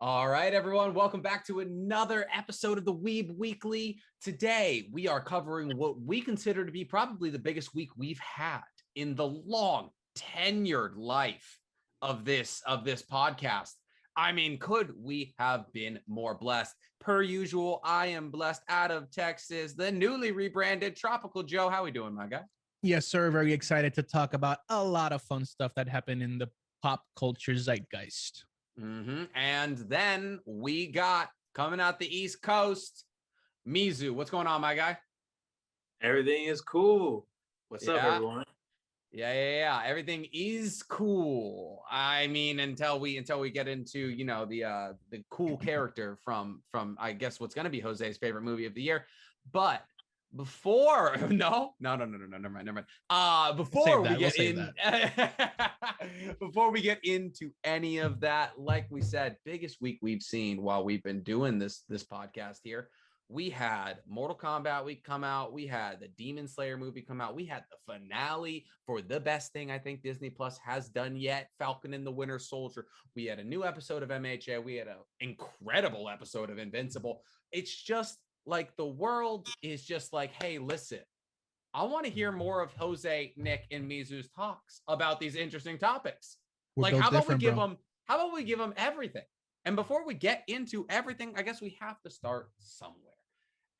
All right, everyone, welcome back to another episode of the Weeb Weekly. Today, we are covering what we consider to be probably the biggest week we've had in the long tenured life of this podcast. I mean, could we have been more blessed? Per usual, I am blessed out of Texas, the newly rebranded TropicalJoe. How we doing, my guy? Yes, sir. Very excited to talk about a lot of fun stuff that happened in the pop culture zeitgeist. And then we got, coming out the East Coast, Mizu. What's going on, my guy? Everything is cool. What's up, everyone? Yeah. Everything is cool. I mean, until we get into, the cool character from I guess what's gonna be Jose's favorite movie of the year. But before never mind. Before we get into any of that, like we said, biggest week we've seen while we've been doing this podcast here. We had Mortal Kombat week come out. We had the Demon Slayer movie come out. We had the finale for the best thing I think Disney Plus has done yet, Falcon and the Winter Soldier. We had a new episode of MHA. We had an incredible episode of Invincible. It's just like the world is just like, hey, listen, I want to hear more of Jose, Nick, and Mizu's talks about these interesting topics. How about we give them everything? And before we get into everything, I guess we have to start somewhere.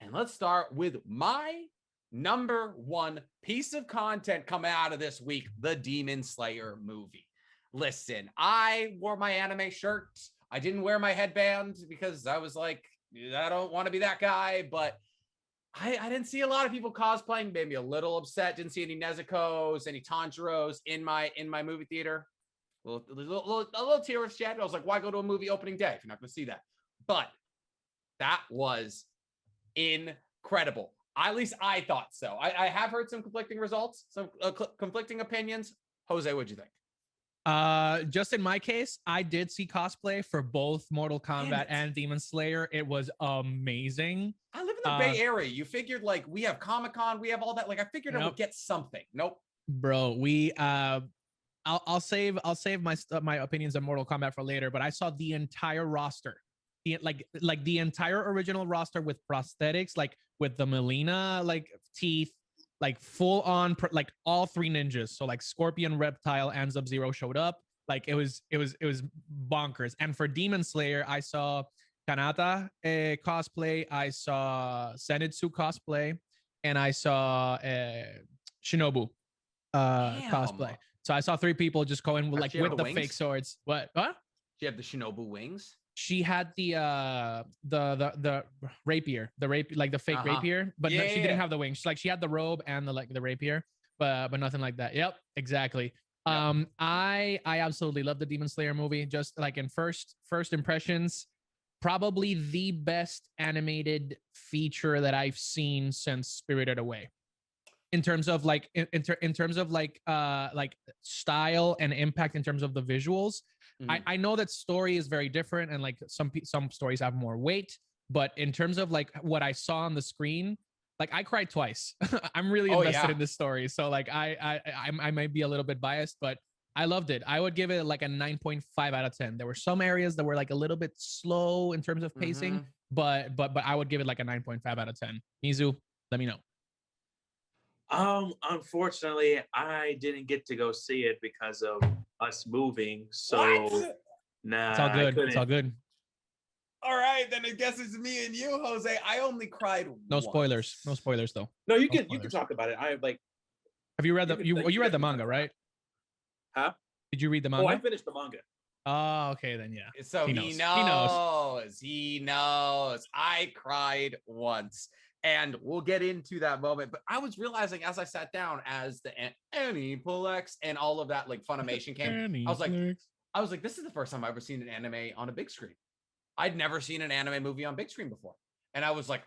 And let's start with my number one piece of content coming out of this week, the Demon Slayer movie. Listen, I wore my anime shirt. I didn't wear my headband because I was like, I don't want to be that guy, but I didn't see a lot of people cosplaying, made me a little upset. Didn't see any Nezuko's, any Tanjiros in my movie theater. A little tear of shed. I was like, why go to a movie opening day if you're not going to see that? But that was incredible. At least I thought so. I have heard some conflicting results, some conflicting opinions. Jose, what'd you think? Just in my case, I did see cosplay for both Mortal Kombat and Demon Slayer. It was amazing. I live in the Bay Area. You figured like we have Comic-Con, we have all that. Like I figured I would get something. Nope. Bro, I'll save my opinions on Mortal Kombat for later, but I saw the entire roster. The entire original roster with prosthetics, like with the Melina teeth, like full on like all three ninjas. So like Scorpion, Reptile, and Sub-Zero showed up. Like it was bonkers. And for Demon Slayer, I saw Kanata cosplay, I saw Zenitsu cosplay, and I saw Shinobu cosplay. So I saw three people just going with the fake swords. What? Huh? She had the Shinobu wings. She had the rapier, the fake rapier, but she didn't have the wings. She had the robe and the rapier, but nothing like that. Yep, exactly. Yep. I absolutely love the Demon Slayer movie. Just like in first impressions, probably the best animated feature that I've seen since Spirited Away. In terms of in terms of style and impact in terms of the visuals. I know that story is very different and like some stories have more weight, but in terms of like what I saw on the screen, like I cried twice. I'm really invested in this story. So like I might be a little bit biased, but I loved it. I would give it like a 9.5 out of 10. There were some areas that were like a little bit slow in terms of pacing, but I would give it like a 9.5 out of 10. Mizu, let me know. Unfortunately, I didn't get to go see it because of us moving. So nah, it's all good. It's all good. All right, then I guess it's me and you, Jose. I only cried once. Spoilers. No spoilers though. No, you can talk about it. Have you read you read the manga, right? Huh? Did you read the manga? Oh, I finished the manga. Oh, okay, then yeah. So he knows. I cried once. And we'll get into that moment. But I was realizing as I sat down, as the Aniplex and all of that like Funimation came, I was like, this is the first time I've ever seen an anime on a big screen. I'd never seen an anime movie on big screen before. And I was like,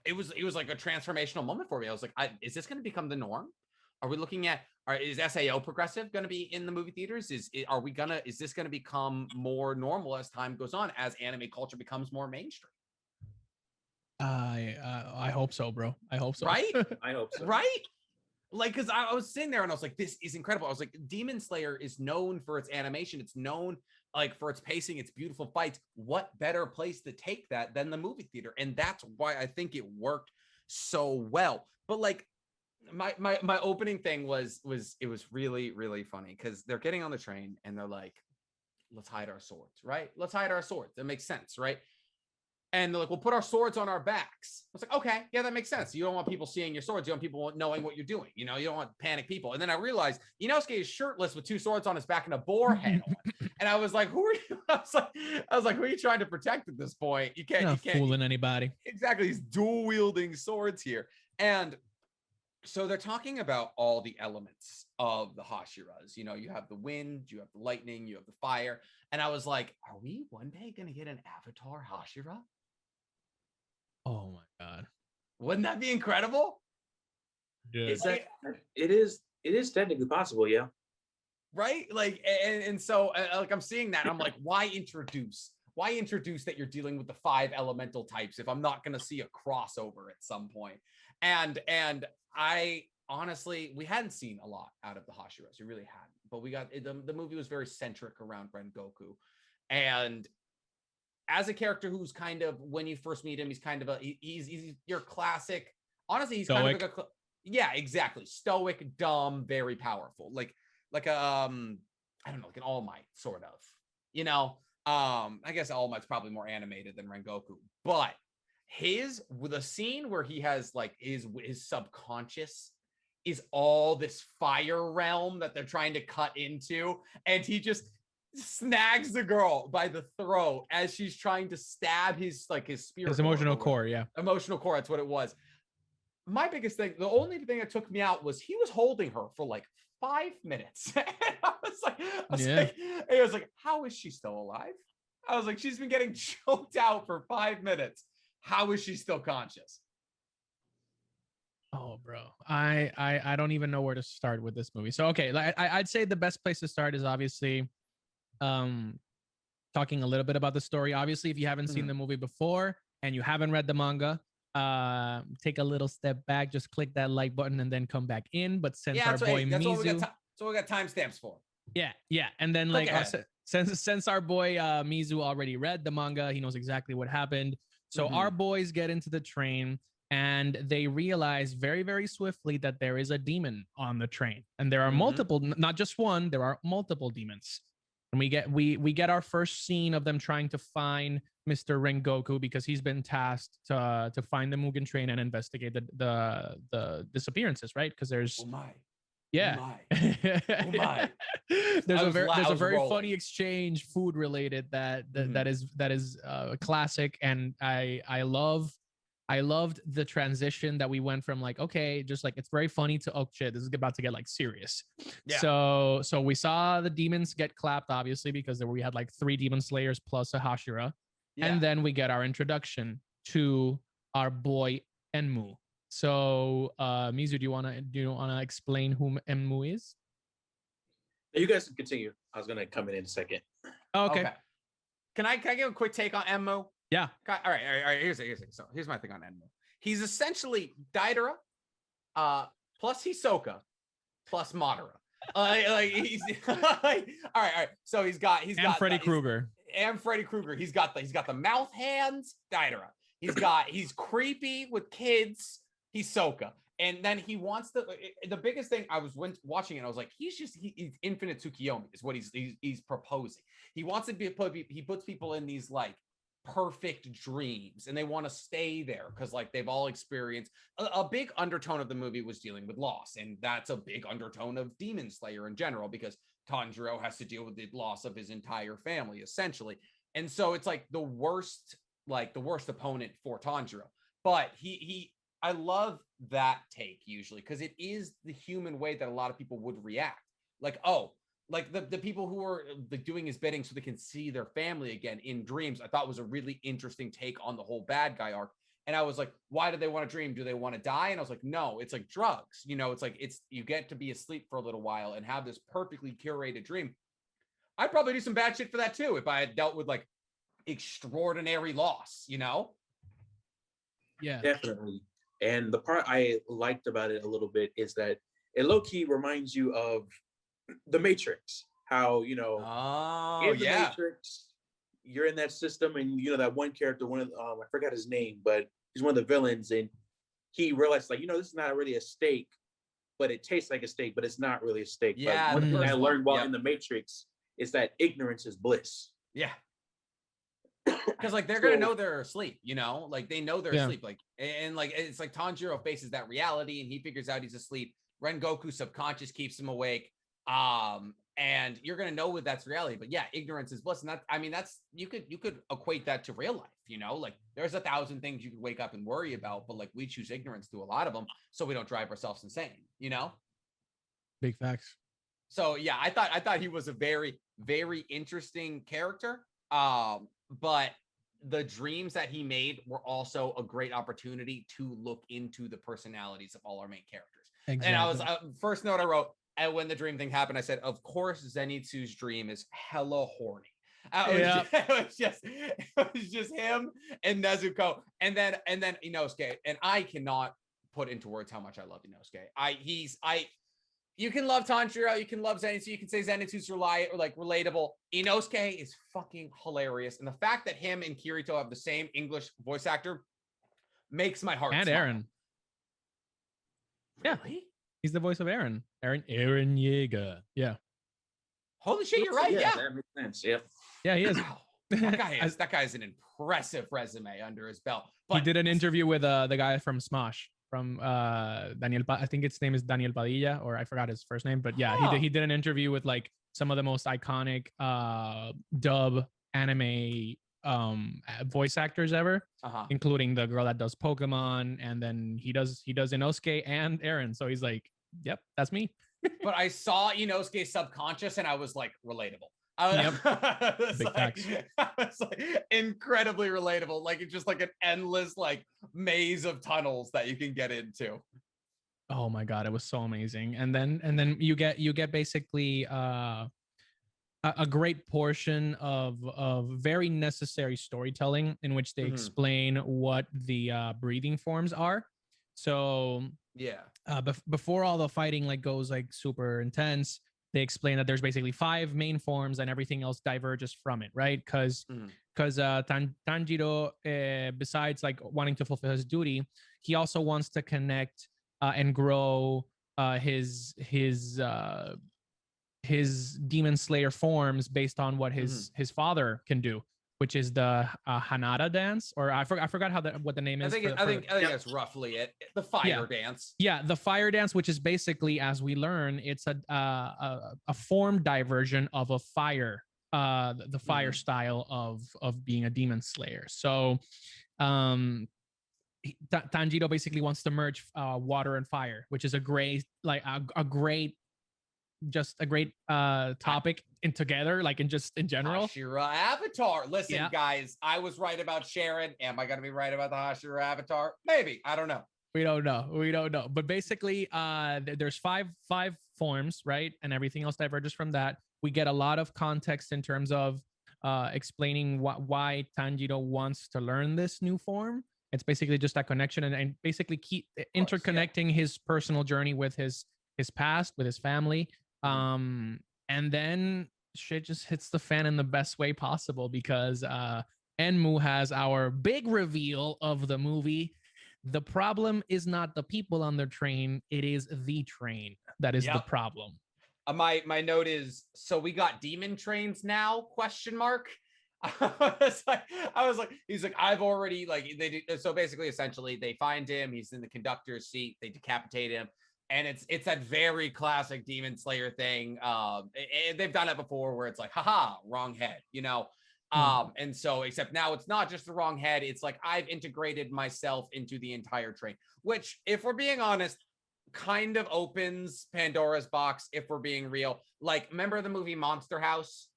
it was like a transformational moment for me. I was like, is this going to become the norm? Are we looking at, is SAO progressive going to be in the movie theaters? Is this going to become more normal as time goes on, as anime culture becomes more mainstream? I hope so, bro. I hope so. Right? I hope so. Right? Like, because I was sitting there and I was like, this is incredible. I was like, Demon Slayer is known for its animation. It's known like for its pacing, its beautiful fights, what better place to take that than the movie theater? And that's why I think it worked so well. But like my opening thing was it was really, really funny because they're getting on the train and they're like, let's hide our swords, right? Let's hide our swords. That makes sense, right? And they're like, we'll put our swords on our backs. I was like, okay, yeah, that makes sense. You don't want people seeing your swords. You want people knowing what you're doing. You know, you don't want panic people. And then I realized Inosuke is shirtless with 2 swords on his back and a boar head on. And I was like, who are you? I was like, who are you trying to protect at this point? You can't fooling anybody. Exactly. He's dual wielding swords here. And so they're talking about all the elements of the Hashiras. You know, you have the wind, you have the lightning, you have the fire. And I was like, are we one day going to get an Avatar Hashira? Oh my God. Wouldn't that be incredible? Yeah. It is technically possible, yeah. Right? Like, and so like I'm seeing that. I'm like, why introduce that you're dealing with the 5 elemental types if I'm not going to see a crossover at some point? And I honestly, we hadn't seen a lot out of the Hashiras. We really hadn't. But we got the movie was very centric around Rengoku. And as a character who's kind of, when you first meet him, he's kind of he's your classic, honestly, he's stoic. Kind of like yeah, exactly. Stoic, dumb, very powerful. Like I don't know, like an All Might sort of, you know. I guess All Might's probably more animated than Rengoku, but the scene where he has like his subconscious is all this fire realm that they're trying to cut into, and he just snags the girl by the throat as she's trying to stab his spirit. His emotional core, yeah. Emotional core, that's what it was. My biggest thing, the only thing that took me out was he was holding her for like 5 minutes. And I was like, how is she still alive? I was like, she's been getting choked out for 5 minutes. How is she still conscious? Oh, bro, I don't even know where to start with this movie. So, okay, I'd say the best place to start is obviously talking a little bit about the story. Obviously, if you haven't seen the movie before and you haven't read the manga, take a little step back, just click that like button and then come back in. But since our boy Mizu, that's what we got timestamps for. Yeah, and then since our boy Mizu already read the manga, he knows exactly what happened. So our boys get into the train and they realize very, very swiftly that there is a demon on the train, and there are multiple, not just one, there are multiple demons. And we get our first scene of them trying to find Mr. Rengoku because he's been tasked to find the Mugen train and investigate the disappearances, right? Because there's there's a very funny exchange, food related, that is classic, and I loved the transition that we went from like, okay, just like it's very funny to, oh shit, this is about to get like serious. Yeah. So we saw the demons get clapped, obviously, because we had like 3 demon slayers plus a Hashira. Yeah. And then we get our introduction to our boy Enmu. So Mizu, do you wanna explain who Enmu is? You guys can continue. I was gonna come in a second. Oh, okay. Can I give a quick take on Enmu? Yeah. All right. Here's my thing on Enmu. He's essentially Deidara, plus Hisoka, plus Madara. He's all right. So he's got Freddy Krueger. And Freddy Krueger. He's got the mouth hands, Deidara. He's creepy with kids, Hisoka. And then he wants the biggest thing, I was watching it, I was like, he's infinite Tsukiyomi is what he's proposing. He wants to he puts people in these like perfect dreams, and they want to stay there because like they've all experienced a big undertone of the movie was dealing with loss, and that's a big undertone of Demon Slayer in general, because Tanjiro has to deal with the loss of his entire family essentially. And so it's like the worst opponent for Tanjiro. But I love that take usually because it is the human way that a lot of people would react. Like, oh, like the people who are doing his bidding so they can see their family again in dreams, I thought was a really interesting take on the whole bad guy arc. And I was like, why do they want to dream? Do they want to die? And I was like, no, it's like drugs. You know, it's like you get to be asleep for a little while and have this perfectly curated dream. I'd probably do some bad shit for that too if I had dealt with like extraordinary loss, you know? Yeah, definitely. And the part I liked about it a little bit is that it low-key reminds you of The Matrix, how Oh in the yeah. Matrix, you're in that system, and that one character, one of I forgot his name, but he's one of the villains, and he realized this is not really a steak, but it tastes like a steak, but it's not really a steak. Yeah, but one the thing I first learned one. while in the Matrix is that ignorance is bliss. Yeah. Because like they're gonna know they're asleep, like they know they're asleep, like and like it's like Tanjiro faces that reality and he figures out he's asleep. Rengoku subconscious keeps him awake, and you're gonna know that's reality. But yeah, ignorance is bliss, and that's you could equate that to real life, like there's 1,000 things you could wake up and worry about, but like we choose ignorance to a lot of them, so we don't drive ourselves insane. Big facts. So yeah, I thought he was a very very interesting character. But the dreams that he made were also a great opportunity to look into the personalities of all our main characters. Exactly. And I was first note I wrote, and when the dream thing happened, I said, of course, Zenitsu's dream is hella horny. It was just him and Nezuko, and then Inosuke. And I cannot put into words how much I love Inosuke. You can love Tanjiro, you can love Zenitsu, you can say Zenitsu's relatable. Inosuke is fucking hilarious. And the fact that him and Kirito have the same English voice actor makes my heart and smile. Eren. Really? Yeah. He's the voice of Eren. Eren Yeager. Yeah. Holy shit, you're right. Yeah. That makes sense. Yeah. Yeah, he is. Wow. That guy has an impressive resume under his belt. But he did an interview with the guy from Smosh. From Daniel, I think his name is Daniel Padilla, or I forgot his first name, but yeah, he did an interview with like some of the most iconic dub anime voice actors ever, including the girl that does Pokemon, and then he does Inosuke and Eren. So he's like, yep, that's me. But I saw Inosuke's subconscious, and I was like, relatable. Big facts. I was like incredibly relatable. Like it's just like an endless like maze of tunnels that you can get into. Oh my god, it was so amazing. And then you get basically a great portion of very necessary storytelling in which they explain what the breathing forms are. So yeah, before all the fighting like goes like super intense, they explain that there's basically 5 main forms and everything else diverges from it, right? Because Tanjiro, besides like wanting to fulfill his duty, he also wants to connect and grow his demon slayer forms based on what his father can do, which is the Hanada dance, or I forgot what the name is. I think that's roughly it. The fire dance. Yeah, the fire dance, which is basically, as we learn, it's a form diversion of a fire, the fire style of being a demon slayer. So, Tanjiro basically wants to merge water and fire, which is a great topic in together, like in general. Hashira Avatar. Listen, guys, I was right about Sharon. Am I gonna be right about the Hashira Avatar? Maybe. I don't know. We don't know. But basically, there's five forms, right? And everything else diverges from that. We get a lot of context in terms of explaining why Tanjiro wants to learn this new form. It's basically just that connection and basically keep interconnecting his personal journey with his past, with his family. And then shit just hits the fan in the best way possible, because Enmu has our big reveal of the movie. The problem is not the people on the train, it is the train that is the problem. My note is, so we got demon trains now, question mark. I was like, he's like, I've already so basically essentially they find him, he's in the conductor's seat, they decapitate him. And it's that very classic Demon Slayer thing. They've done it before where it's like, haha, wrong head, and so except now it's not just the wrong head. It's like I've integrated myself into the entire train, which, if we're being honest, kind of opens Pandora's box. If we're being real, like, remember the movie Monster House?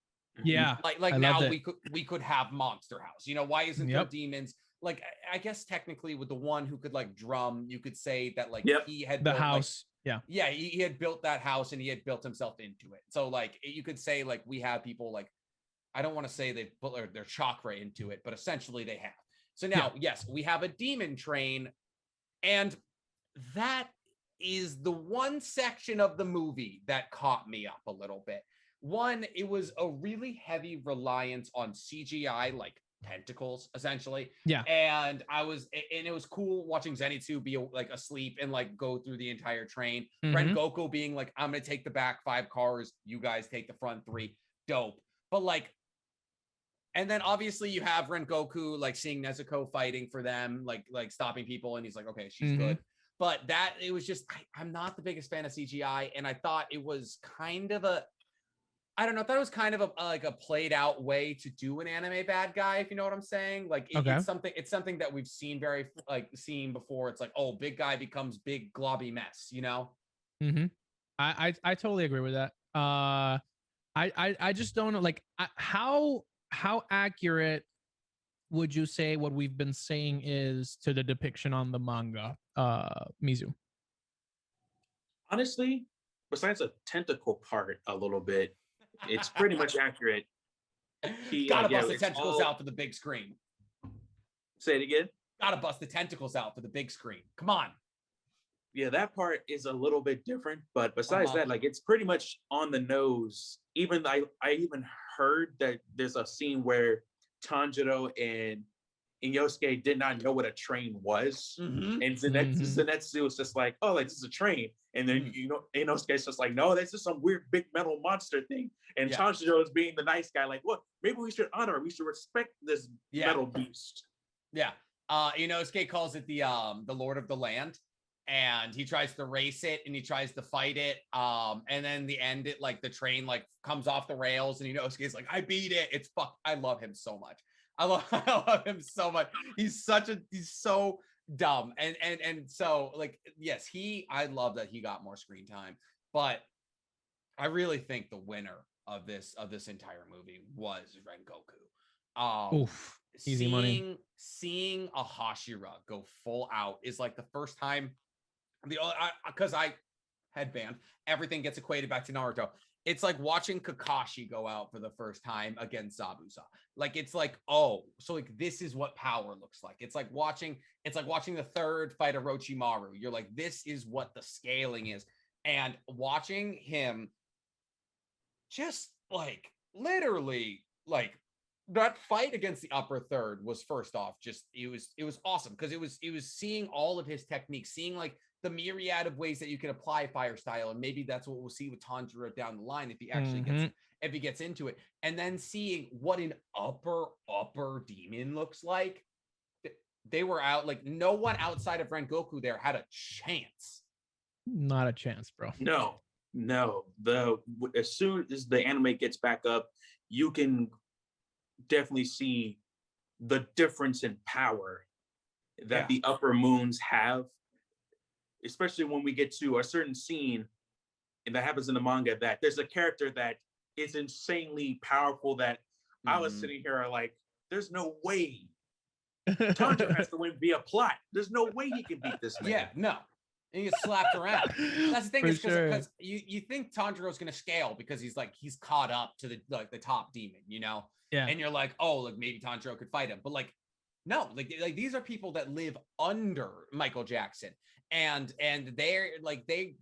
Yeah, like now we could have Monster House. Why isn't there demons? Like, I guess technically with the one who could like drum, you could say that he had the built, house. He had built that house and he had built himself into it. So like you could say like we have people like, I don't want to say they've put their chakra into it, but essentially they have. So now, yes, we have a demon train, and that is the one section of the movie that caught me up a little bit. one, it was a really heavy reliance on CGI, like tentacles, essentially. Yeah. And it was cool watching Zenitsu be like asleep and like go through the entire train. Rengoku being like, I'm gonna take the back 5 cars, you guys take the front 3. Dope. But like, and then obviously you have Rengoku like seeing Nezuko fighting for them, like stopping people, and he's like, okay, she's good. But it was just, I'm not the biggest fan of CGI, and I thought it was kind of I don't know. I thought it was kind of like a played out way to do an anime bad guy, if you know what I'm saying. Like it's something that we've seen seen before. It's like, oh, big guy becomes big globby mess, you know? I totally agree with that. I just don't know, like, how accurate would you say what we've been saying is to the depiction on the manga, Mizu? Honestly, besides the tentacle part a little bit, it's pretty much accurate. Gotta bust the tentacles out for the big screen. Say it again. Gotta bust the tentacles out for the big screen. Come on. Yeah, that part is a little bit different, but besides that, like, it's pretty much on the nose. Even I even heard that there's a scene where Tanjiro and Yosuke did not know what a train was, and Zenitsu was just like, "Oh, like this is a train," and then Inosuke's just like, "No, that's just some weird big metal monster thing," and Tanjiro is being the nice guy, like, "Look, maybe we should honor it. We should respect this metal beast." Yeah, Inosuke calls it the Lord of the Land, and he tries to race it and he tries to fight it, and then the end, it like the train like comes off the rails, and Inosuke's like, "I beat it." It's I love him so much. I love him so much. He's so dumb. And so like, yes, I love that he got more screen time, but I really think the winner of this entire movie was Rengoku. Easy money. Seeing a Hashira go full out is like the first time because I headband, everything gets equated back to Naruto. It's like watching Kakashi go out for the first time against Zabuza. Like, it's like, oh, so like this is what power looks like. It's like watching the third fight Orochimaru. You're like, this is what the scaling is. And watching him just like literally like that fight against the upper third was, first off, just it was awesome, because it was seeing all of his techniques, seeing like the myriad of ways that you can apply fire style, and maybe that's what we'll see with Tanjiro down the line if he actually gets into it, and then seeing what an upper demon looks like. They were out, like no one outside of Rengoku there had a chance. Not a chance, bro. No. As soon as the anime gets back up, you can definitely see the difference in power that the upper moons have. Especially when we get to a certain scene, and that happens in the manga, that there's a character that is insanely powerful that I was sitting here like, there's no way Tanjiro has to win via plot. There's no way he can beat this man. Yeah, no. And he gets slapped around. That's the thing, is because you think Tanjiro's gonna scale because he's caught up to the top demon, you know? Yeah. And you're like, oh, like maybe Tanjiro could fight him. But like, no, like these are people that live under Michael Jackson. And they're like they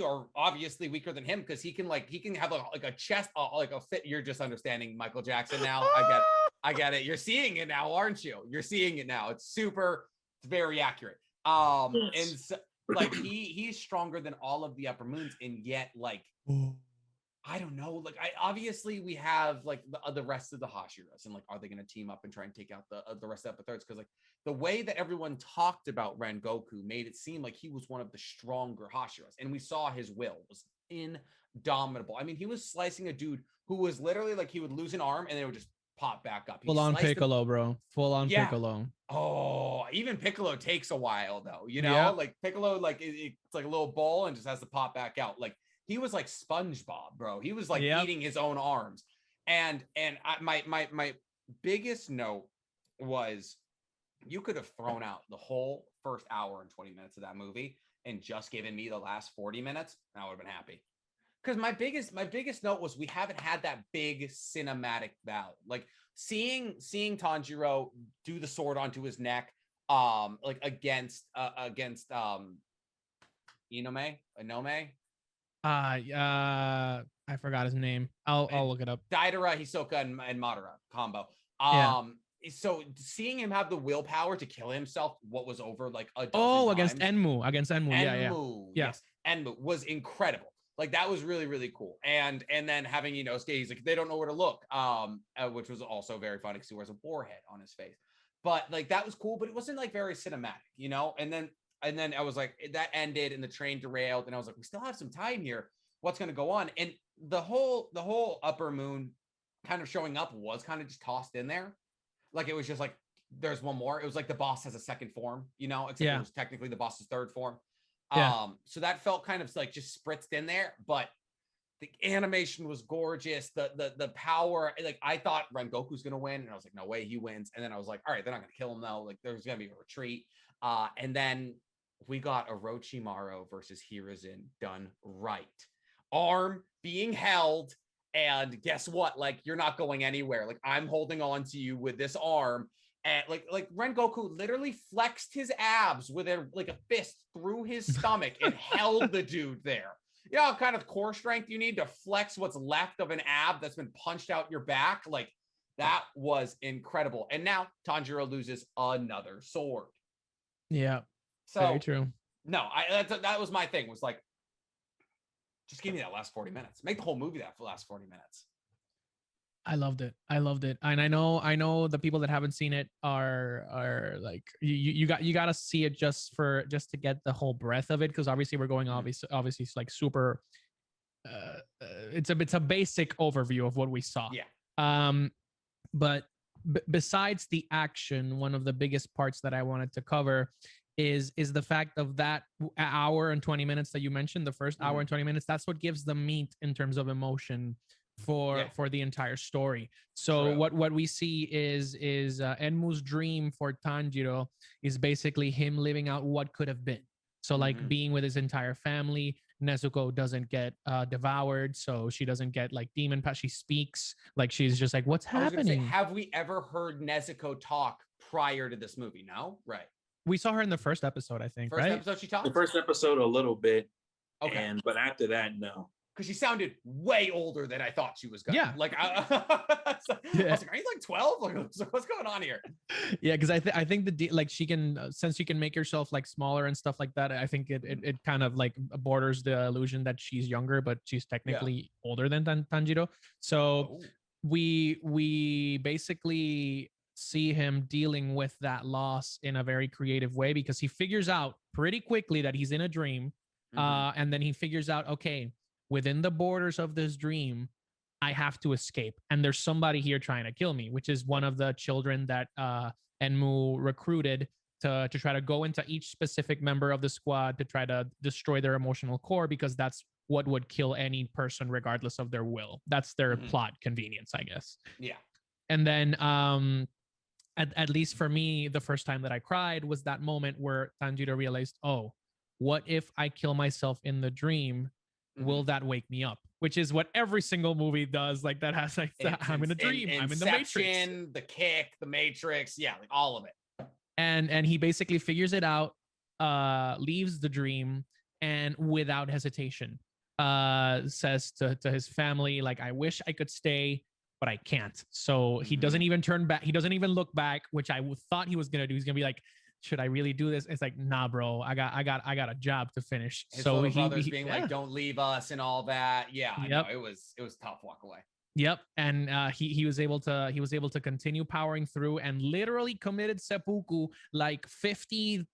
are obviously weaker than him, because he can have a chest like a fit. You're just understanding Michael Jackson now. I get it. You're seeing it now, aren't you? You're seeing it now. It's very accurate. And so, like he's stronger than all of the upper moons, and yet like I don't know. Like obviously we have like the rest of the Hashiras, and like, are they going to team up and try and take out the rest of the upper thirds? Because like the way that everyone talked about Rengoku made it seem like he was one of the stronger Hashiras, and we saw his will was indomitable. I mean, he was slicing a dude who was literally like, he would lose an arm and then it would just pop back up. Full on Piccolo, bro. Full on Piccolo. Oh, even Piccolo takes a while though, you know? Like Piccolo, like it's like a little ball and just has to pop back out. Like he was like SpongeBob, bro. He was like eating his own arms. And my biggest note was, you could have thrown out the whole first hour and 20 minutes of that movie and just given me the last 40 minutes, and I would have been happy. Because my biggest note was, we haven't had that big cinematic battle. Like seeing Tanjiro do the sword onto his neck, like against Inome. I forgot his name. I'll look it up. Deidara, Hisoka, and Madara combo. Yeah. So seeing him have the willpower to kill himself, what was over like a dozen Oh, times. against Enmu. Enmu, Yeah. yes, Enmu was incredible. Like that was really, really cool. And then having Inosuke, he's like, they don't know where to look. Which was also very funny because he wears a boar head on his face. But like that was cool, but it wasn't like very cinematic, you know? And then I was like, that ended and the train derailed, and I was like, we still have some time here. What's gonna go on? And the whole upper moon kind of showing up was kind of just tossed in there. Like it was just like there's one more. It was like the boss has a second form, you know, except it was technically the boss's third form. So that felt kind of like just spritzed in there, but the animation was gorgeous. The power, like I thought Rengoku's gonna win, and I was like, no way he wins. And then I was like, all right, they're not gonna kill him though. Like there's gonna be a retreat. And then we got Orochimaru versus Hiruzen done right. Arm being held. And guess what? Like, you're not going anywhere. Like, I'm holding on to you with this arm. And like Rengoku literally flexed his abs with a fist through his stomach and held the dude there. You know what kind of core strength you need to flex what's left of an ab that's been punched out your back? Like, that was incredible. And now Tanjiro loses another sword. Yeah. So very true. No, that was my thing, was like, just give me that last 40 minutes. Make the whole movie that for the last 40 minutes. I loved it. And I know the people that haven't seen it are like, you got to see it just to get the whole breadth of it. Cause obviously we're going, obviously it's like super, it's a basic overview of what we saw. Yeah. But besides the action, one of the biggest parts that I wanted to cover is the fact of that hour and 20 minutes that you mentioned, the first hour and 20 minutes, that's what gives the meat in terms of emotion for the entire story. So what we see is Enmu's dream for Tanjiro is basically him living out what could have been. So like being with his entire family. Nezuko doesn't get devoured, so she doesn't get like demon pass. She speaks, like she's just like, what's happening? Say, have we ever heard Nezuko talk prior to this movie? No, right? We saw her in the first episode, I think. First episode she talked? The first episode a little bit. Okay. But after that, no. Because she sounded way older than I thought she was going. Yeah. Like, I was like, are you like 12? Like, what's going on here? Yeah, because I think like she can, since you can make yourself like smaller and stuff like that, I think it kind of like borders the illusion that she's younger, but she's technically older than Tanjiro. So we basically see him dealing with that loss in a very creative way, because he figures out pretty quickly that he's in a dream. And then he figures out, okay, within the borders of this dream, I have to escape. And there's somebody here trying to kill me, which is one of the children that Enmu recruited to try to go into each specific member of the squad to try to destroy their emotional core, because that's what would kill any person regardless of their will. That's their plot convenience, I guess. Yeah. And then at least for me, the first time that I cried was that moment where Tanjiro realized, oh, what if I kill myself in the dream? Will that wake me up? Which is what every single movie does. Like that has like, I'm in a dream. I'm in the Matrix. The Kick, the Matrix. Yeah, like all of it. And he basically figures it out, leaves the dream, and without hesitation, says to his family, like, I wish I could stay, but I can't. So he doesn't even turn back. He doesn't even look back, which I thought he was gonna do. He's gonna be like, should I really do this? It's like, nah, bro, I got a job to finish. His so brothers being like, don't leave us and all that. Yeah, no, it was tough tough walk away. Yep. And he was able to continue powering through, and literally committed seppuku like 50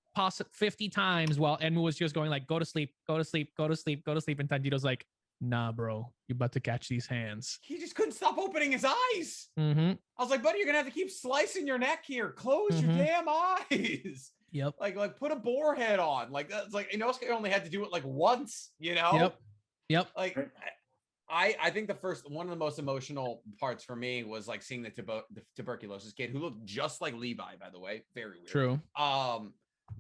times, while Enmu was just going like, go to sleep, go to sleep, go to sleep, go to sleep. And Tanjiro's like, nah, bro, you're about to catch these hands. He just couldn't stop opening his eyes. I was like, buddy, you're gonna have to keep slicing your neck here. Close your damn eyes. Yep. Like put a boar head on. Like that's like, Inosuke only had to do it like once, you know? Yep. Like I think one of the most emotional parts for me was like seeing the tuberculosis kid, who looked just like Levi, by the way. Very weird. True.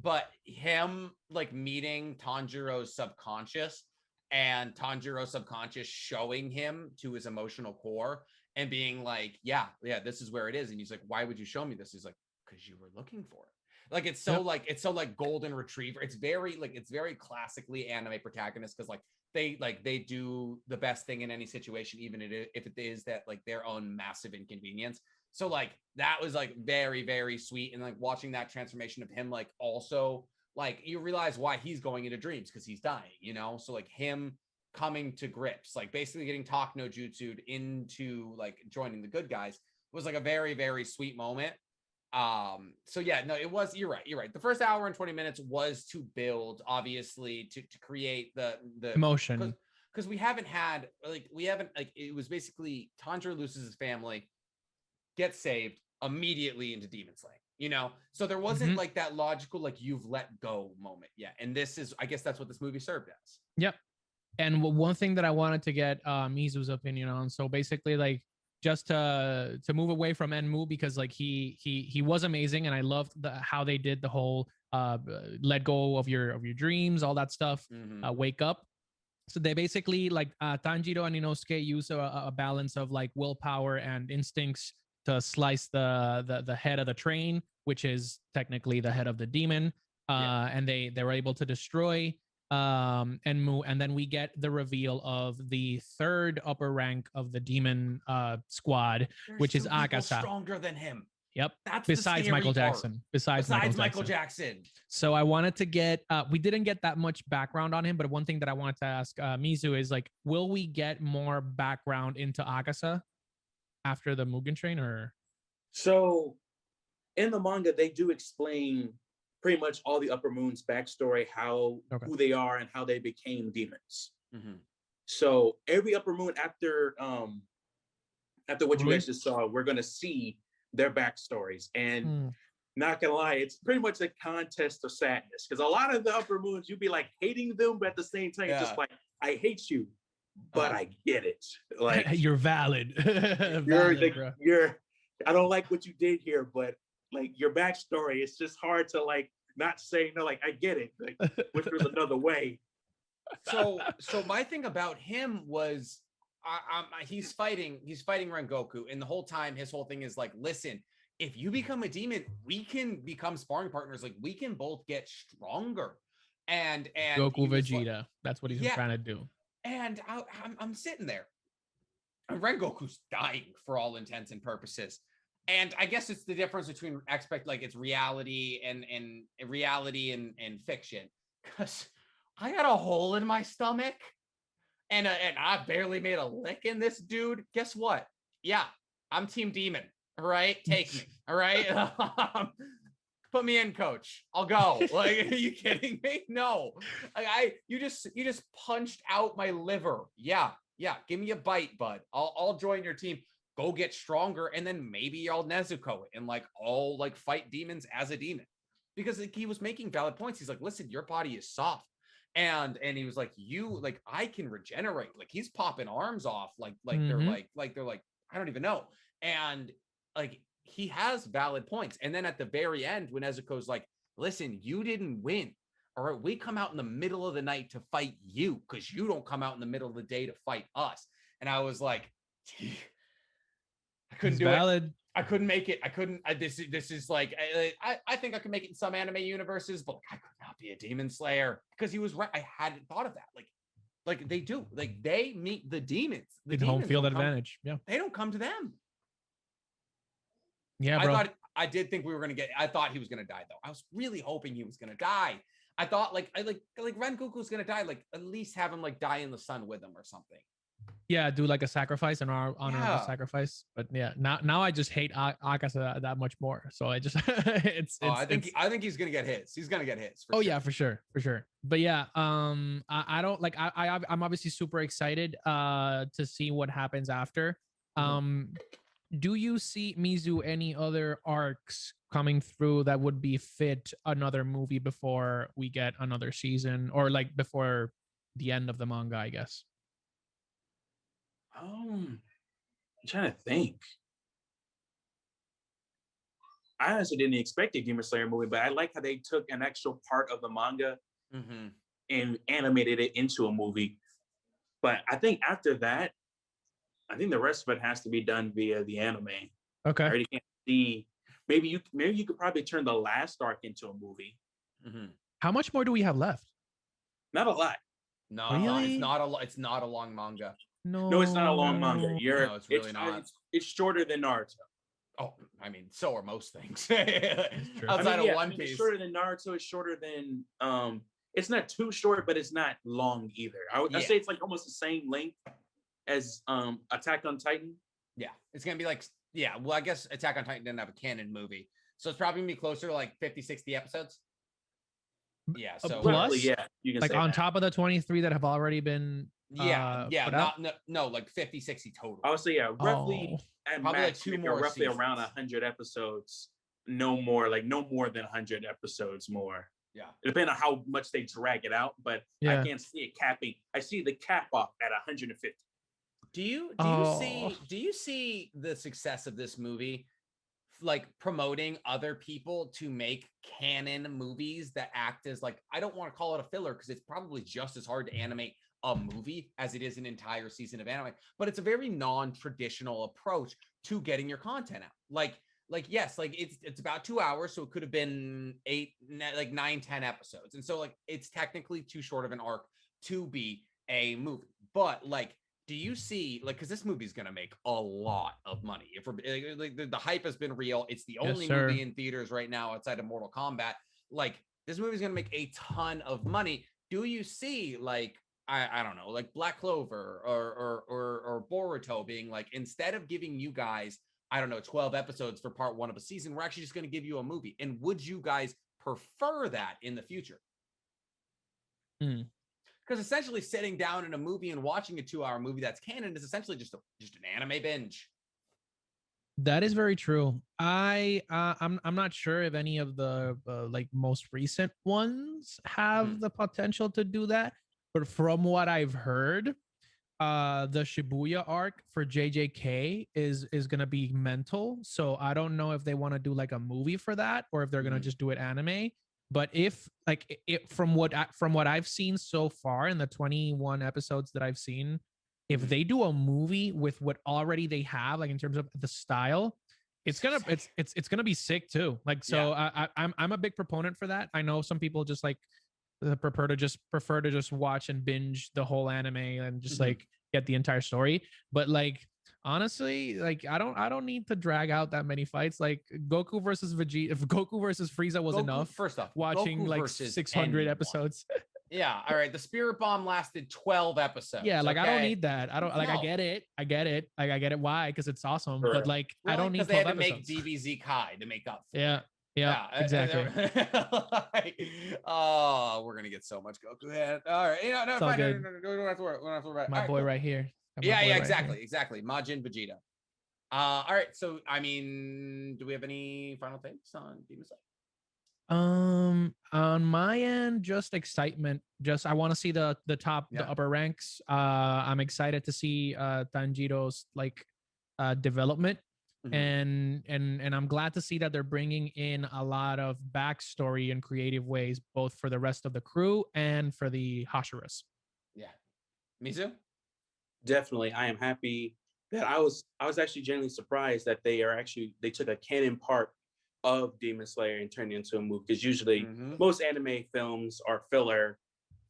But him like meeting Tanjiro's subconscious, and Tanjiro's subconscious showing him to his emotional core and being like, yeah, this is where it is. And he's like, why would you show me this? He's like, because you were looking for it. Like, it's so like golden retriever. It's very classically anime protagonist, because like they do the best thing in any situation, even if it is that like their own massive inconvenience. So like that was like very, very sweet. And like watching that transformation of him, like also like you realize why he's going into dreams, because he's dying, you know? So like him coming to grips, like basically getting talk no jutsu'd into like joining the good guys was like a very, very sweet moment. So yeah, no, it was, you're right. The first hour and 20 minutes was to build, obviously, to create the emotion, because we haven't it was basically Tanjiro loses his family, gets saved, immediately into demon slaying, you know? So there wasn't like that logical, like you've let go moment yet. And this is, I guess that's what this movie served as. Yep. And one thing that I wanted to get Mizu's opinion on. So basically, like, just to move away from Enmu, because like he was amazing, and I loved how they did the whole let go of your dreams, all that stuff, wake up. So they basically like Tanjiro and Inosuke use a balance of like willpower and instincts to slice the head of the train, which is technically the head of the demon, and they were able to destroy Enmu, and then we get the reveal of the third upper rank of the demon squad, which is Akasa. Stronger than him. Yep. That's besides Michael Jackson. Besides Michael Jackson. So I wanted to get we didn't get that much background on him, but one thing that I wanted to ask Mizu is like, will we get more background into Akasa after the Mugen Train? Or so in the manga they do explain pretty much all the Upper Moon's backstory, who they are and how they became demons. So every Upper Moon after what you guys just saw, we're gonna see their backstories. And not gonna lie, it's pretty much a contest of sadness, because a lot of the Upper Moons you'd be like hating them, but at the same time just like, I hate you, but I get it. Like you're valid. You're I don't like what you did here, but like your backstory, it's just hard to like not say no, like I get it, like which was another way. So my thing about him was he's fighting Rengoku, and the whole time his whole thing is like, listen, if you become a demon, we can become sparring partners, like we can both get stronger. And Goku Vegeta, like, that's what he's trying to do. And I'm sitting there, and Rengoku's dying for all intents and purposes. And I guess it's the difference between it's reality and fiction. Because I got a hole in my stomach, and I barely made a lick in this dude. Guess what? Yeah, I'm Team Demon. All right, take me. All right, put me in, coach. I'll go. Like, are you kidding me? No, like you just punched out my liver. Yeah. Give me a bite, bud. I'll join your team. Go get stronger, and then maybe I'll Nezuko it and like all like fight demons as a demon, because like, he was making valid points. He's like, listen, your body is soft, and he was like, I can regenerate. Like he's popping arms off, they're like I don't even know, and like he has valid points. And then at the very end, when Nezuko's like, listen, you didn't win. All right, we come out in the middle of the night to fight you, because you don't come out in the middle of the day to fight us. And I was like, I couldn't do it. I couldn't make it. I couldn't. This is like, I think I could make it in some anime universes, but I could not be a demon slayer, because he was right. I hadn't thought of that. Like they do. Like they meet the demons. The home field advantage. Yeah. They don't come to them. Yeah, bro. I did think we were gonna I thought he was gonna die though. I was really hoping he was gonna die. I thought like Rengoku was gonna die. Like at least have him like die in the sun with him or something. Yeah, do like a sacrifice, an honorable sacrifice. But yeah, now I just hate Akasa that much more. So I just I think he's gonna get his. He's gonna get his. Yeah, for sure. But yeah, I don't like. I'm obviously super excited to see what happens after. Do you see, Mizu, any other arcs coming through that would be fit another movie before we get another season, or like before the end of the manga, I guess? I'm trying to think. I honestly didn't expect a Demon Slayer movie, but I like how they took an actual part of the manga and animated it into a movie. But I think after that, I think the rest of it has to be done via the anime. Okay. I already can't see. Maybe you could probably turn the last arc into a movie. How much more do we have left? Not a lot. No, Really? it's not a long manga. No, it's not a long manga. No, it's really not. It's shorter than Naruto. Oh, I mean, so are most things. Outside of One Piece. It's shorter than Naruto. It's shorter than it's not too short, but it's not long either. I'd say it's like almost the same length as Attack on Titan. Yeah, it's gonna be like, yeah, well, I guess Attack on Titan didn't have a canon movie, so it's probably gonna be closer to like 50, 60 episodes. Yeah, so plus, yeah, you can like say on that. top of the 23 that have already been like 50, 60 total. I would say roughly at probably max, like 2 more roughly seasons. around 100 episodes. No more than 100 episodes more. Yeah, depending on how much they drag it out, but I can't see it capping. I see the cap off at 150. Do you see the success of this movie, like promoting other people to make canon movies that act as like, I don't want to call it a filler because it's probably just as hard to animate a movie as it is an entire season of anime, but it's a very non-traditional approach to getting your content out. Like yes, like it's about 2 hours, so it could have been 9, 10 episodes, and so like it's technically too short of an arc to be a movie. But like, do you see, like, because this movie's gonna make a lot of money? If we're like, the hype has been real, it's the only movie in theaters right now outside of Mortal Kombat. Like, this movie's gonna make a ton of money. Do you see, like, I don't know, like Black Clover or Boruto being like, instead of giving you guys, I don't know, 12 episodes for part 1 of a season, we're actually just going to give you a movie? And would you guys prefer that in the future? Because essentially sitting down in a movie and watching a 2-hour movie that's canon is essentially just an anime binge. That is very true. I'm not sure if any of the like most recent ones have the potential to do that, but from what I've heard, the Shibuya arc for JJK is gonna be mental. So I don't know if they want to do like a movie for that or if they're gonna just do it anime. But if like from what I've seen so far in the 21 episodes that I've seen, if they do a movie with what already they have, like in terms of the style, it's gonna be sick too. Like, so I'm a big proponent for that. I know some people just like prefer to just watch and binge the whole anime and just like get the entire story. But like, honestly, like I don't need to drag out that many fights. Like Goku versus Vegeta, if Goku versus Frieza was enough. First off, watching Goku like versus 600 anyone. Episodes. Yeah, all right. The Spirit Bomb lasted 12 episodes. Yeah, like, okay? I don't need that. I don't like. I get it. Like, I get it. Why? Because it's awesome. But like, really? I don't need 12 they had to episodes. make DBZ Kai to make up. Yeah, exactly. Oh, we're gonna get so much Goku head. All right, no, fine. No, we don't have to worry. My boy right here. Yeah, exactly. Majin Vegeta. All right. So, I mean, do we have any final takes on Demon Slayer? On my end, just excitement. Just I want to see the upper ranks. I'm excited to see Tanjiro's like development. And I'm glad to see that they're bringing in a lot of backstory in creative ways, both for the rest of the crew and for the Hashiras. Yeah. Mizu? Definitely. I am happy that I was actually genuinely surprised that they took a canon part of Demon Slayer and turned it into a movie. Because usually most anime films are filler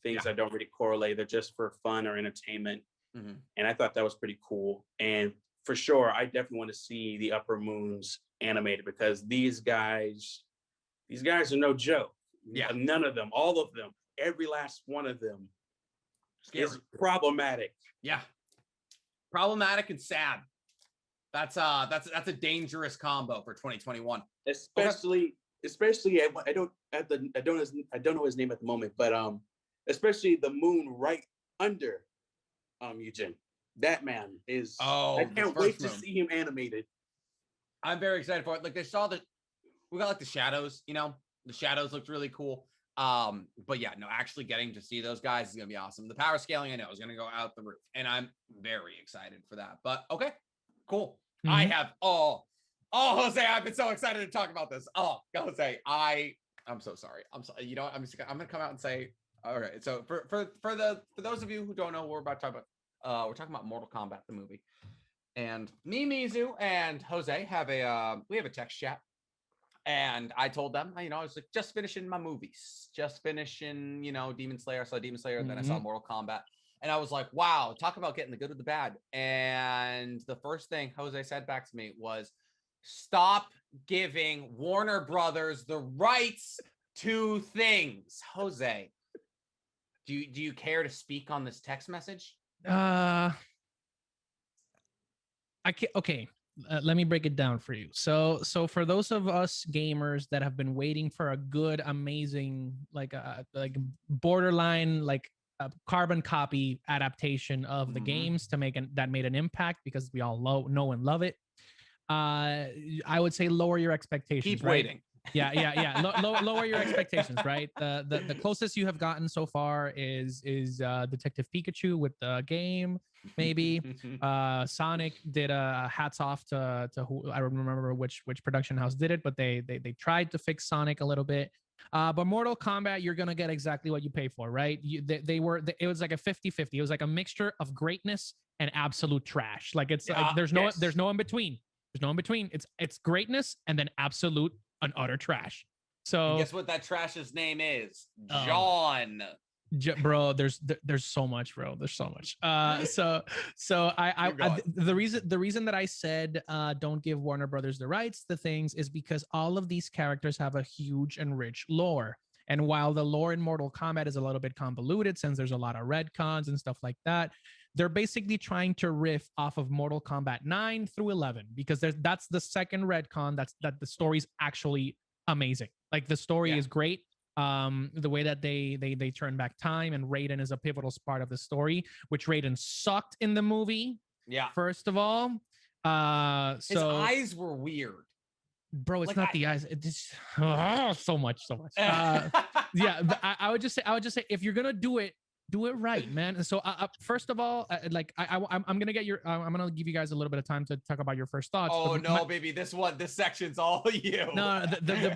things that don't really correlate. They're just for fun or entertainment. And I thought that was pretty cool. And for sure, I definitely want to see the Upper Moons animated, because these guys are no joke. Yeah. None of them, all of them, every last one of them is problematic. Yeah. Problematic and sad. That's a dangerous combo for 2021. Especially I don't know his name at the moment, but especially the moon right under Eugen. That man is I can't wait to see him animated. I'm very excited for it. Like, we got like the shadows, the shadows looked really cool. But yeah, no, actually getting to see those guys is gonna be awesome. The power scaling, I know, is gonna go out the roof, and I'm very excited for that. But okay, cool. I have Jose, I've been so excited to talk about this. Jose, I'm so sorry. I'm sorry. You know what? I'm gonna come out and say, all right. So for those of you who don't know what we're about to talk about, we're talking about Mortal Kombat the movie, and me, Mizu, and Jose have a text chat. And I told them, I was like, just finishing my movies, just finishing, Demon Slayer. I saw Demon Slayer, then I saw Mortal Kombat. And I was like, wow, talk about getting the good with the bad. And the first thing Jose said back to me was, stop giving Warner Brothers the rights to things. Jose, do you care to speak on this text message? I can't. Okay. Let me break it down for you. So for those of us gamers that have been waiting for a good, amazing, like borderline, like a carbon copy adaptation of the games to make that made an impact, because we all know and love it. I would say lower your expectations. Keep right? waiting. Yeah. Lower your expectations, right? The closest you have gotten so far is Detective Pikachu with the game, maybe. Sonic did a hats off to who, I don't remember which production house did it, but they tried to fix Sonic a little bit. But Mortal Kombat, you're gonna get exactly what you pay for, right? It was like a 50-50. It was like a mixture of greatness and absolute trash. Like like there's no in between. There's no in between. It's greatness and then absolute and utter trash. So and guess what that trash's name is? John. Bro, there's so much, bro. There's so much. So the reason that I said don't give Warner Brothers the rights to things is because all of these characters have a huge and rich lore. And while the lore in Mortal Kombat is a little bit convoluted, since there's a lot of retcons and stuff like that, they're basically trying to riff off of Mortal Kombat 9 through 11, because that's the second retcon that the story's actually amazing. Like the story is great. The way that they turn back time, and Raiden is a pivotal part of the story, which Raiden sucked in the movie. Yeah. First of all, his eyes were weird. Bro, it's not the eyes. It's so much. Yeah, I would just say if you're gonna do it right, man. And so first of all, I'm gonna get your I'm gonna give you guys a little bit of time to talk about your first thoughts. Oh no, baby, this section's all you. No, the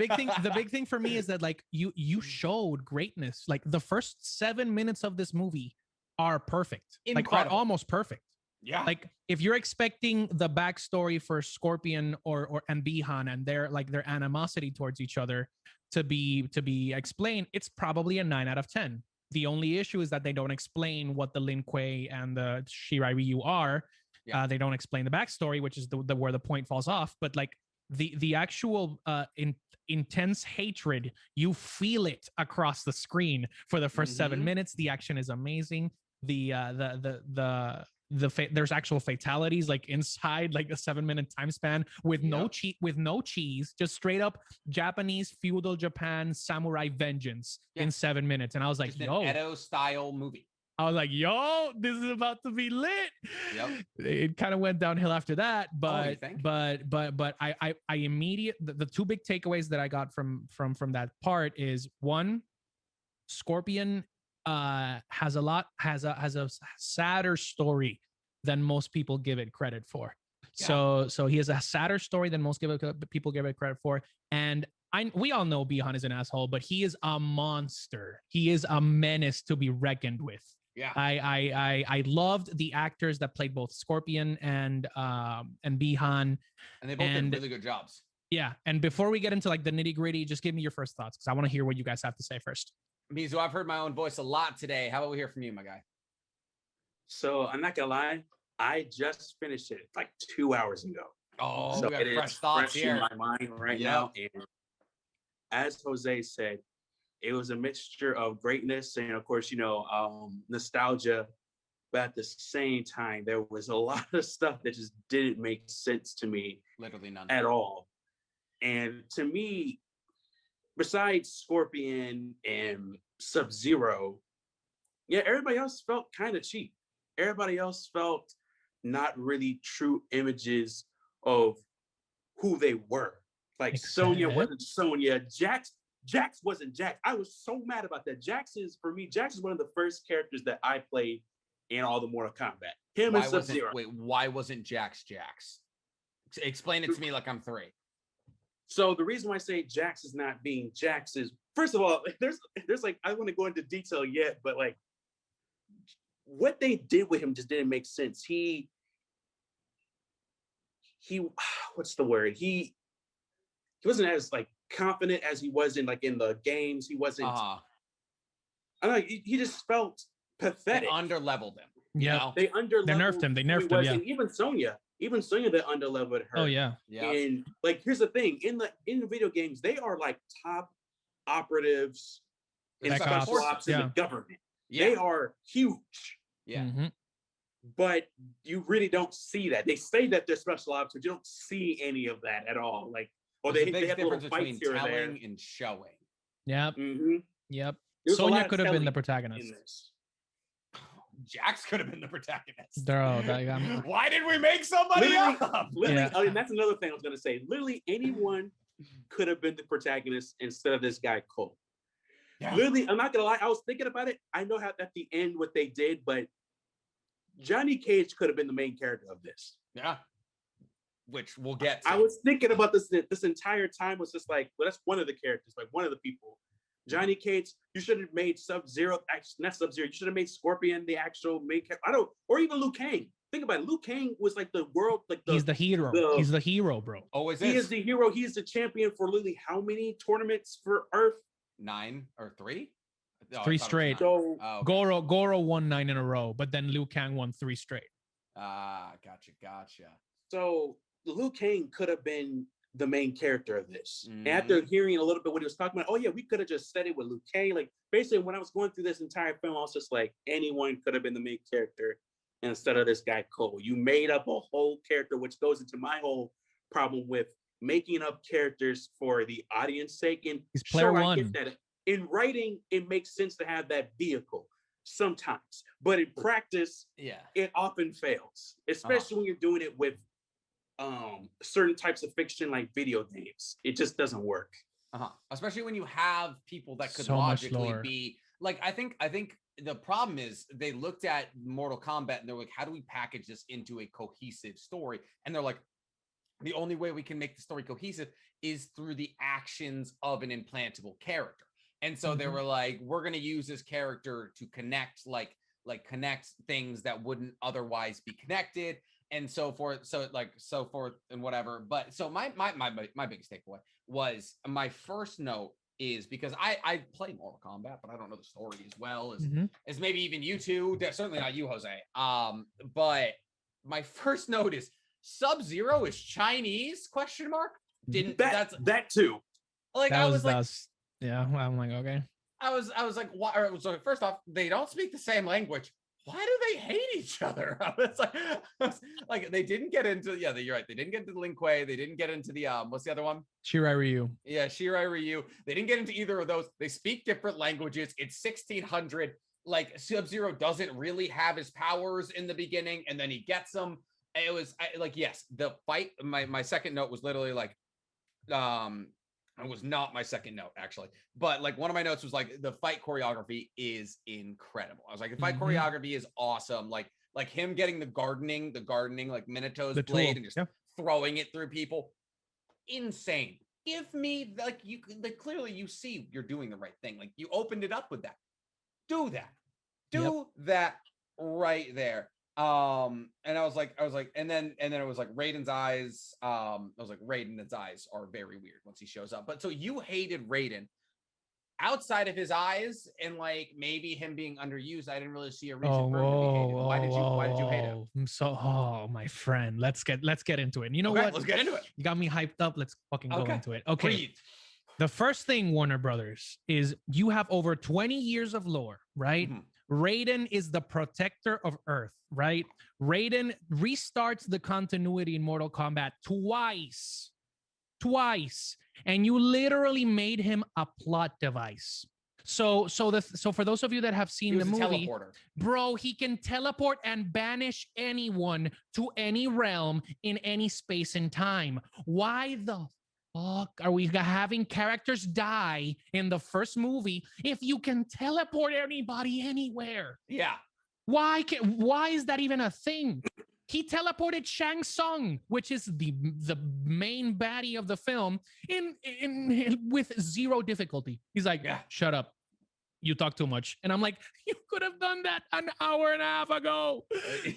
big thing for me is that like you showed greatness. Like the first 7 minutes of this movie are perfect. Incredible. Like are almost perfect. Yeah. Like if you're expecting the backstory for Scorpion and Bihan and their animosity towards each other to be explained, it's probably a 9 out of 10. The only issue is that they don't explain what the Lin Kuei and the Shirai Ryu are. Yeah. They don't explain the backstory, which is the where the point falls off. But like the actual intense hatred, you feel it across the screen for the first 7 minutes. The action is amazing. There's actual fatalities like inside like a 7-minute time span with no cheese, just straight up Japanese feudal Japan samurai vengeance in 7 minutes. And I was like, just an Edo style movie. I was like, yo, this is about to be lit. Yep. It kind of went downhill after that, but I immediately, the two big takeaways that I got from that part is, one, Scorpion has a sadder story than most people give it credit for. Yeah. So he has a sadder story than most people give it credit for. And we all know Bihan is an asshole, but he is a monster. He is a menace to be reckoned with. Yeah. I loved the actors that played both Scorpion and Bihan. And they both did really good jobs. Yeah. And before we get into like the nitty-gritty, just give me your first thoughts, because I want to hear what you guys have to say first. Mizu, I've heard my own voice a lot today. How about we hear from you, my guy? So I'm not gonna lie, I just finished it like 2 hours ago. Oh, so we got fresh thoughts here in my mind right now. And as Jose said, it was a mixture of greatness and, of course, nostalgia. But at the same time, there was a lot of stuff that just didn't make sense to me. Literally none at all. And to me, besides Scorpion and Sub-Zero, everybody else felt kind of cheap. Everybody else felt not really true images of who they were. Like Sonya wasn't Sonya. Jax wasn't Jax. I was so mad about that. Jax is one of the first characters that I played in all the Mortal Kombat. Him and Sub-Zero. Wait, why wasn't Jax? Explain it to me like I'm 3. So the reason why I say Jax is not being Jax is, first of all, there's like, I don't want to go into detail yet, but like what they did with him just didn't make sense. He what's the word? He wasn't as like confident as he was in the games. He wasn't. I don't know. He just felt pathetic. They underleveled him. Yeah, they nerfed him. They nerfed him. Yeah, and even Sonya, they underleveled her. Oh yeah. And here's the thing: in the video games, they are like top operatives and special ops in the government. Yeah. They are huge. Yeah. Mm-hmm. But you really don't see that. They say that they're special ops, but you don't see any of that at all. They have little fights here and there. And showing. Yep. Mm-hmm. Yep. Sonya could have been the protagonist. Jax could have been the protagonist. Why did we make somebody up? Literally, and that's another thing I was going to say. Literally, anyone could have been the protagonist instead of this guy, Cole. Yeah. Literally, I'm not going to lie. I was thinking about it. I know how at the end what they did, but Johnny Cage could have been the main character of this. Yeah. Which we'll get to. I was thinking about this entire time. Was just like, well, that's one of the characters, one of the people. Johnny Cage, you should have made Sub-Zero, not Sub-Zero, you should have made Scorpion the actual main character. Or even Liu Kang. Think about it. Liu Kang was the world, he's the hero. He's the hero, bro. Always He is the hero. He is the champion for literally how many tournaments for Earth? 9 or 3? 3 straight. So Goro won 9 in a row, but then Liu Kang won 3 straight. Gotcha. So Liu Kang could have been the main character of this. Mm-hmm. After hearing a little bit what he was talking about, we could have just said it with Liu Kang. Basically, when I was going through this entire film, I was just like, anyone could have been the main character instead of this guy Cole. You made up a whole character, which goes into my whole problem with making up characters for the audience sake. And he's player one. I get that. In writing, it makes sense to have that vehicle sometimes, but in practice, it often fails, especially when you're doing it with certain types of fiction like video games. It just doesn't work. Especially when you have people that could logically be I think the problem is they looked at Mortal Kombat and they're like, how do we package this into a cohesive story? And they're like, the only way we can make the story cohesive is through the actions of an implantable character. And so they were like, we're going to use this character to connect, connect things that wouldn't otherwise be connected, and so forth. So forth and whatever. But so my biggest takeaway was, my first note is, because I play Mortal Kombat, but I don't know the story as well as maybe even you two. Certainly not you, Jose. But my first note is Sub-Zero is Chinese ? That too. Yeah, I'm like, okay. I was like, why? So first off, they don't speak the same language. Why do they hate each other? I was like, they didn't get into, you're right. They didn't get into the Lin Kuei. They didn't get into the, what's the other one? Shirai Ryu. Yeah, Shirai Ryu. They didn't get into either of those. They speak different languages. It's 1600. Sub-Zero doesn't really have his powers in the beginning, and then he gets them. It was yes, the fight. My second note was literally it was not my second note, actually. But one of my notes was the fight choreography is incredible. I was like, the fight choreography is awesome. Like him getting the gardening, Minato's blade and just throwing it through people. Insane. Give me clearly you see you're doing the right thing. You opened it up with that. Do that. Do that right there. And I was like, and then it was Raiden's eyes. I was like, Raiden's eyes are very weird once he shows up. But so you hated Raiden outside of his eyes and maybe him being underused. I didn't really see a reason for him to be hated. Why did you hate him? My friend, let's get into it. And you know what? Let's get into it. You got me hyped up. Let's fucking go into it. Okay. Breathe. The first thing, Warner Brothers, is you have over 20 years of lore, right? Mm-hmm. Raiden is the protector of Earth, right? Raiden restarts the continuity in Mortal Kombat twice. And you literally made him a plot device. So for those of you that have seen the movie, bro, he can teleport and banish anyone to any realm in any space and time. Why the fuck are we having characters die in the first movie if you can teleport anybody anywhere? Yeah. Why is that even a thing? He teleported Shang Tsung, which is the main baddie of the film, in with zero difficulty. He's like, shut up. you talk too much. And I'm like, you could have done that an hour and a half ago.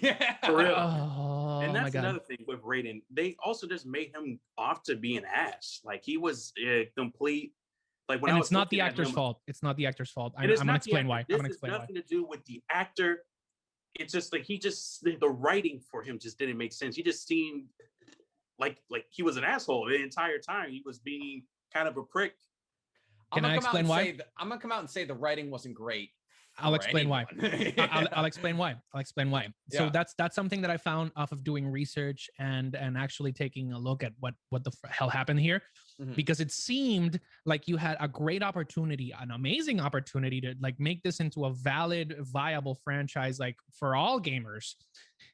Yeah, for real. Oh, and that's another thing with Raiden. They also just made him off to be an ass. Like he was complete. Like when and I it's was not the looking at actor's him, fault. It's not the actor's fault. I'm it is gonna not the explain actor. why. I'm This gonna has explain why. nothing to do with the actor. It's just like the writing for him just didn't make sense. He just seemed like he was an asshole the entire time. He was being kind of a prick. Can I explain why? I'm gonna come out and say the writing wasn't great. I'll explain why. I'll explain why. I'll explain why. So Yeah. that's something that I found off of doing research and actually taking a look at what the hell happened here, because it seemed like you had a great opportunity, an amazing opportunity to like make this into a valid, viable franchise, like for all gamers.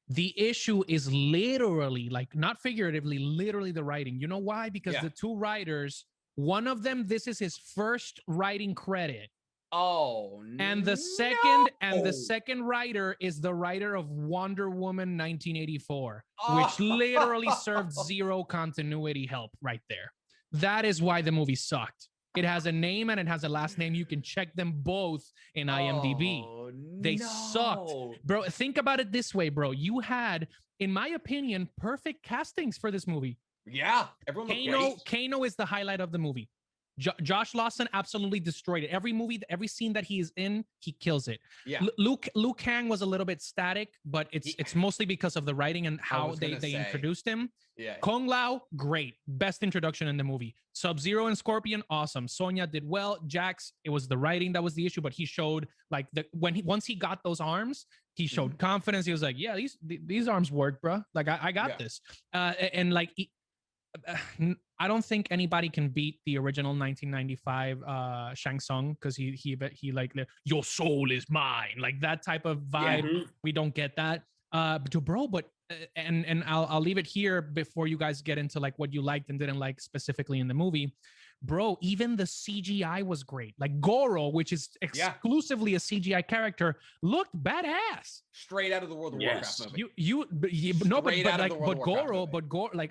The issue is literally, like not figuratively, literally the writing. You know why? Because the two writers, one of them, this is his first writing credit. Oh, and the second writer is the writer of Wonder Woman 1984, which literally served zero continuity help right there. That is why the movie sucked. It has a name and it has a last name. You can check them both in IMDb. They sucked. Bro, think about it this way, bro. You had, in my opinion, perfect castings for this movie. Yeah, everyone looked great. Kano is the highlight of the movie. Josh Lawson absolutely destroyed it. Every movie, every scene that he is in, he kills it. Yeah. Liu Kang was a little bit static, but it's mostly because of the writing and how they introduced him. Yeah. Kung Lao, great. Best introduction in the movie. Sub-Zero and Scorpion, awesome. Sonya did well. Jax, it was the writing that was the issue, but he showed like once he got those arms, he showed confidence. He was like, yeah, these arms work, bro. Like I got this. And like I don't think anybody can beat the original 1995 Shang Tsung, because he like your soul is mine, like that type of vibe. Yeah. We don't get that. But I'll leave it here before you guys get into like what you liked and didn't like specifically in the movie. Bro, even the CGI was great. Like Goro, which is exclusively a CGI character, looked badass. Straight out of the World of Warcraft movie.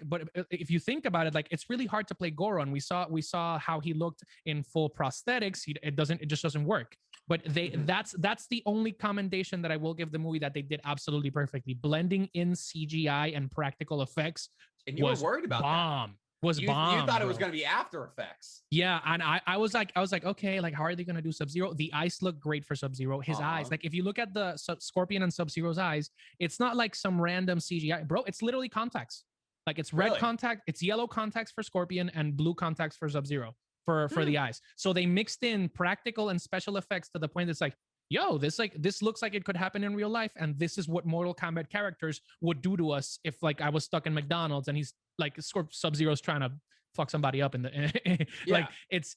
But if you think about it, like it's really hard to play Goro, and we saw how he looked in full prosthetics. It just doesn't work. But that's the only commendation that I will give the movie, that they did absolutely perfectly. Blending in CGI and practical effects. And you were worried about that. You thought it was going to be After Effects. Yeah, and I was like, okay, like how are they going to do Sub-Zero? The eyes look great for Sub-Zero. His eyes, like if you look at the Scorpion and Sub-Zero's eyes, it's not like some random CGI, bro. It's literally contacts. Like it's red contact, it's yellow contacts for Scorpion and blue contacts for Sub-Zero for the eyes. So they mixed in practical and special effects to the point that's like, yo, this looks like it could happen in real life, and this is what Mortal Kombat characters would do to us if like I was stuck in McDonald's and he's like Sub-Zero's trying to fuck somebody up in the like it's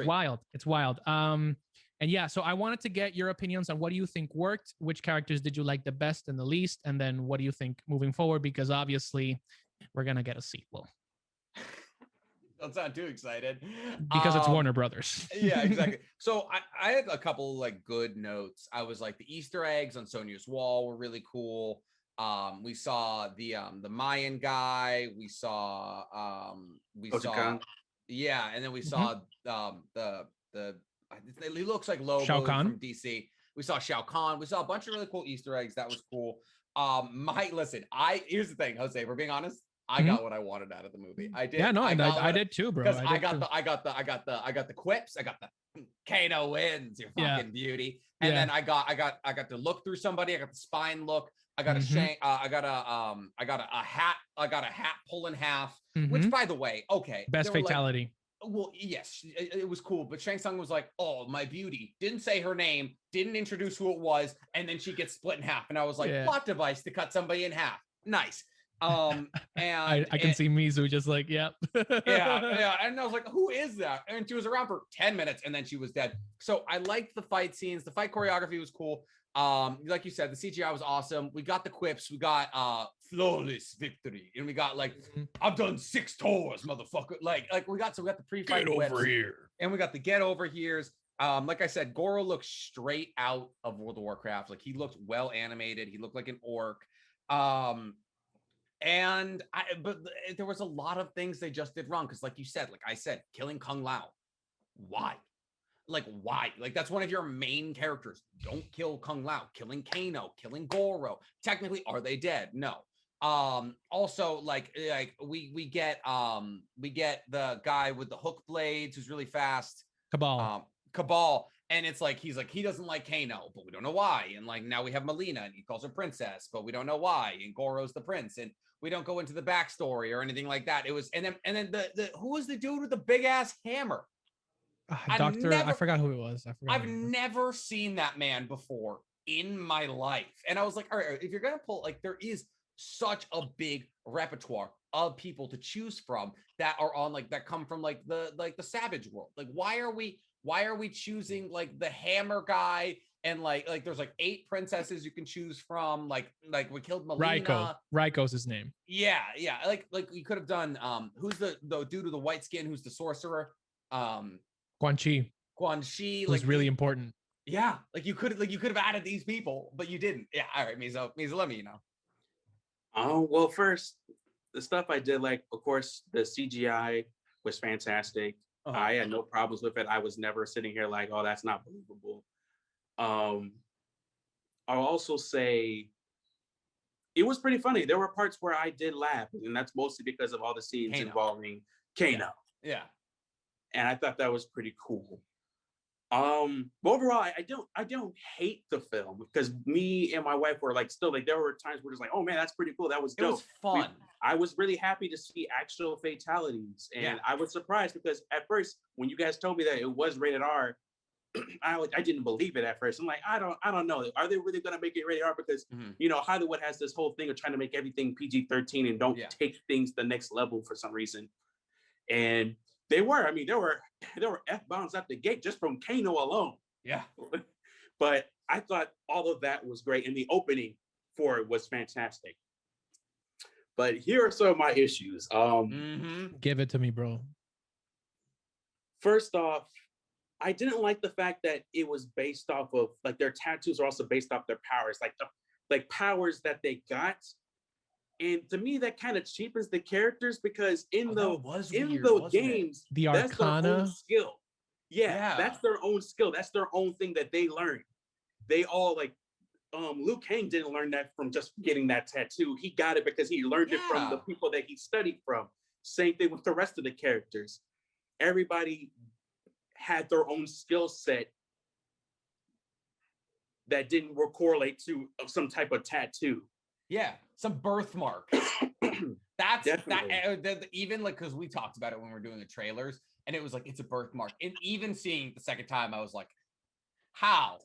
wild. It's wild. And yeah, so I wanted to get your opinions on what do you think worked, which characters did you like the best and the least, and then what do you think moving forward, because obviously we're gonna get a sequel. Don't sound too excited. Because it's Warner Brothers. Yeah, exactly. So I had a couple like good notes. I was like, the Easter eggs on Sonya's wall were really cool. We saw the Mayan guy. We saw yeah, and then we saw he looks like Lobo from DC. We saw Shao Kahn. We saw a bunch of really cool Easter eggs. That was cool. Here's the thing, Jose, we're being honest. I got what I wanted out of the movie. I did. Yeah, no, I did too, bro. Because I got the quips. I got the Kano wins, your fucking beauty. And then I got to look through somebody. I got the spine look. I got I got a hat pull in half. Which, by the way, best fatality. Like, well, yes, it was cool. But Shang Tsung was like, "Oh, my beauty," didn't say her name, didn't introduce who it was, and then she gets split in half. And I was like, plot device to cut somebody in half. Nice. And I can see Mizu just like, yep. yeah. And I was like, who is that? And she was around for 10 minutes and then she was dead. So I liked the fight scenes. The fight choreography was cool. Like you said, the CGI was awesome. We got the quips. We got flawless victory. And we got like, I've done 6 tours, motherfucker. Like we got the pre-fight get over here. And we got the get over here's. Like I said, Goro looked straight out of World of Warcraft. Like he looked well animated. He looked like an orc. But there was a lot of things they just did wrong. Cause like you said, like I said, killing Kung Lao. Why? Like, why? Like, that's one of your main characters. Don't kill Kung Lao. Killing Kano, killing Goro. Technically, are they dead? No. Also, like we get the guy with the hook blades who's really fast. Cabal. And it's like he's like, he doesn't like Kano, but we don't know why. And like now we have Melina and he calls her princess, but we don't know why. And Goro's the prince, and we don't go into the backstory or anything like that. It was and then the who was the dude with the big ass hammer? Doctor, I forgot who it was. I've never seen that man before in my life. And I was like, all right, if you're gonna pull, like, there is such a big repertoire of people to choose from that are on, like, that come from like the Savage world. Like, why are we choosing like the hammer guy? And like there's like 8 princesses you can choose from. Like we killed Melina. Raiko's his name. Yeah. Like you could have done who's the dude with the white skin who's the sorcerer? Quan Chi was really important. Yeah, like you could have added these people, but you didn't. Yeah, all right, Mizu, let me know. Well, first, the stuff I did, like, of course, the CGI was fantastic. I had no problems with it. I was never sitting here like, oh, that's not believable. I'll also say it was pretty funny. There were parts where I did laugh, and that's mostly because of all the scenes involving Kano. Yeah. And I thought that was pretty cool. But overall, I don't hate the film, because me and my wife were like, still, like, there were times where it's like, oh man, that's pretty cool. That was dope. It was fun. I was really happy to see actual fatalities, and I was surprised because at first, when you guys told me that it was rated R, I didn't believe it at first. I'm like, I don't know. Are they really gonna make it rated R? Because you know, Hollywood has this whole thing of trying to make everything PG-13 and don't take things the next level for some reason. And they were. I mean, there were F-bombs at the gate just from Kano alone. Yeah. But I thought all of that was great, and the opening for it was fantastic. But here are some of my issues. Give it to me, bro. First off, I didn't like the fact that it was based off of, like, their tattoos are also based off their powers, like powers that they got. And to me, that kind of cheapens the characters, because in those games, the Arcana, that's their own skill. Yeah, that's their own skill. That's their own thing that they learned. They all, like, Liu Kang didn't learn that from just getting that tattoo. He got it because he learned it from the people that he studied from. Same thing with the rest of the characters. Everybody had their own skill set that didn't correlate to some type of tattoo. Yeah, some birthmark. That's even, like, because we talked about it when we were doing the trailers, and it was like, it's a birthmark. And even seeing it the second time, I was like, how?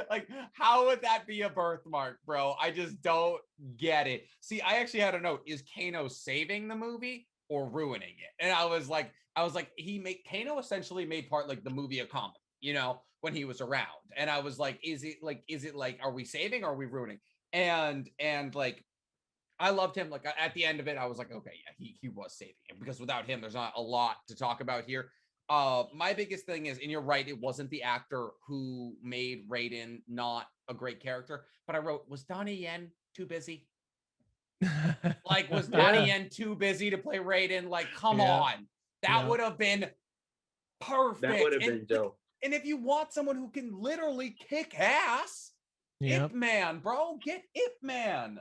Like, how would that be a birthmark, bro? I just don't get it. See, I actually had a note: is Kano saving the movie or ruining it? And I was like, Kano essentially made part, like, the movie a comedy, you know, when he was around. And I was like, is it like, are we saving or are we ruining? And like, I loved him. Like, at the end of it, I was like, okay, yeah, he was saving him, because without him, there's not a lot to talk about here. My biggest thing is, and you're right, it wasn't the actor who made Raiden not a great character, but I wrote, was Donnie Yen too busy? Like, was Donnie Yen too busy to play Raiden? Like, come on. That would have been perfect. That would have been dope. And if you want someone who can literally kick ass, Ip Man, bro, get Ip Man.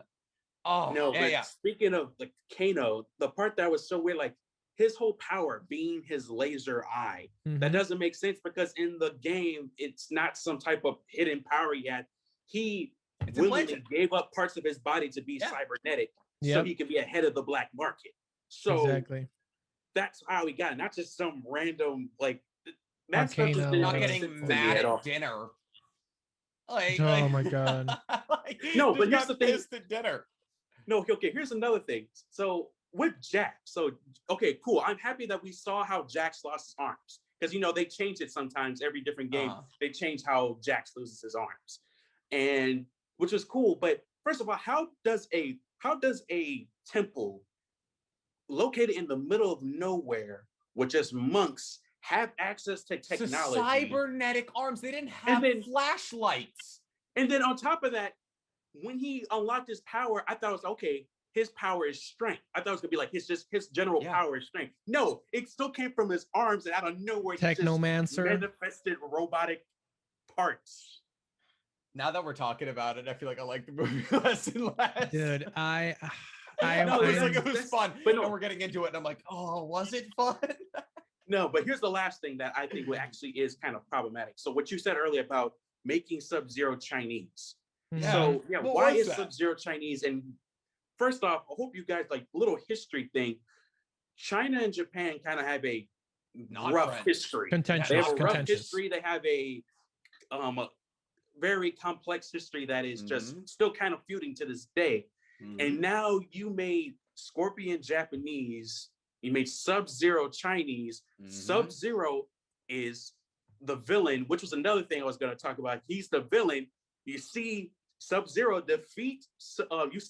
Oh, no, but speaking of, like, Kano, the part that was so weird, like, his whole power being his laser eye, that doesn't make sense, because in the game, it's not some type of hidden power yet. He willingly gave up parts of his body to be cybernetic, so he could be ahead of the black market. So that's how he got it, not just some random, like, that stuff is not getting mad at dinner. Like, oh my god. Like, no, but here's the thing. At dinner. No, okay, here's another thing. So with Jax, so okay, cool. I'm happy that we saw how Jax lost his arms, because, you know, they change it sometimes. Every different game, they change how Jax loses his arms, and which was cool. But first of all, how does a temple located in the middle of nowhere with just monks have access to technology? Cybernetic arms. They didn't have flashlights. And then on top of that, when he unlocked his power, I thought it was okay. his power is strength. I thought it was gonna be like his general power is strength. No, it still came from his arms, and out of nowhere, Technomancer manifested robotic parts. Now that we're talking about it, I feel like I like the movie less and less. Dude, it was fun, but no, we're getting into it, and I'm like, oh, was it fun? No, but here's the last thing that I think actually is kind of problematic. So what you said earlier about making Sub-Zero Chinese. Yeah. So What why was is that? Sub-Zero Chinese? And first off, I hope you guys like little history thing. China and Japan kind of have a rough history. Contentious. They have a rough history. They have a very complex history that is just still kind of feuding to this day. And now you made Scorpion Japanese, you made Sub-Zero Chinese. Sub-Zero is the villain, which was another thing I was going to talk about. He's the villain. You see Sub-Zero defeat, you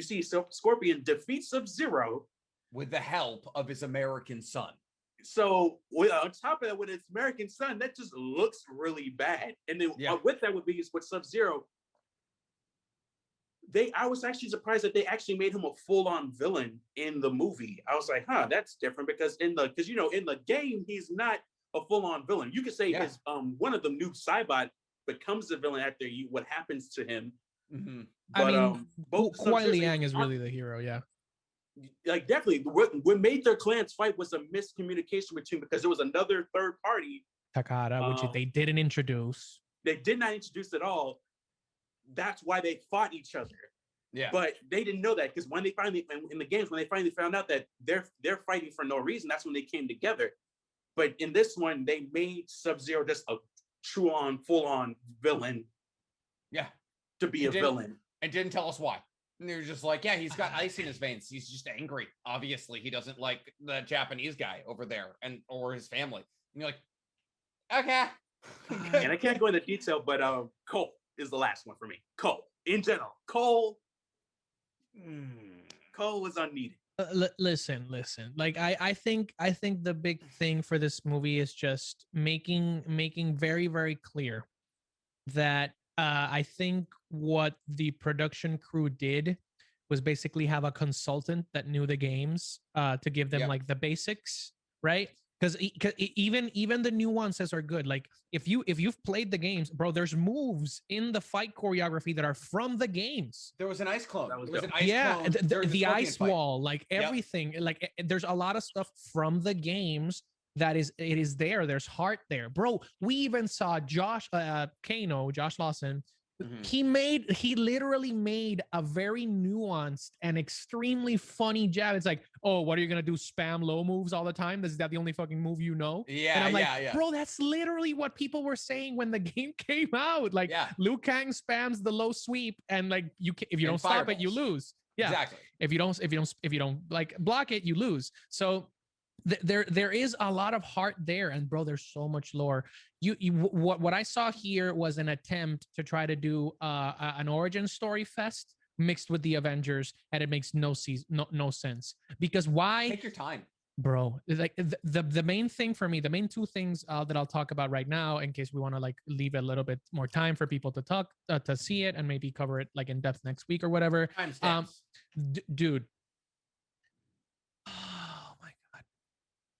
see Scorpion defeat Sub-Zero with the help of his American son. So on top of that, with his American son, that just looks really bad. And then with that would be with Sub-Zero. I was actually surprised that they actually made him a full-on villain in the movie. I was like, that's different because in the game, he's not a full-on villain. You could say his one of the new Cybot becomes a villain after what happens to him. But, I mean, Kuai Liang is really the hero, like definitely what made their clans fight was a miscommunication between, because there was another third party, Takara, which they didn't introduce. They did not introduce at all. That's why they fought each other. Yeah, but they didn't know that, because when they finally in the games, when they finally found out that they're fighting for no reason, that's when they came together. But in this one, they made Sub-Zero just a true-on, full-on villain. Yeah, to be a villain, and didn't tell us why. And they're just like, he's got ice in his veins. He's just angry. Obviously, he doesn't like the Japanese guy over there or his family. And you're like, okay. And I can't go into detail, but Cole is the last one for me. Cole, in general, Cole was unneeded. Listen. Like I think the big thing for this movie is just making very, very clear that I think what the production crew did was basically have a consultant that knew the games to give them like the basics, right? Because even the nuances are good. Like if you've played the games, bro, there's moves in the fight choreography that are from the games. There was an ice clone. There was an ice clone. The ice wall, like everything. Like there's a lot of stuff from the games that is there. There's heart there, bro. We even saw Josh Lawson. He literally made a very nuanced and extremely funny jab. It's like, oh, what are you gonna do? Spam low moves all the time? Is that the only fucking move you know? Yeah, and I'm like, bro, that's literally what people were saying when the game came out. Like, Liu Kang spams the low sweep, and like if you don't stop it, you lose. Yeah, exactly. If you don't like block it, you lose. So there is a lot of heart there, and bro, there's so much lore. What I saw here was an attempt to try to do an origin story fest mixed with the Avengers, and it makes no sense. Because why? Take your time, bro. Like the main thing for me, the main two things that I'll talk about right now, in case we want to like leave a little bit more time for people to talk to see it and maybe cover it like in depth next week or whatever. Dude.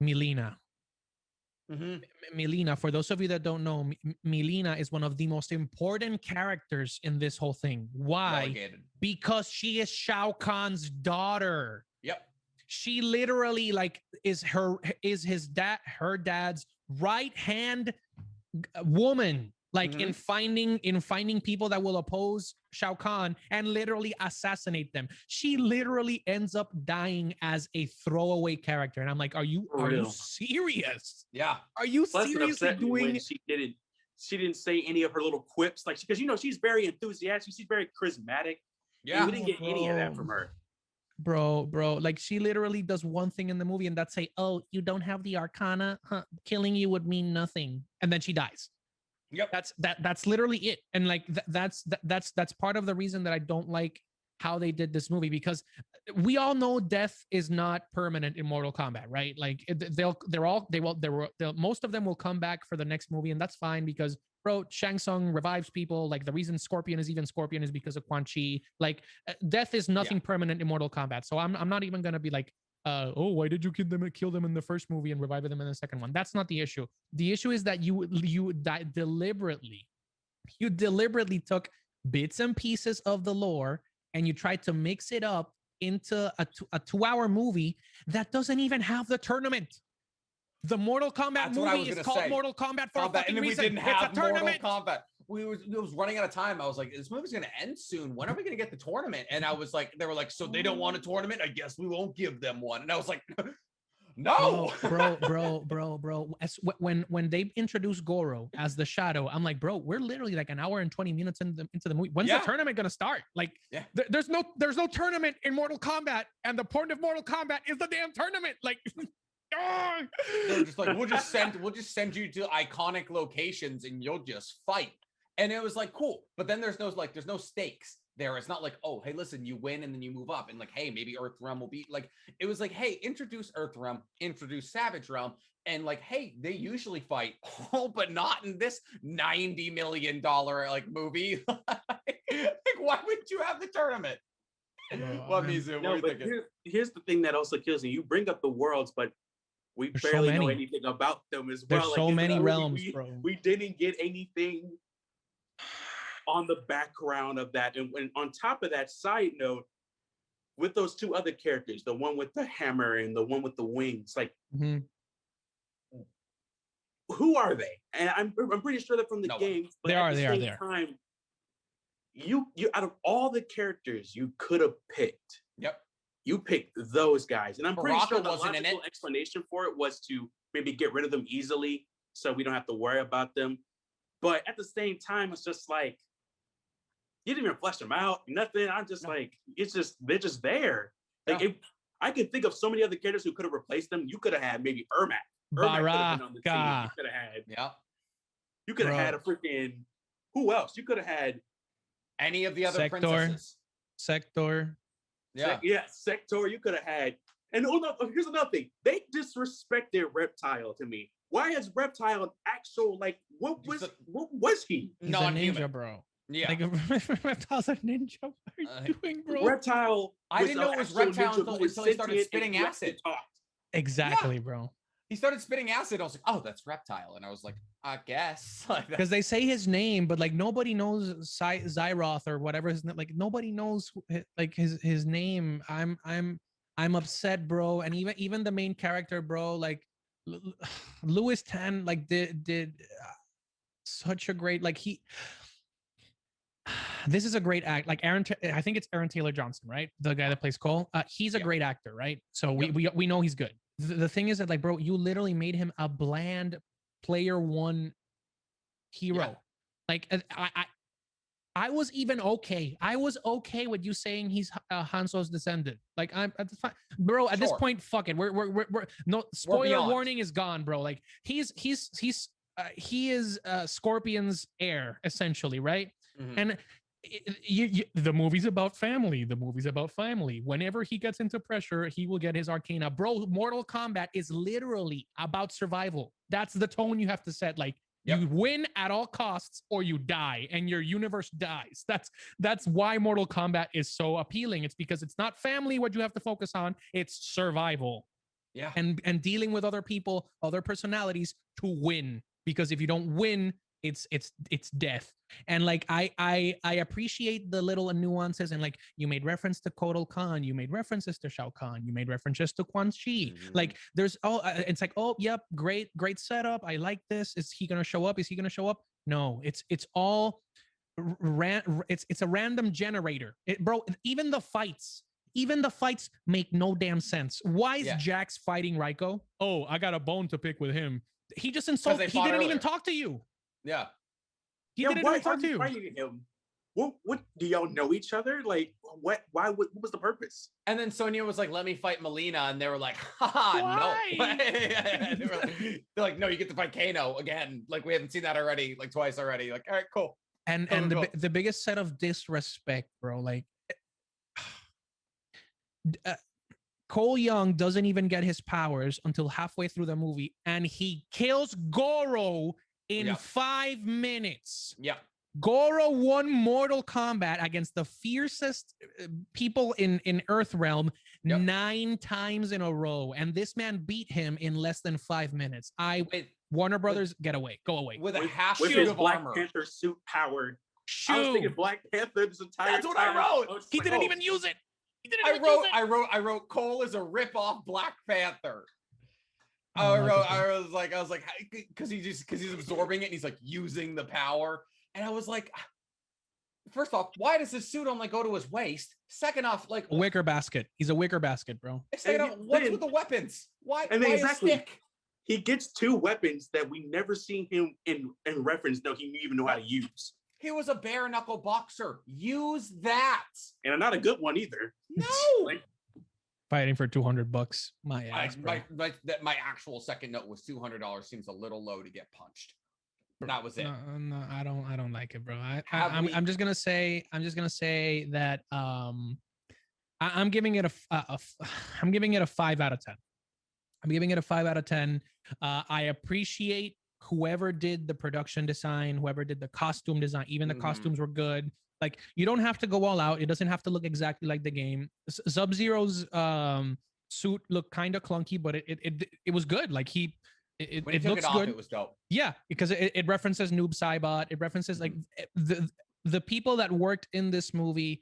Mileena. Mileena, for those of you that don't know, Mileena is one of the most important characters in this whole thing. Why? Delegated. Because she is Shao Kahn's daughter. Yep. She literally like is her dad's right hand woman. Like in finding people that will oppose Shao Kahn and literally assassinate them. She literally ends up dying as a throwaway character. And I'm like, are you serious? Yeah. Are you seriously doing? She didn't say any of her little quips, like because she's very enthusiastic. She's very charismatic. Yeah, we didn't get any of that from her. Bro, like she literally does one thing in the movie, and that's say, "Oh, you don't have the Arcana. Killing you would mean nothing," and then she dies. Yep. That's literally it. And like that's part of the reason that I don't like how they did this movie, because we all know death is not permanent in Mortal Kombat, right? Like most of them will come back for the next movie, and that's fine, because bro, Shang Tsung revives people. Like the reason Scorpion is even Scorpion is because of Quan Chi. Like death is nothing permanent in Mortal Kombat. So I'm not even gonna be like, oh, why did you kill them in the first movie and revive them in the second one? That's not the issue. The issue is that you deliberately took bits and pieces of the lore and you tried to mix it up into a 2-hour movie that doesn't even have the tournament. The Mortal Kombat movie is called Mortal Kombat for a fucking reason. We didn't have Mortal Kombat. It was running out of time. I was like, this movie's gonna end soon. When are we gonna get the tournament? And I was like, they were like, so they don't want a tournament? I guess we won't give them one. And I was like, no, bro. When they introduced Goro as the Shadow, I'm like, bro, we're literally like an hour and 20 minutes into the movie. When's the tournament gonna start? Like, there's no tournament in Mortal Kombat, and the point of Mortal Kombat is the damn tournament. Like, they're just like, we'll just send you to iconic locations and you'll just fight. And it was like, cool. But then there's no stakes there. It's not like, oh, hey, listen, you win and then you move up, and like, hey, maybe Earthrealm will be like, it was like, hey, introduce Earthrealm, introduce Savage Realm, and like, hey, they usually fight, but not in this $90 million like movie. Like, why would you have the tournament? What, Mizu? No, but here's the thing that also kills me. You bring up the worlds, but we barely know anything about them as well. There's so many realms, bro. We didn't get anything on the background of that. And on top of that, side note, with those two other characters, the one with the hammer and the one with the wings, like, who are they? And I'm pretty sure they're from the games. But they are. Time, you out of all the characters you could have picked, you picked those guys. And I'm pretty sure the logical explanation for it was to maybe get rid of them easily so we don't have to worry about them. But at the same time, it's just like, you didn't even flesh them out, nothing. I'm just like, they're just there. Like, I could think of so many other characters who could have replaced them. You could have had maybe Ermac. Ermac could have been on the team. You could have had. You could have had a freaking, who else? You could have had any of the other princesses. Sector. Sector. You could have had. And here's another thing. They disrespected Reptile to me. Why is Reptile an actual, like, what was he? He's a ninja, bro. Yeah. Like, Reptile's a ninja. What are you doing, bro? Reptile. I didn't know it was Reptile until he started spitting acid. Exactly, bro. He started spitting acid. I was like, oh, that's Reptile. And I was like, I guess. Because they say his name, but like nobody knows Zyroth or whatever his name. Like nobody knows like his name. I'm upset, bro. And even the main character, bro, like Louis Tan, like did such a great, like this is a great act. Like I think it's Aaron Taylor Johnson, right? The guy that plays Cole. He's a great actor, right? So we know he's good. The thing is that, like, bro, you literally made him a bland player one hero. Like I was even okay. I was okay with you saying he's Hanzo's descendant. Like I'm fine. Bro, at this point, fuck it. We're no spoiler warning is gone, bro. Like he is Scorpion's heir essentially, right? And the movie's about family. The movie's about family. Whenever he gets into pressure, he will get his arcana. Bro, Mortal Kombat is literally about survival. That's the tone you have to set. Like, you win at all costs or you die and your universe dies. That's why Mortal Kombat is so appealing. It's because it's not family what you have to focus on. It's survival. Yeah. And dealing with other people, other personalities to win. Because if you don't win, it's death. And like I appreciate the little nuances, and like you made reference to Kotal Khan, you made references to Shao Kahn, you made references to Quan Chi. Like there's it's like, oh yep, great setup. I like this. Is he gonna show up? Is he gonna show up? No, it's all it's a random generator. Bro, even the fights make no damn sense. Why is Jax fighting Raiko? Oh, I got a bone to pick with him. He just insulted. He didn't even talk to you. Yeah. He didn't even talk to you. Him? What do y'all know each other? Like, what was the purpose? And then Sonya was like, let me fight Melina. And they were like, haha, no. They're like, no, you get to fight Kano again. Like, we haven't seen that already, like twice already. Like, all right, cool. And the biggest set of disrespect, bro, like Cole Young doesn't even get his powers until halfway through the movie, and he kills Goro in 5 minutes. Yep. Goro won Mortal Kombat against the fiercest people in Earthrealm 9 times in a row, and this man beat him in less than 5 minutes. Warner Brothers, get away, go away. With a half with suit his of Black armor. Panther suit powered. Shoot. I was thinking Black Panther this entire That's what time. I wrote. He didn't even use it. I wrote Cole is a rip-off Black Panther. I was like, because he's absorbing it and he's like using the power. And I was like, first off, why does his suit only go to his waist? Second off, like a wicker basket. He's a wicker basket, bro. What's with the weapons? Why? And why exactly. a stick? He gets 2 weapons that we never seen him in reference. No, he even know how to use. He was a bare knuckle boxer. Use that. And not a good one either. No. Fighting for $200. My ass, bro. My actual second note was $200. Seems a little low to get punched. That was it. No, I don't like it, bro. I'm just gonna say that I'm giving it a 5 out of 10. I'm giving it a 5 out of 10. I appreciate whoever did the production design, whoever did the costume design. Even the costumes were good. Like, you don't have to go all out. It doesn't have to look exactly like the game. Sub-Zero's suit looked kind of clunky, but it was good. Like, it looks good. It was dope. Yeah, because it references Noob Saibot. It references like the people that worked in this movie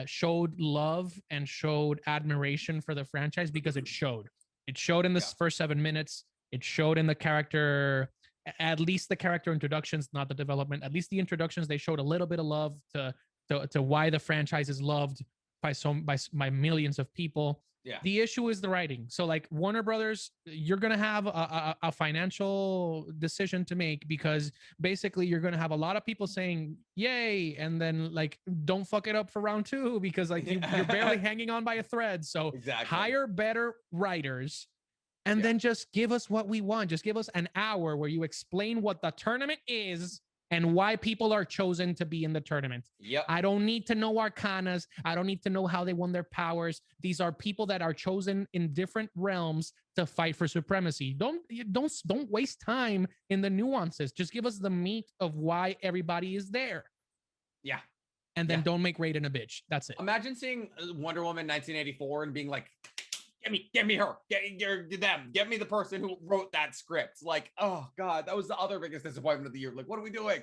showed love and showed admiration for the franchise because it showed. It showed in the first 7 minutes. It showed in the character, at least the character introductions, not the development. At least the introductions, they showed a little bit of love to why the franchise is loved by millions of people. Yeah. The issue is the writing. So like Warner Brothers, you're going to have a financial decision to make, because basically you're going to have a lot of people saying, yay. And then like, don't fuck it up for round 2, because like you're barely hanging on by a thread. So hire better writers and then just give us what we want. Just give us an hour where you explain what the tournament is and why people are chosen to be in the tournament. Yep. I don't need to know arcanas. I don't need to know how they won their powers. These are people that are chosen in different realms to fight for supremacy. Don't waste time in the nuances. Just give us the meat of why everybody is there. Yeah. And then don't make Raiden a bitch. That's it. Imagine seeing Wonder Woman 1984 and being like, get me her, get me the person who wrote that script. Like, oh God, that was the other biggest disappointment of the year. Like, what are we doing?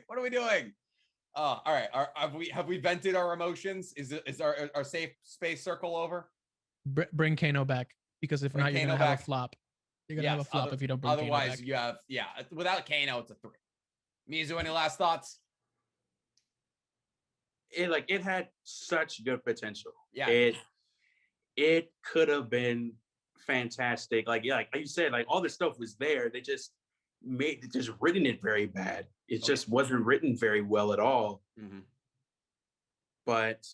All right. Have we vented our emotions? Is our safe space circle over? Bring Kano back, because if not, you're gonna have a flop. You're gonna have a flop if you don't bring Kano back. Otherwise, you have without Kano, it's a 3. Mizu, any last thoughts? It had such good potential. Yeah. It could have been fantastic. Like you said, like all this stuff was there. They just written it very bad. It just wasn't written very well at all. Mm-hmm. But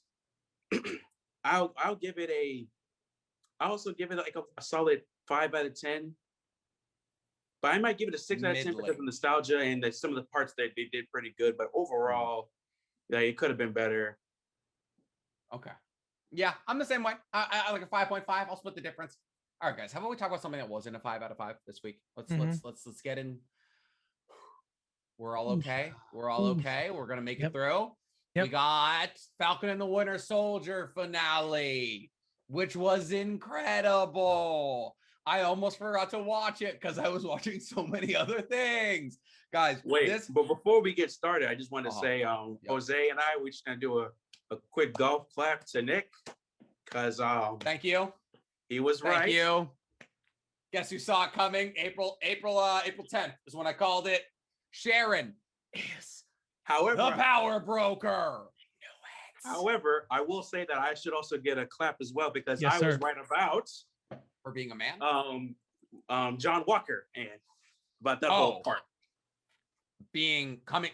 I'll give it I also give it like a solid 5 out of 10. But I might give it a 6 out of 10 because of nostalgia and some of the parts that they did pretty good. But overall, it could have been better. Okay. Yeah, I'm the same way. I like a 5.5. I'll split the difference. All right, guys. How about we talk about something that wasn't a 5 out of 5 this week? Let's get in. We're all okay. We're all okay. We're gonna make it through. Yep. We got Falcon and the Winter Soldier finale, which was incredible. I almost forgot to watch it because I was watching so many other things. Guys, but before we get started, I just want to say, Jose and we're just gonna do a quick golf clap to Nick, because thank you. He was right. Thank you. Guess who saw it coming? April 10th is when I called it. Sharon is the power broker. However, I will say that I should also get a clap as well, because I was right about for being a man. John Walker and about that whole part coming.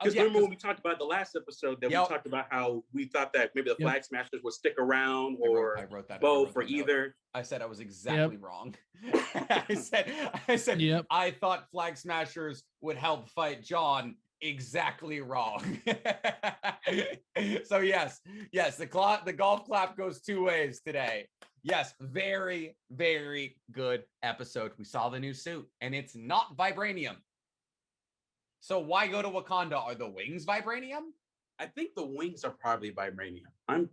Because remember when we talked about the last episode that we talked about how we thought that maybe the Flag Smashers would stick around or both or either. I said I was exactly wrong. I said I thought Flag Smashers would help fight John. Exactly wrong. So yes, the golf clap goes 2 ways today. Yes, very, very good episode. We saw the new suit, and it's not vibranium. So why go to Wakanda? Are the wings vibranium? I think the wings are probably vibranium. I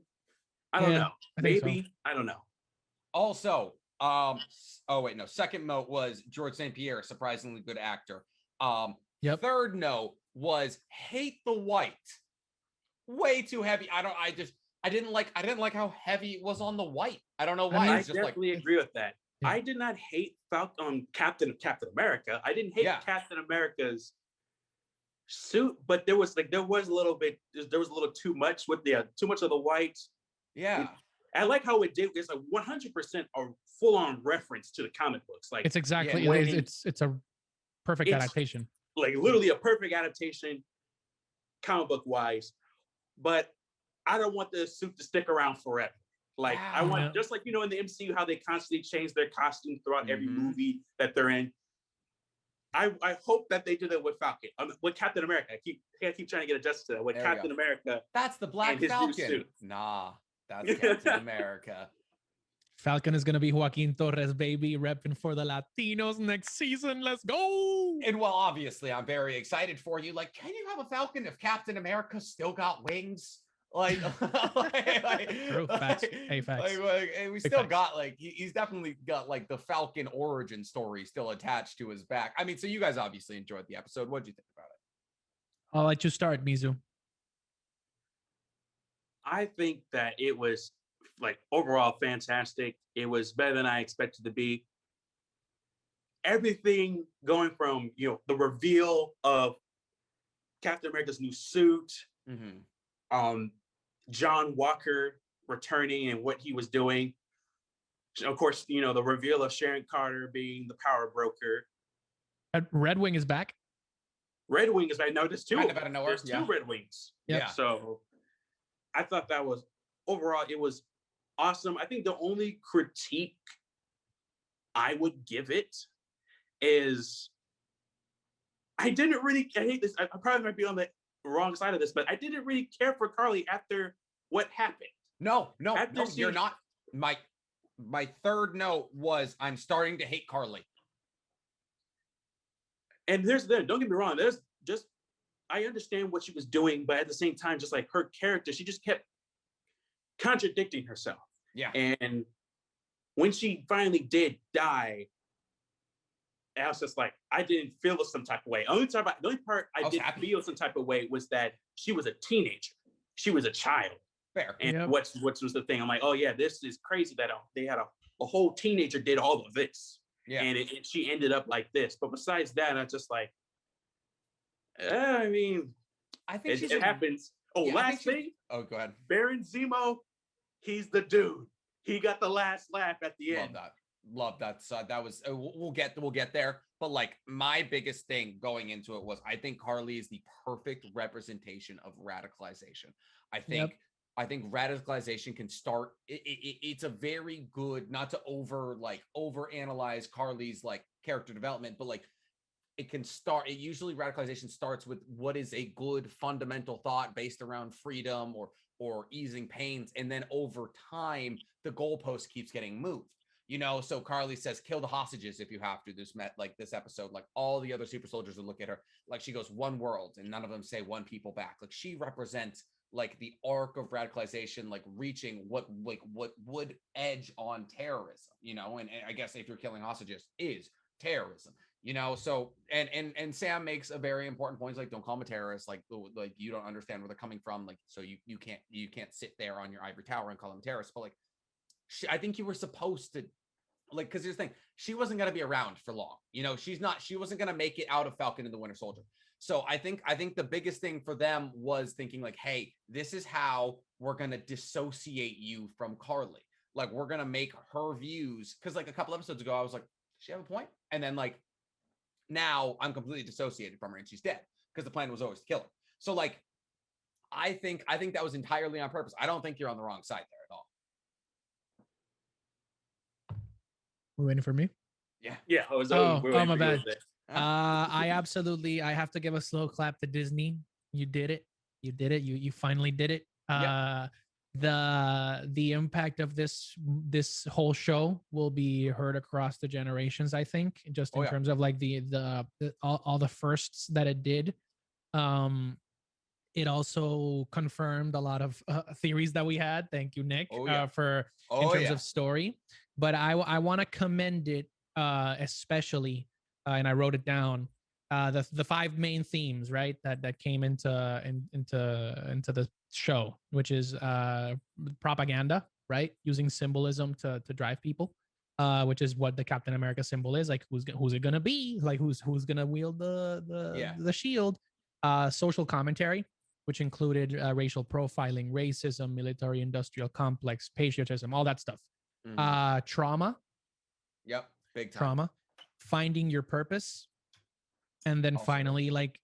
don't know. Maybe so. I don't know. Also, second note was George St. Pierre, surprisingly good actor. Third note was hate the white. Way too heavy. I didn't like how heavy it was on the white. I don't know why. I definitely agree with that. Yeah. I did not hate Captain America. I didn't hate Captain America's suit, but there was a little too much with too much of the white. Yeah. I like how it did. It's like 100% a full-on reference to the comic books. Like it's exactly it's a perfect adaptation. Like literally a perfect adaptation, comic book wise. But I don't want the suit to stick around forever. Like I want, just like in the MCU, how they constantly change their costumes throughout every movie that they're in. I hope that they do that with Falcon, with Captain America. I keep trying to get adjusted to that. With Captain America, that's the Black Falcon. Nah, that's Captain America. Falcon is gonna be Joaquin Torres, baby, repping for the Latinos next season. Let's go! And well, obviously, I'm very excited for you. Like, can you have a Falcon if Captain America still got wings? Like, True, facts. Hey, facts. And we still got he's definitely got like the Falcon origin story still attached to his back. I mean, so you guys obviously enjoyed the episode. What did you think about it? I'll let you start, Mizu. I think that it was overall fantastic. It was better than I expected to be. Everything going from the reveal of Captain America's new suit, John Walker returning and what he was doing. Of course, the reveal of Sharon Carter being the power broker. Red Wing is back. Red Wing is back. No, there's two. There's two Red Wings. Yeah. So I thought that was overall, it was awesome. I think the only critique I would give it is I hate this. I probably might be on the wrong side of this, but I didn't really care for Carly after what happened. No, you're not. My third note was I'm starting to hate Carly. And don't get me wrong, I understand what she was doing, but at the same time, just like her character, she just kept contradicting herself. Yeah. And when she finally did die, I was just like, I didn't feel some type of way. The only part I did feel some type of way was that she was a teenager. She was a child. Fair. And what was the thing? I'm like, oh yeah, this is crazy that they had a whole teenager did all of this. Yeah. And she ended up like this. But besides that, I'm just like, I mean, I think it happens. Oh, last thing. Oh, go ahead. Baron Zemo, he's the dude. He got the last laugh at the end. Love that. So that was we'll get there. But like my biggest thing going into it was I think Carly is the perfect representation of radicalization. I think radicalization can start. It's a very good, not to over analyze Carly's character development, but it can start. It usually radicalization starts with what is a good fundamental thought based around freedom or easing pains, and then over time the goalpost keeps getting moved. So Carly says, kill the hostages if you have to. This episode, all the other super soldiers would look at her she goes, one world, and none of them say one people back. She represents the arc of radicalization, reaching what would edge on terrorism, and I guess if you're killing hostages is terrorism, so and Sam makes a very important point. Don't call them a terrorist, you don't understand where they're coming from, so you can't sit there on your ivory tower and call them terrorists. But I think you were supposed to because here's the thing, she wasn't going to be around for long. She wasn't going to make it out of Falcon and the Winter Soldier. So I think the biggest thing for them was thinking hey, this is how we're going to dissociate you from Carly. We're going to make her views, because a couple episodes ago I was like, does she have a point? And then now I'm completely dissociated from her and she's dead, because the plan was always to kill her. So I think that was entirely on purpose. I don't think you're on the wrong side there at all. We're waiting for me. Yeah. My bad. I have to give a slow clap to Disney. You did it. You finally did it. the impact of this whole show will be heard across the generations, I think, just in terms of like the all the firsts that it did. It also confirmed a lot of theories that we had. Thank you, Nick, for in terms of story. But I want to commend it especially, and I wrote it down. The 5 main themes, right, that came into the show, which is propaganda, right, using symbolism to drive people, which is what the Captain America symbol is. Like, who's it gonna be? Like, who's gonna wield the shield? Social commentary, which included racial profiling, racism, military-industrial complex, patriotism, all that stuff. Trauma. Yep, big time. Trauma. Finding your purpose. And then Also, finally, like,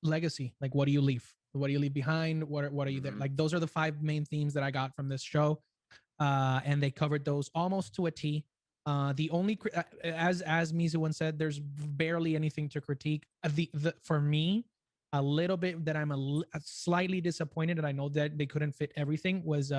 legacy. Like, what do you leave? What do you leave behind? What are you there? Like, those are the 5 main themes that I got from this show. And they covered those almost to a T. The only, as Mizu once said, there's barely anything to critique. For me, a little bit that I'm slightly disappointed, and I know that they couldn't fit everything, was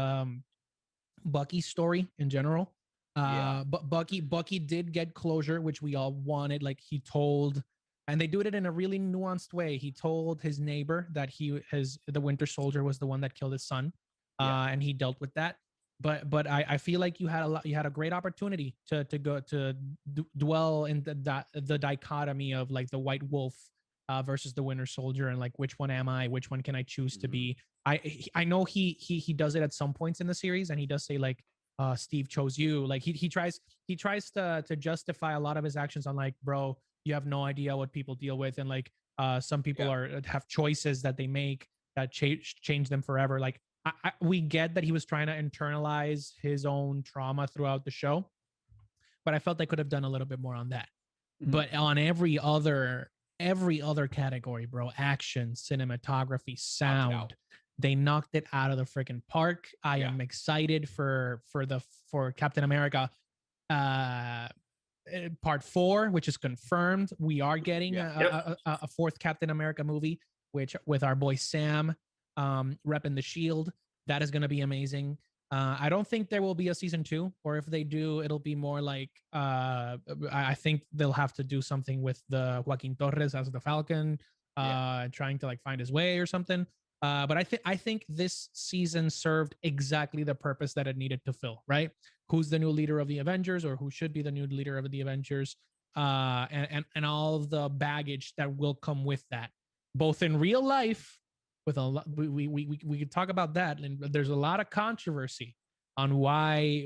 Bucky's story in general. But Bucky did get closure, which we all wanted. Like, he told, and they do it in a really nuanced way. He told his neighbor that the Winter Soldier was the one that killed his son, and he dealt with that. But I feel like you had a great opportunity to go to dwell in the dichotomy of like the White Wolf versus the Winter Soldier, and like, which one am I? Which one can I choose to be? I know he does it at some points in the series, and he does say like, Steve chose you. Like, he tries to justify a lot of his actions on like, bro, you have no idea what people deal with, and like some people have choices that they make that change them forever. Like, we get that he was trying to internalize his own trauma throughout the show, but I felt they could have done a little bit more on that. But on every other category, bro, action, cinematography, sound, they knocked it out of the freaking park. I am excited for Captain America Part 4, which is confirmed. We are getting a 4th Captain America movie, which with our boy Sam repping the shield. That is going to be amazing. I don't think there will be a season 2, or if they do, it'll be more like I think they'll have to do something with the Joaquin Torres as the Falcon, trying to like find his way or something. But I think this season served exactly the purpose that it needed to fill, right? Who's the new leader of the Avengers, or who should be the new leader of the Avengers, and all of the baggage that will come with that, both in real life. With a lot, we could talk about that, and there's a lot of controversy on why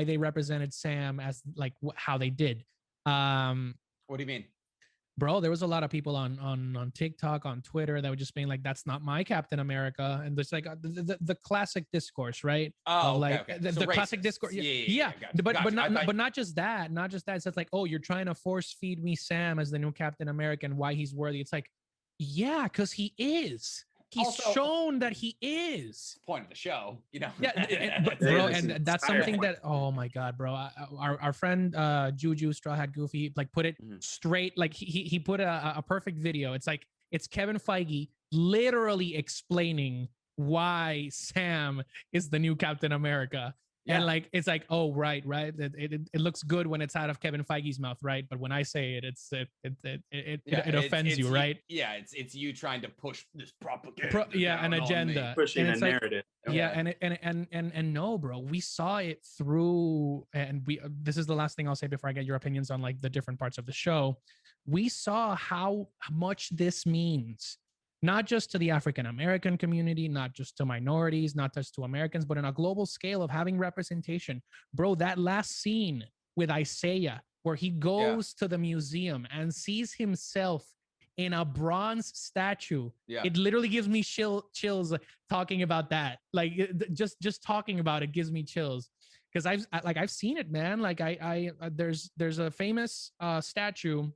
they represented Sam as like how they did. What do you mean? Bro, there was a lot of people on TikTok, on Twitter, that were just being like, "That's not my Captain America," and there's like the classic discourse, right? Oh, like okay. the classic discourse. Gotcha. But not just that. It's just like, oh, you're trying to force feed me Sam as the new Captain America and why he's worthy. It's like, yeah, because he is. He's also shown that he is. Point of the show, you know. Yeah, bro, and that's something that, oh my god, bro, our friend Juju Straw Hat Goofy like put it straight. Like he put a perfect video. It's like, it's Kevin Feige literally explaining why Sam is the new Captain America. And like, it's like, oh, right. It looks good when it's out of Kevin Feige's mouth, right? But when I say it, it offends you, right? Yeah, it's you trying to push this propaganda. An agenda, pushing a narrative. And no, bro, we saw it through, and this is the last thing I'll say before I get your opinions on like the different parts of the show. We saw how much this means. Not just to the African American community, not just to minorities, not just to Americans, but on a global scale of having representation. Bro, that last scene with Isaiah, where he goes to the museum and sees himself in a bronze statue, it literally gives me chills talking about that. Like, just talking about it gives me chills, because I've seen it, man. Like there's a famous statue,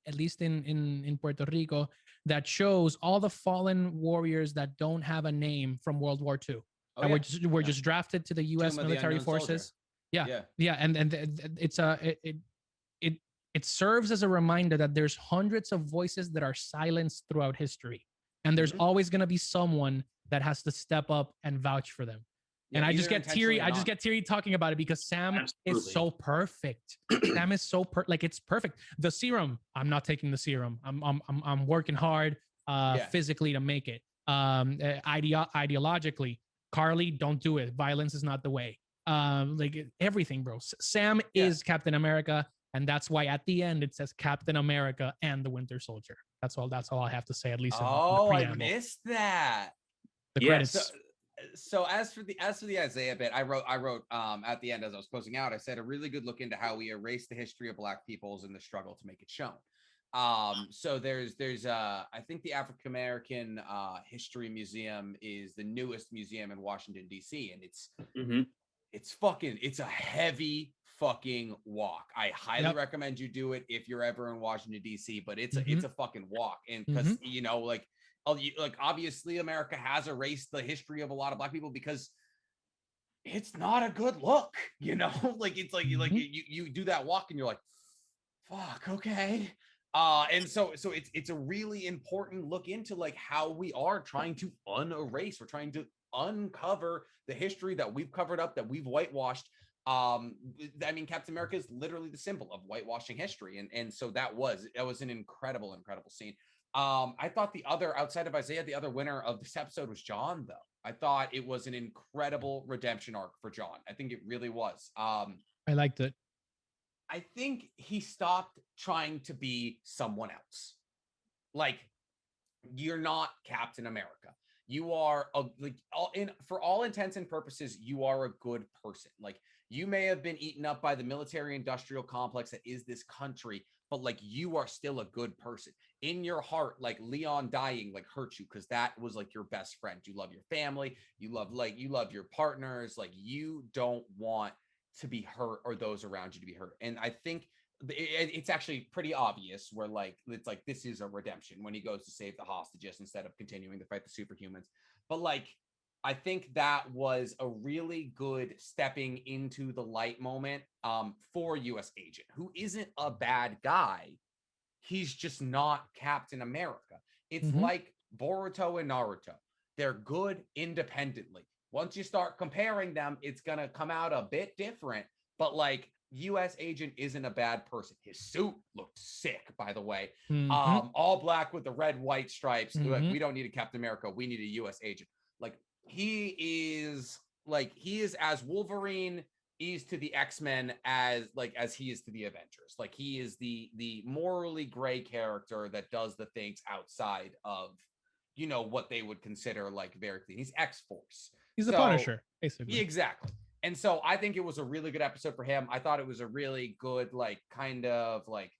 at least in Puerto Rico, that shows all the fallen warriors that don't have a name from World War II. Were just drafted to the U.S. military forces. And it serves as a reminder that there's hundreds of voices that are silenced throughout history, and there's always going to be someone that has to step up and vouch for them. And I just get teary. I just get teary talking about it because Sam is so perfect. Sam is so like it's perfect. The serum, I'm not taking the serum. I'm working hard physically to make it. Ideologically, Carly, don't do it. Violence is not the way. Like everything, bro. Sam is Captain America, and that's why at the end it says Captain America and the Winter Soldier. That's all I have to say, at least in the preamble. I missed that. The credits. So as for the Isaiah bit, I wrote at the end as I was closing out, I said a really good look into how we erase the history of Black peoples in the struggle to make it shown. So there's I think the African American History Museum is the newest museum in Washington D.C. and it's a heavy fucking walk. I highly recommend you do it if you're ever in Washington D.C. But it's a fucking walk, and because like obviously America has erased the history of a lot of Black people because it's not a good look, like it's like you do that walk and you're like, fuck, okay. And so it's a really important look into like how we are trying to unerase, we're trying to uncover the history that we've covered up, that we've whitewashed. I mean, Captain America is literally the symbol of whitewashing history, and so that was an incredible scene. I thought outside of Isaiah, the other winner of this episode was John, though. I thought it was an incredible redemption arc for John. I think it really was. I liked it. I think he stopped trying to be someone else. Like, you're not Captain America. You are for all intents and purposes, you are a good person. Like, you may have been eaten up by the military industrial complex that is this country, but like you are still a good person. In your heart, like Leon dying like hurt you because that was like your best friend. You love your family, you love your partners, like you don't want to be hurt or those around you to be hurt. And I think it's actually pretty obvious where like it's like this is a redemption when he goes to save the hostages instead of continuing to fight the superhumans. But like I think that was a really good stepping into the light moment for US Agent, who isn't a bad guy. He's just not Captain America. It's like Boruto and Naruto. They're good independently. Once you start comparing them, it's going to come out a bit different. But like US Agent isn't a bad person. His suit looked sick, by the way. All black with the red, white stripes. Like, we don't need a Captain America. We need a US Agent. Like he is as Wolverine is to the X-Men as he is to the Avengers. Like he is the morally gray character that does the things outside of, what they would consider like very clean. He's X-Force. He's the Punisher, basically. Exactly. And so I think it was a really good episode for him. I thought it was a really good, like, kind of like,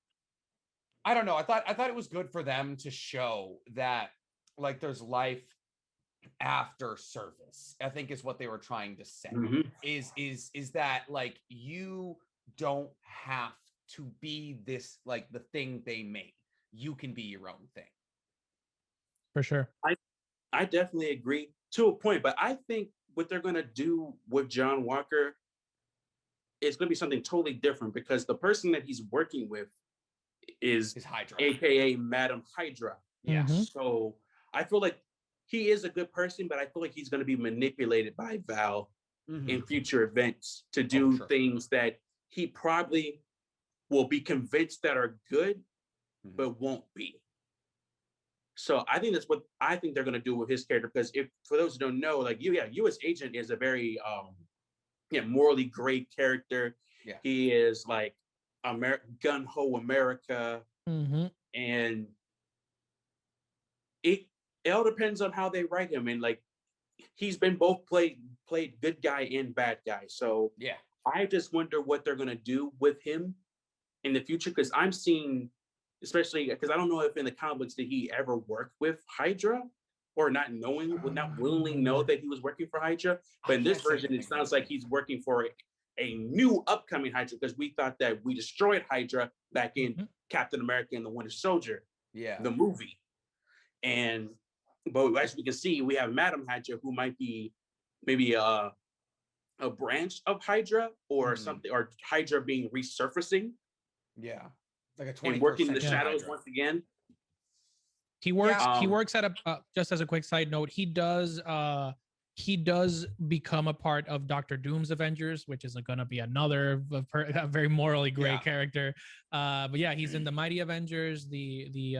I don't know. I thought it was good for them to show that like there's life after service. I think is what they were trying to say. Is that like you don't have to be this like the thing they made. You can be your own thing. For sure. I definitely agree to a point, but I think what they're going to do with John Walker is going to be something totally different because the person that he's working with is Hydra, aka Madam Hydra. Yeah. So I feel like he is a good person, but I feel like he's going to be manipulated by Val in future events to do things that he probably will be convinced that are good, but won't be. So I think that's what I think they're going to do with his character. Because if, for those who don't know, like U.S. Agent is a very morally great character. Yeah. He is like gun-ho America. And it all depends on how they write him. And like, he's been both played good guy and bad guy. So yeah, I just wonder what they're going to do with him in the future. Because I'm seeing, especially because I don't know if in the comics did he ever work with Hydra or not willingly know that he was working for Hydra. But in this version, it sounds like he's working for a new upcoming Hydra because we thought that we destroyed Hydra back in Captain America and the Winter Soldier, the movie. But as we can see, we have Madam Hydra, who might be maybe a branch of Hydra or something, or Hydra being resurfacing. Yeah. Like a 20% and working in the shadows once again. He works. He works at a. Just as a quick side note, he does he does become a part of Doctor Doom's Avengers, which is going to be another a very morally gray character. But yeah, he's in the Mighty Avengers, the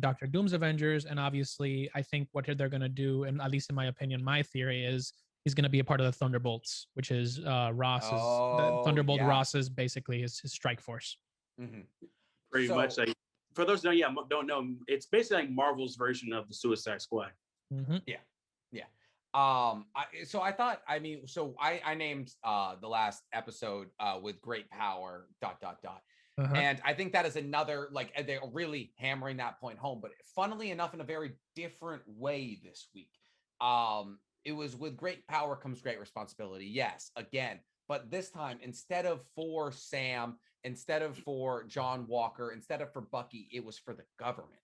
Doctor Doom's Avengers, and obviously, I think what they're going to do, and at least in my opinion, my theory is he's going to be a part of the Thunderbolts, which is Ross's Thunderbolt. Ross's basically his strike force. Mm-hmm. Pretty much like. For those who don't know, it's basically like Marvel's version of the Suicide Squad. Mm-hmm. Yeah. So I thought, I named the last episode with great power ... And I think that is another, like, they're really hammering that point home, but funnily enough, in a very different way this week. It was with great power comes great responsibility. Yes, again, but this time, instead of for Sam, instead of for John Walker, instead of for Bucky, it was for the government.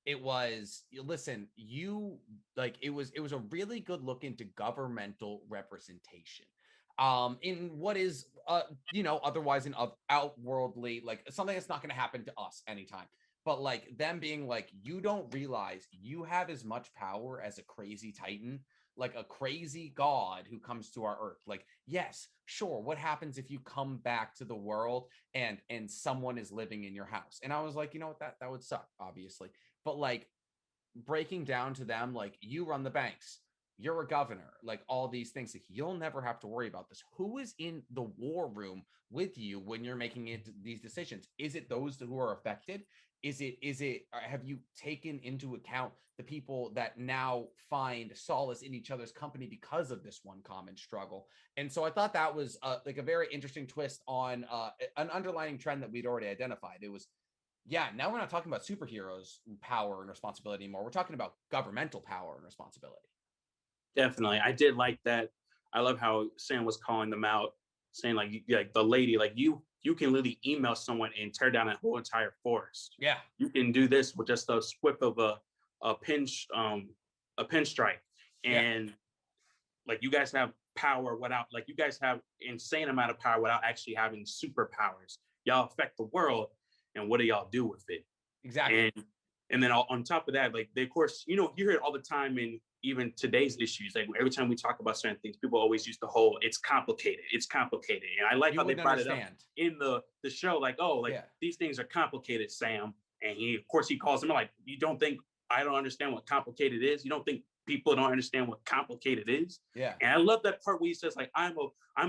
It was, listen, it was a really good look into governmental representation in what is, otherwise an outworldly, like something that's not going to happen to us anytime. But like them being like, you don't realize you have as much power as a crazy Titan, like a crazy god who comes to our Earth. Like, yes, sure. What happens if you come back to the world and someone is living in your house? And I was like, you know what, that would suck, obviously. But like breaking down to them, like, you run the banks, you're a governor, like all these things, like, you'll never have to worry about this. Who is in the war room with you when you're making these decisions? Is it those who are affected? Is it have you taken into account the people that now find solace in each other's company because of this one common struggle? And so I thought that was like a very interesting twist on an underlying trend that we'd already identified. It was, now we're not talking about superheroes' power and responsibility anymore. We're talking about governmental power and responsibility. Definitely. I did like that. I love how Sam was calling them out, saying like the lady, like you can literally email someone and tear down a whole entire forest. Yeah. You can do this with just a whip of a pinstripe. And like, you guys have power without, like, you guys have insane amount of power without actually having superpowers. Y'all affect the world. And what do y'all do with it? Exactly. And then on top of that, like, they, of course, you hear it all the time in even today's issues. Like, every time we talk about certain things, people always use the whole, it's complicated. And I like how they brought it up in the show, like, these things are complicated, Sam. And he calls him like, you don't think I don't understand what complicated is? You don't think people don't understand what complicated is? Yeah. And I love that part where he says, like, I'm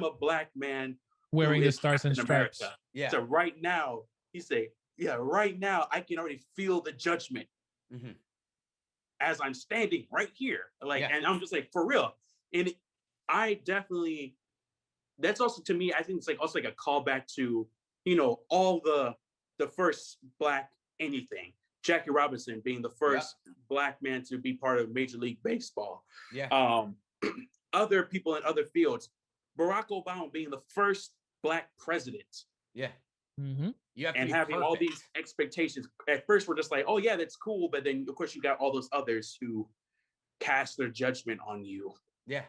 a black man wearing the stars and stripes. America. Yeah. So right now, he say, right now I can already feel the judgment as I'm standing right here. Like, and I'm just like, for real. And I definitely, that's also, to me, I think it's like also like a callback to, all the first black anything. Jackie Robinson being the first black man to be part of Major League Baseball. Yeah. Other people in other fields. Barack Obama being the first black president. Yeah. Mm-hmm. You have to and having all these expectations. At first, we're just like, oh yeah, that's cool. But then, of course, you got all those others who cast their judgment on you. Yeah.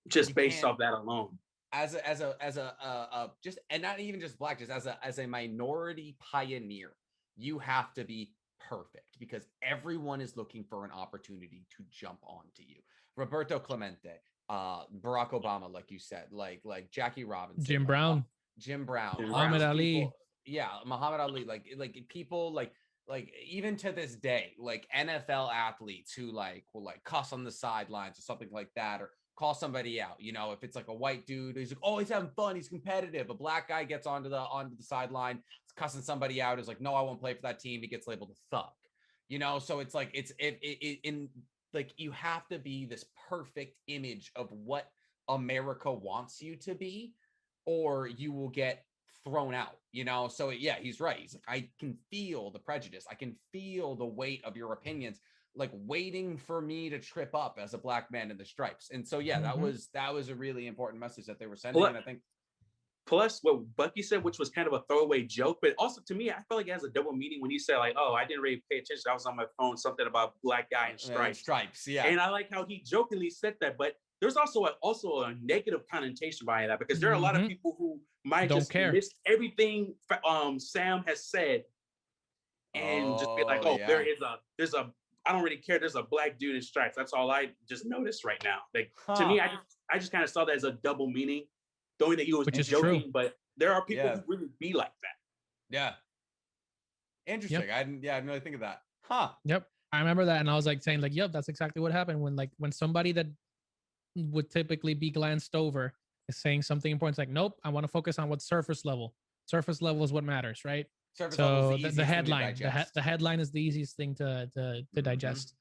Just based off that alone. As a just, and not even just black, just as a minority pioneer, you have to be perfect because everyone is looking for an opportunity to jump onto you. Roberto Clemente, Barack Obama, like you said, like Jackie Robinson, Jim Brown, Muhammad Ali. Muhammad Ali, like people like even to this day, like NFL athletes who will cuss on the sidelines or something like that, or call somebody out. If it's like a white dude, he's like, oh, he's having fun, he's competitive. A black guy gets onto the sideline, cussing somebody out, is like, no, I won't play for that team. He gets labeled a thug. So it's like you have to be this perfect image of what America wants you to be, or you will get thrown out. So he's right. He's like, I can feel the prejudice, I can feel the weight of your opinions, like waiting for me to trip up as a black man in the stripes. And so that was a really important message that they were sending. And I think plus what Bucky said, which was kind of a throwaway joke, but also to me, I feel like it has a double meaning when he said like, oh, I didn't really pay attention, I was on my phone, something about black guy in stripes. And I like how he jokingly said that, but there's also a negative connotation behind that, because there are a lot of people who might don't just care. miss everything Sam has said and just be like, there's a I don't really care. There's a black dude in stripes. That's all I just noticed right now. Like to me, I just kind of saw that as a double meaning. The only that he was joking, true. But there are people who really be like that. Yeah. Interesting. Yep. I didn't really think of that. Yep. I remember that, and I was like saying, like, yep, that's exactly what happened when somebody that would typically be glanced over is saying something important. It's like, nope, I want to focus on what's surface level. Surface level is what matters, right? So the headline, the headline is the easiest thing to digest.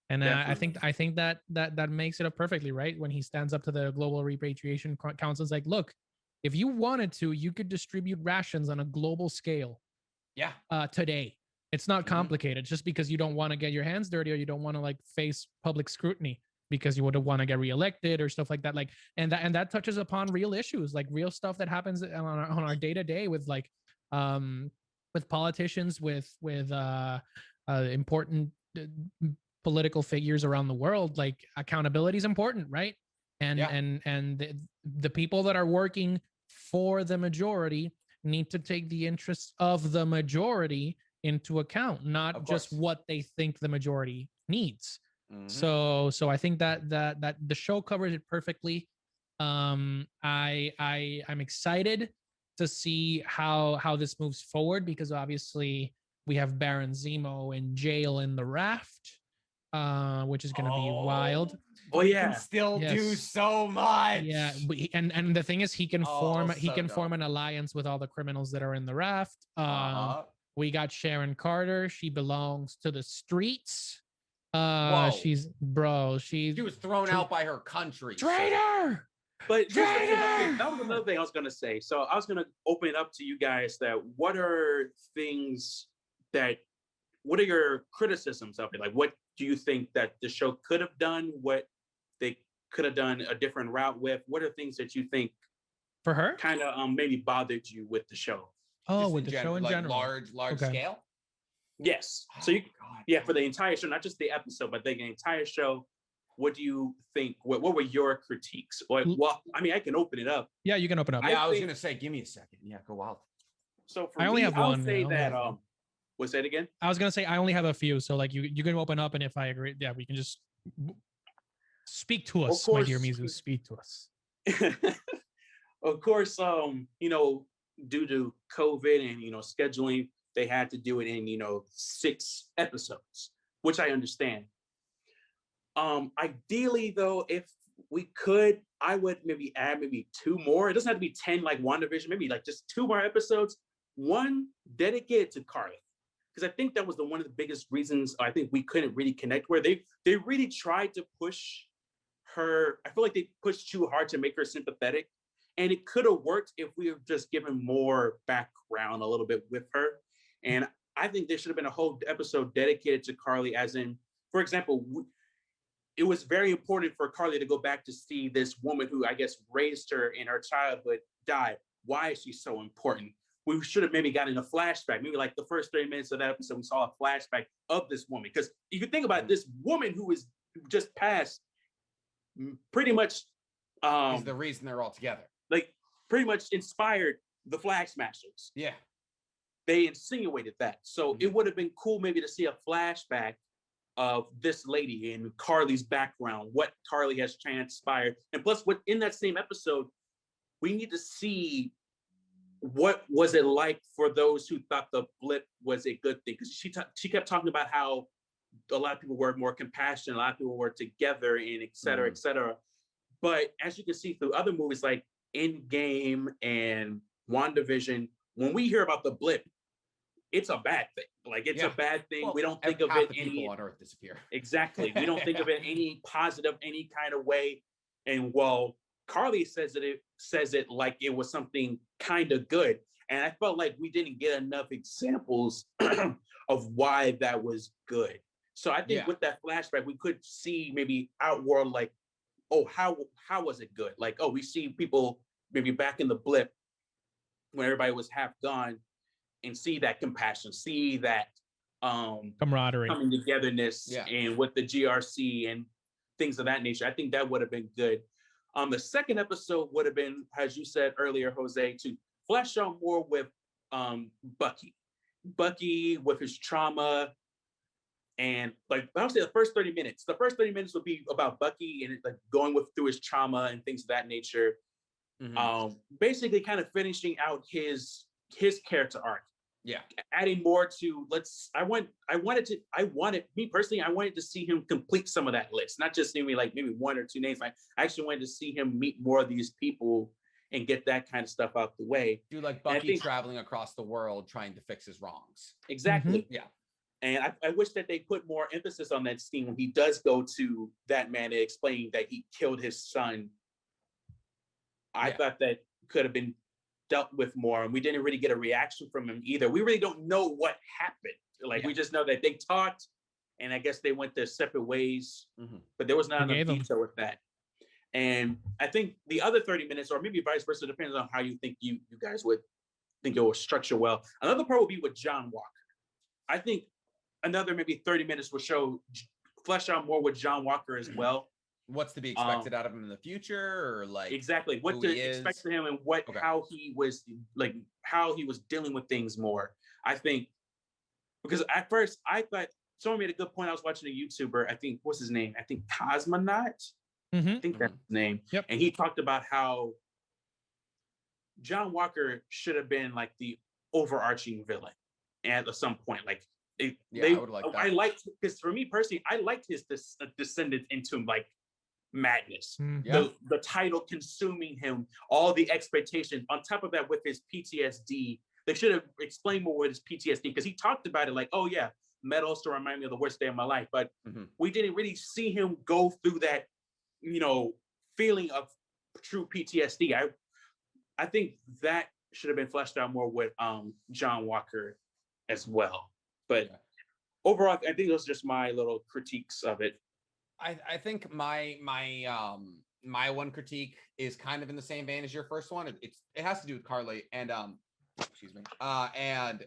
And I think that makes it up perfectly, right? When he stands up to the Global Repatriation Council, it's like, look, if you wanted to, you could distribute rations on a global scale. Yeah. Today, it's not complicated. Just because you don't want to get your hands dirty or you don't want to like face public scrutiny because you would want to get reelected or stuff like that. Like, and that touches upon real issues, like real stuff that happens on our day to day with like, with politicians, with important political figures around the world. Like accountability is important, right? And the people that are working for the majority need to take the interests of the majority into account, not just what they think the majority needs. So I think that the show covers it perfectly. I'm excited to see how this moves forward, because obviously we have Baron Zemo in jail in the raft, which is going to be wild. He can still do so much. Yeah, and the thing is, he can form an alliance with all the criminals that are in the raft. We got Sharon Carter. She belongs to the streets. She was thrown out by her country. Traitor. But that was another thing I was gonna say. So I was gonna open it up to you guys that what are your criticisms of it? Like, what do you think that the show could have done? What they could have done a different route with? What are things that you think for her kind of maybe bothered you with the show? Oh, with the show in general, large scale. Yes. So for the entire show, not just the episode, but the entire show. What do you think? What were your critiques? Well, I mean, I can open it up. Yeah, you can open up. Yeah, I was gonna say, give me a second. Yeah, go wild. So I only have one. Say that. What's that again? I was gonna say I only have a few. So like you can open up, and if I agree, yeah, we can just speak to us, my dear Mizu. Speak to us. Of course, due to COVID and scheduling, they had to do it in 6 episodes, which I understand. Ideally, though, if we could, I would maybe add 2 more. It doesn't have to be 10 like WandaVision. Maybe like just 2 more episodes. One dedicated to Carly, because I think that was one of the biggest reasons I think we couldn't really connect. Where they really tried to push her. I feel like they pushed too hard to make her sympathetic, and it could have worked if we were just given more background a little bit with her. And I think there should have been a whole episode dedicated to Carly, as in, for example, it was very important for Carly to go back to see this woman who I guess raised her in her childhood die. Why is she so important? We should have maybe gotten a flashback, maybe like the first 30 minutes of that episode, we saw a flashback of this woman. Because if you think about it, this woman who is just passed, pretty much is the reason they're all together. Like pretty much inspired the Flag Smashers. Yeah. They insinuated that. So it would have been cool maybe to see a flashback of this lady and Carly's background, what Carly has transpired. And plus, in that same episode, we need to see what was it like for those who thought the blip was a good thing. Because she kept talking about how a lot of people were more compassionate, a lot of people were together, and et cetera, et cetera. But as you can see through other movies like Endgame and WandaVision, when we hear about the blip, it's a bad thing. Like it's a bad thing. We don't think of it people on Earth disappear. Exactly. We don't think of it any positive, any kind of way. And Carly says it like it was something kind of good. And I felt like we didn't get enough examples of why that was good. So I think with that flashback, we could see maybe Outworld like, oh, how was it good? Like, oh, we see people maybe back in the blip when everybody was half gone, and see that compassion, see that camaraderie, coming togetherness, and with the GRC and things of that nature. I think that would have been good. The second episode would have been, as you said earlier, Jose, to flesh out more with Bucky with his trauma, And like I would say the first 30 minutes. The first 30 minutes would be about Bucky and like going through his trauma and things of that nature. Basically kind of finishing out his character arc. Yeah. Adding more to I wanted to see him complete some of that list, not just maybe one or two names. I actually wanted to see him meet more of these people and get that kind of stuff out the way. Do like Bucky traveling across the world trying to fix his wrongs. Exactly. Yeah. And I wish that they put more emphasis on that scene when he does go to that man and explain that he killed his son. I thought that could have been dealt with more, and we didn't really get a reaction from him either. We really don't know what happened. We just know that they talked, and I guess they went their separate ways, but there was not enough detail with that. And I think the other 30 minutes, or maybe vice versa, depends on how you think you guys would think it will structure well. Another part will be with John Walker. I think another maybe 30 minutes will flesh out more with John Walker as well. What's to be expected out of him in the future, or like exactly what to expect from him, and how he was dealing with things more. I think because at first I thought someone made a good point. I was watching a YouTuber, I think what's his name? I think Cosmonaut. I think that's his name. Yep. And he talked about how John Walker should have been like the overarching villain at some point. I would like that. I liked, because for me personally, I liked his descendants into like madness. The title consuming him, all the expectations. On top of that, with his PTSD, they should have explained more with his PTSD, because he talked about it like, oh yeah, metal also remind me of the worst day of my life. But we didn't really see him go through that, feeling of true PTSD. I think that should have been fleshed out more with John Walker as well. But overall, I think those are just my little critiques of it. I think my one critique is kind of in the same vein as your first one. It has to do with Carly and excuse me. And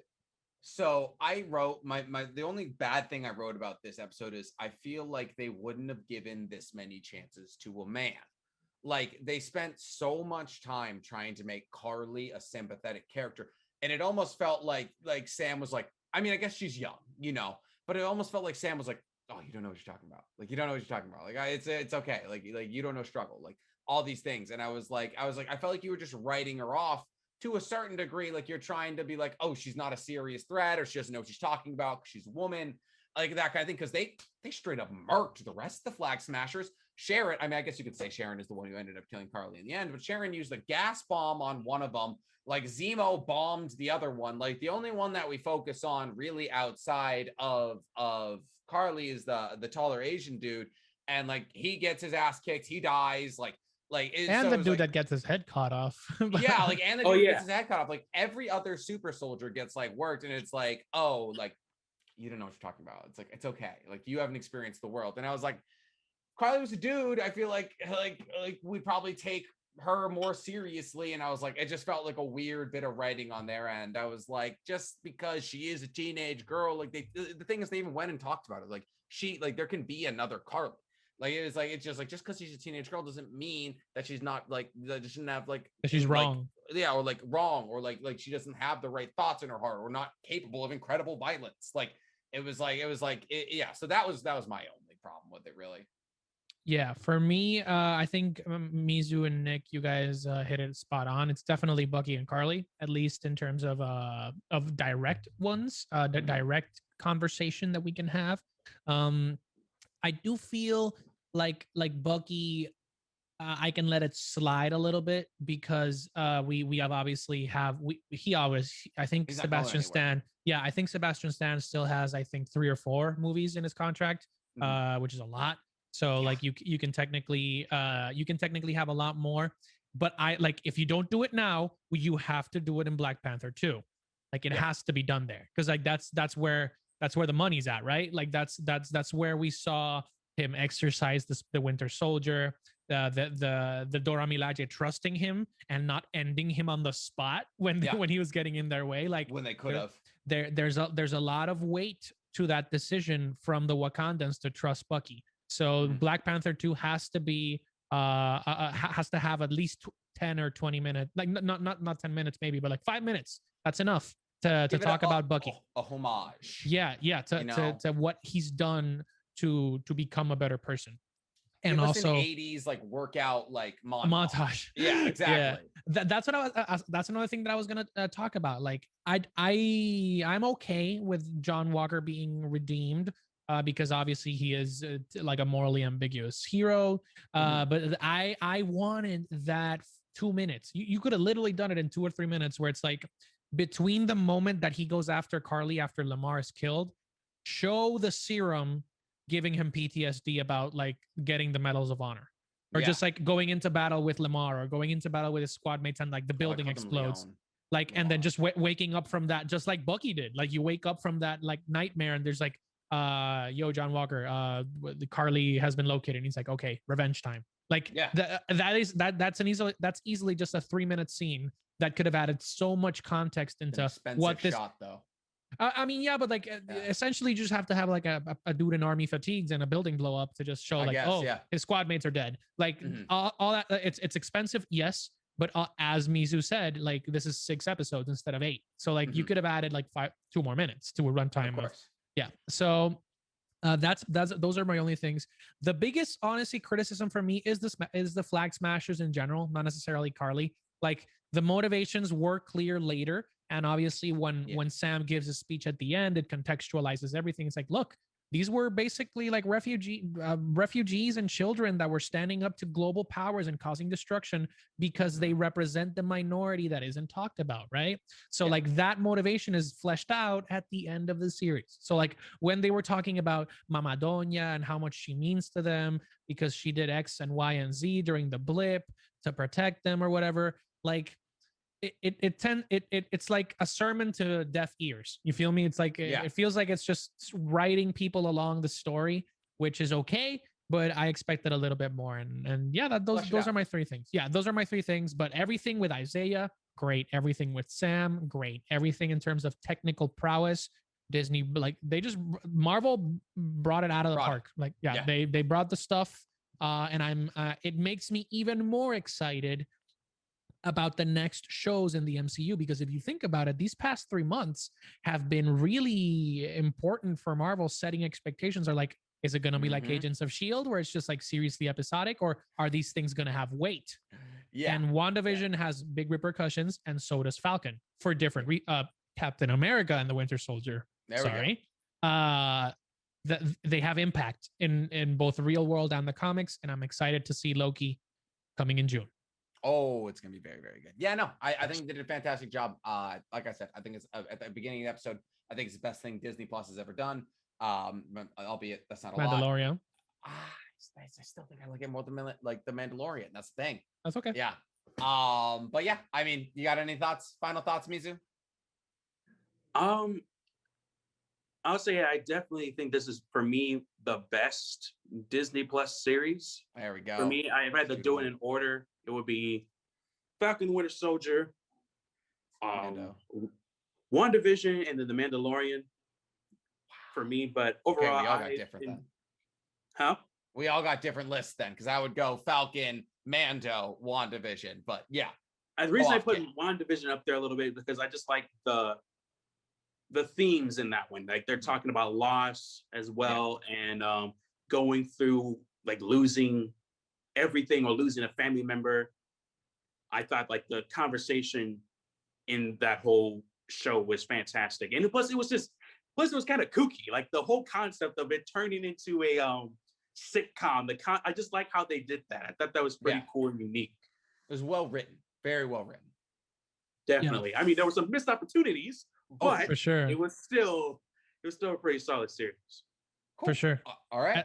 so I wrote the only bad thing I wrote about this episode is I feel like they wouldn't have given this many chances to a man. Like, they spent so much time trying to make Carly a sympathetic character, and it almost felt like Sam was like, I mean, I guess she's young, but it almost felt like Sam was like, oh, you don't know what you're talking about. Like, you don't know what you're talking about. Like, it's okay. Like you don't know struggle. Like, all these things. And I felt like you were just writing her off to a certain degree. Like, you're trying to be like, oh, she's not a serious threat, or she doesn't know what she's talking about because she's a woman, like that kind of thing. Because they straight up murked the rest of the Flag Smashers. Sharon, I mean, I guess you could say Sharon is the one who ended up killing Carly in the end, but Sharon used a gas bomb on one of them. Like, Zemo bombed the other one. Like, the only one that we focus on really outside of Carly is the taller Asian dude, and like, he gets his ass kicked, he dies, and the dude that gets his head cut off. And the dude gets his head cut off. Like, every other super soldier gets like worked, and it's like, oh, like, you don't know what you're talking about. It's like, it's okay, like, you haven't experienced the world. And I was like, Carly was a dude, I feel like we'd probably take her more seriously. And I was like, it just felt like a weird bit of writing on their end. I was like, just because she is a teenage girl, like, the thing is, they even went and talked about it. Like, there can be another Carly. Like, it's just because she's a teenage girl doesn't mean that she's not like, that she shouldn't have like, she's wrong. Or like wrong, or like she doesn't have the right thoughts in her heart, or not capable of incredible violence. So that was my only problem with it, really. Yeah, for me, I think Mizu and Nick, you guys hit it spot on. It's definitely Bucky and Carly, at least in terms of direct ones, the direct conversation that we can have. I do feel like Bucky, I can let it slide a little bit, because we have obviously I think Sebastian Stan. Yeah, I think Sebastian Stan still has, I think, 3 or 4 movies in his contract, which is a lot. So like, you can technically have a lot more, but if you don't do it now, you have to do it in Black Panther 2. Like, it has to be done there, because like that's where the money's at, right? Like, that's where we saw him exercise the Winter Soldier, the Dora Milaje trusting him and not ending him on the spot when he was getting in their way, like when they could have. There's a lot of weight to that decision from the Wakandans to trust Bucky. So Black Panther 2 has to be has to have at least 10 or 20 minutes, like not 10 minutes maybe, but like 5 minutes. That's enough. to talk about Bucky. A homage. Yeah, to what he's done to become a better person. And give also us an 80s like workout like montage. Yeah, exactly. Yeah. That's what I was. That's another thing that I was gonna talk about. Like I'm okay with John Walker being redeemed. Because obviously he is like a morally ambiguous hero. But I wanted that 2 minutes. You could have literally done it in 2 or 3 minutes, where it's like between the moment that he goes after Carly after Lamar is killed, show the serum giving him PTSD about like getting the medals of honor, or just like going into battle with Lamar, or going into battle with his squad mates and like the building explodes. Like, and then just waking up from that, just like Bucky did. Like you wake up from that like nightmare, and there's like, yo, John Walker, Carly has been located. And he's like, okay, revenge time. Like that's easily just a 3-minute scene that could have added so much context into what this shot though. I mean, yeah, but like essentially you just have to have like a dude in army fatigues and a building blow up to just show his squad mates are dead. Like all that, it's expensive, yes, but as Mizu said, like this is 6 episodes instead of 8, so like you could have added like 2 more minutes to a runtime. Of course. Yeah, so those are my only things. The biggest, honestly, criticism for me is the flag smashers in general, not necessarily Carly. Like the motivations were clear later. And obviously when Sam gives his speech at the end, it contextualizes everything. It's like, look, these were basically like refugees and children that were standing up to global powers and causing destruction because they represent the minority that isn't talked about, right? So like that motivation is fleshed out at the end of the series. So like when they were talking about Mama Doña and how much she means to them because she did X and Y and Z during the blip to protect them or whatever, like it's like a sermon to deaf ears. You feel me? It's like it feels like it's just writing people along the story, which is okay, but I expected a little bit more. And yeah, those are my 3 things. Yeah, those are my 3 things. But everything with Isaiah, great. Everything with Sam, great. Everything in terms of technical prowess, Disney, like Marvel brought it out of the park. Like they brought the stuff, and it makes me even more excited about the next shows in the MCU, because if you think about it, these past 3 months have been really important for Marvel. Setting expectations are like, is it going to be like Agents of S.H.I.E.L.D., where it's just like seriously episodic, or are these things going to have weight? And WandaVision has big repercussions, and so does Falcon for different Captain America and the Winter Soldier. They have impact in both real world and the comics, and I'm excited to see Loki coming in June. Oh, it's going to be very, very good. Yeah, no, I think they did a fantastic job. Like I said, I think it's at the beginning of the episode, I think it's the best thing Disney Plus has ever done. Albeit that's not a Mandalorian. lot. I still think I like it more than like the Mandalorian. That's the thing. That's okay. Yeah. But yeah, I mean, you got any final thoughts, Mizu? I'll say I definitely think this is, for me, the best Disney Plus series. There we go. For me, if I had to do it in order, it would be Falcon, Winter Soldier, WandaVision, and then The Mandalorian for me. But overall, we all got different then. Huh? We all got different lists then, because I would go Falcon, Mando, WandaVision. But yeah. The reason I put WandaVision up there a little bit because I just like the themes in that one. Like they're talking about loss as well, and going through like losing everything or losing a family member. I thought like the conversation in that whole show was fantastic, and plus it was kind of kooky. Like the whole concept of it turning into a sitcom. I just like how they did that. I thought that was pretty cool and unique. It was well written, very well written. Definitely. I mean, there were some missed opportunities, but for sure, it was still a pretty solid series. Cool. For sure. All right.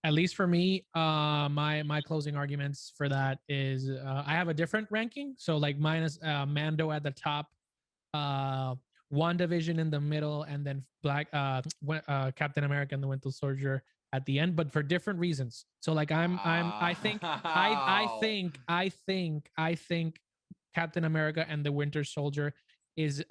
At least for me, my closing arguments for that is I have a different ranking. So like mine is Mando at the top, WandaVision in the middle, and then Captain America and the Winter Soldier at the end, but for different reasons. So like I think Captain America and the Winter Soldier is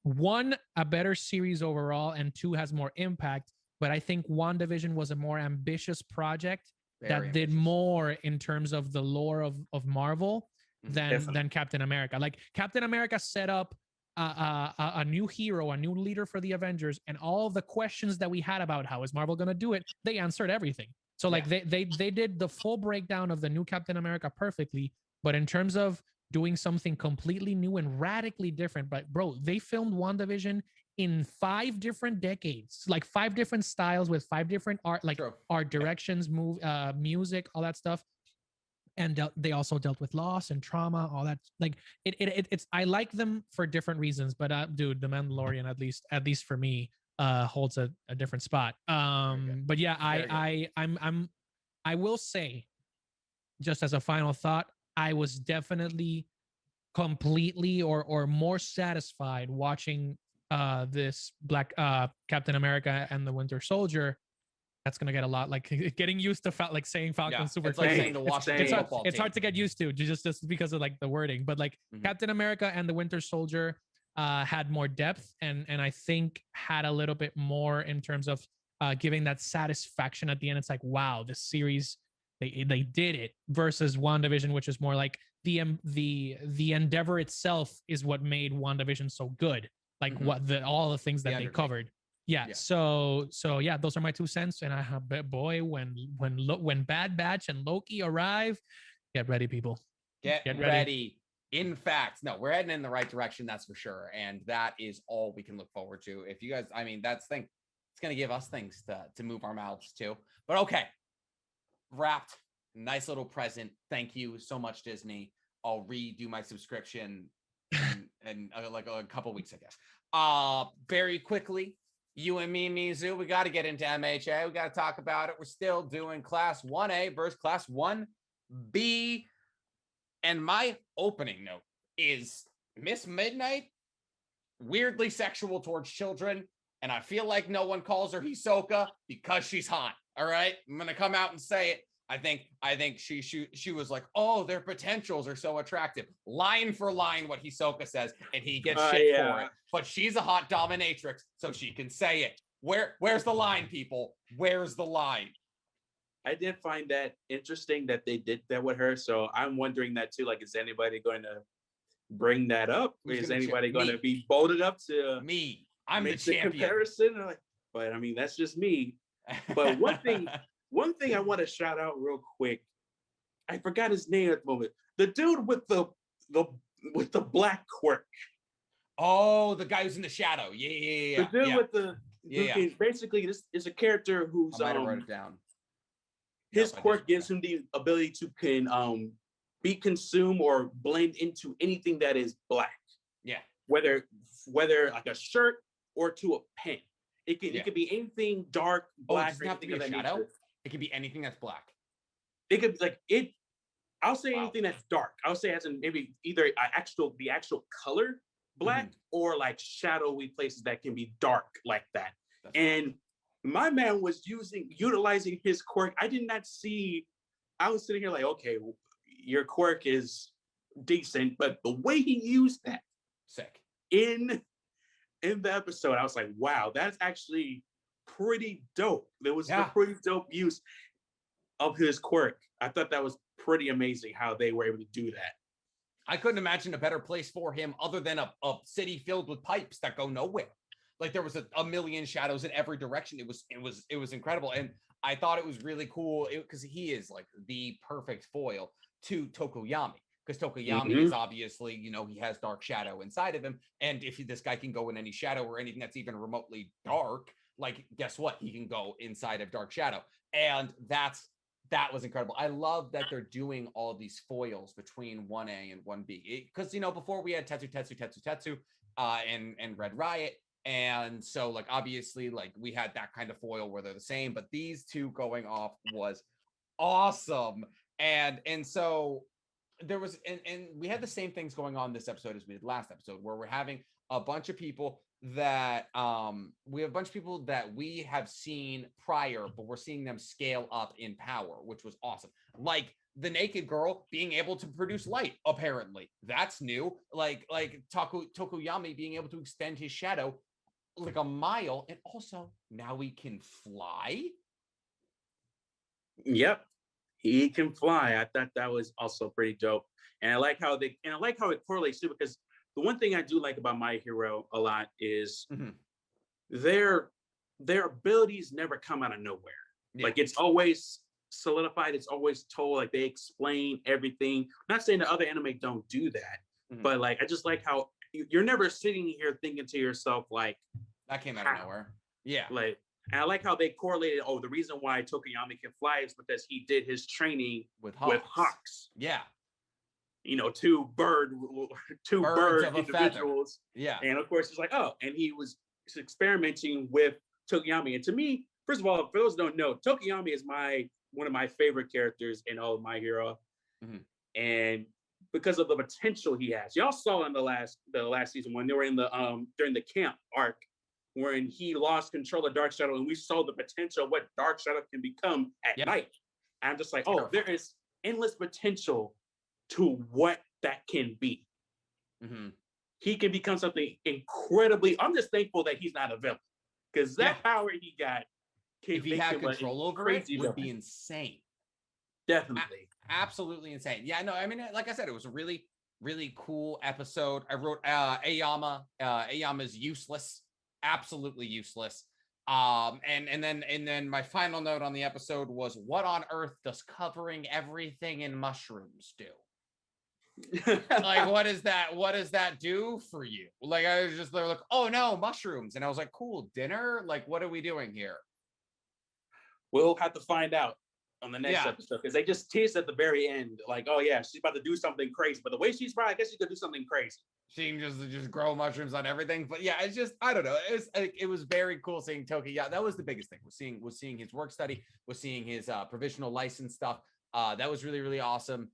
one, a better series overall, and 2, has more impact. But I think WandaVision was a more ambitious project that did more in terms of the lore of Marvel than Captain America. Like Captain America set up a new hero, a new leader for the Avengers, and all of the questions that we had about how is Marvel going to do it, they answered everything. So like they did the full breakdown of the new Captain America perfectly, but in terms of doing something completely new and radically different, but bro, they filmed WandaVision in 5 different decades, like 5 different styles with 5 different art directions, music, all that stuff. And they also dealt with loss and trauma, all that. Like it's I like them for different reasons, but dude, the Mandalorian, at least for me, holds a different spot. But yeah, I will say, just as a final thought, I was definitely completely or more satisfied watching this Black Captain America and the Winter Soldier. That's gonna get a lot like getting used to like saying Falcon super. It's like saying the Washington football team. It's hard to get used to just because of like the wording, but like Captain America and the Winter Soldier had more depth and I think had a little bit more in terms of giving that satisfaction at the end. It's like, wow, this series they did it, versus WandaVision, which is more like the endeavor itself is what made WandaVision so good. Like all the things that they covered. Yeah. So yeah, those are my 2 cents. And I bet, boy, when Bad Batch and Loki arrive, get ready, people. Get ready. In fact, no, we're heading in the right direction, that's for sure. And that is all we can look forward to. If you guys, I mean, that's the thing. It's going to give us things to move our mouths to. But okay, wrapped. Nice little present. Thank you so much, Disney. I'll redo my subscription in like a couple weeks, I guess. Very quickly. You and me, Mizu, we got to get into MHA. We got to talk about it. We're still doing Class 1A versus Class 1B. And my opening note is Miss Midnight, weirdly sexual towards children. And I feel like no one calls her Hisoka because she's hot. All right? I'm going to come out and say it. I think she was like, oh, their potentials are so attractive. Line for line what Hisoka says, and he gets shit for it. But she's a hot dominatrix, so she can say it. Where's the line, people? Where's the line? I did find that interesting that they did that with her. So I'm wondering that too. Like, is anybody going to bring that up? Is anybody going to be bold enough to me? I'm make the champion. Comparison? But I mean, that's just me. But one thing I want to shout out real quick. I forgot his name at the moment. The dude with the black quirk. Oh, the guy who's in the shadow. Yeah. The dude with the basically this is a character who's I might have wrote it down. His quirk gives him the ability to be consumed or blend into anything that is black. Yeah. Whether like a shirt or to a pen. It could be anything dark, black, or anything of that nature. It could be anything that's black. It could be like it. I'll say anything that's dark. I'll say as in maybe either the actual color black or like shadowy places that can be dark like that. And my man was utilizing his quirk. I did not see. I was sitting here like, okay, your quirk is decent, but the way he used that, sick in the episode, I was like, wow, that's actually pretty dope. There was a pretty dope use of his quirk. I thought that was pretty amazing how they were able to do that. I couldn't imagine a better place for him other than a city filled with pipes that go nowhere. Like there was a million shadows in every direction. It was incredible. And I thought it was really cool because he is like the perfect foil to Tokoyami. Because Tokoyami is obviously, he has dark shadow inside of him. And if this guy can go in any shadow or anything that's even remotely dark, like, guess what? He can go inside of dark shadow. And that was incredible. I love that they're doing all of these foils between 1A and 1B. Because, before we had Tetsu, and Red Riot. And so, like, obviously, like, we had that kind of foil where they're the same. But these two going off was awesome. And so there was, and we had the same things going on this episode as we did last episode, where we're having a bunch of people that we have seen prior, but we're seeing them scale up in power, which was awesome. Like the naked girl being able to produce light, apparently that's new. Like Tokoyami being able to extend his shadow like a mile, and also now we can fly. Yep. He can fly. I thought that was also pretty dope. And I like how it correlates too, because the one thing I do like about My Hero a lot is their abilities never come out of nowhere. Yeah. Like it's always solidified. It's always told. Like they explain everything. I'm not saying the other anime don't do that, but like I just like how you're never sitting here thinking to yourself like that came out of nowhere. Yeah, like. And I like how they correlated. Oh, the reason why Tokiyami can fly is because he did his training with hawks. Yeah, you know, two bird individuals. Yeah, and of course, it's like, oh, and he was experimenting with Tokiyami. And to me, first of all, for those who don't know, Tokiyami is one of my favorite characters in all of My Hero, and because of the potential he has. Y'all saw in the last season when they were in the during the camp arc, when he lost control of Dark Shadow, and we saw the potential of what Dark Shadow can become at night. And I'm just like, oh, there is endless potential to what that can be. He can become something incredibly. I'm just thankful that he's not a villain, because that power he got, if he had control over it, would be insane. Definitely, absolutely insane. Yeah, no, I mean, like I said, it was a really, really cool episode. I wrote Aoyama. Aoyama's useless. Absolutely useless. And then my final note on the episode was, what on earth does covering everything in mushrooms do? Like, what does that do for you? Like, I was just like, oh no, mushrooms. And I was like, cool, dinner? Like, what are we doing here? We'll have to find out on the next episode, because they just teased at the very end, like, oh yeah, she's about to do something crazy. But the way she's probably, I guess she could do something crazy. She can just grow mushrooms on everything. But yeah, it's just, I don't know. It was very cool seeing Toki. Yeah, that was the biggest thing. Was seeing his work study, was seeing his provisional license stuff. That was really, really awesome.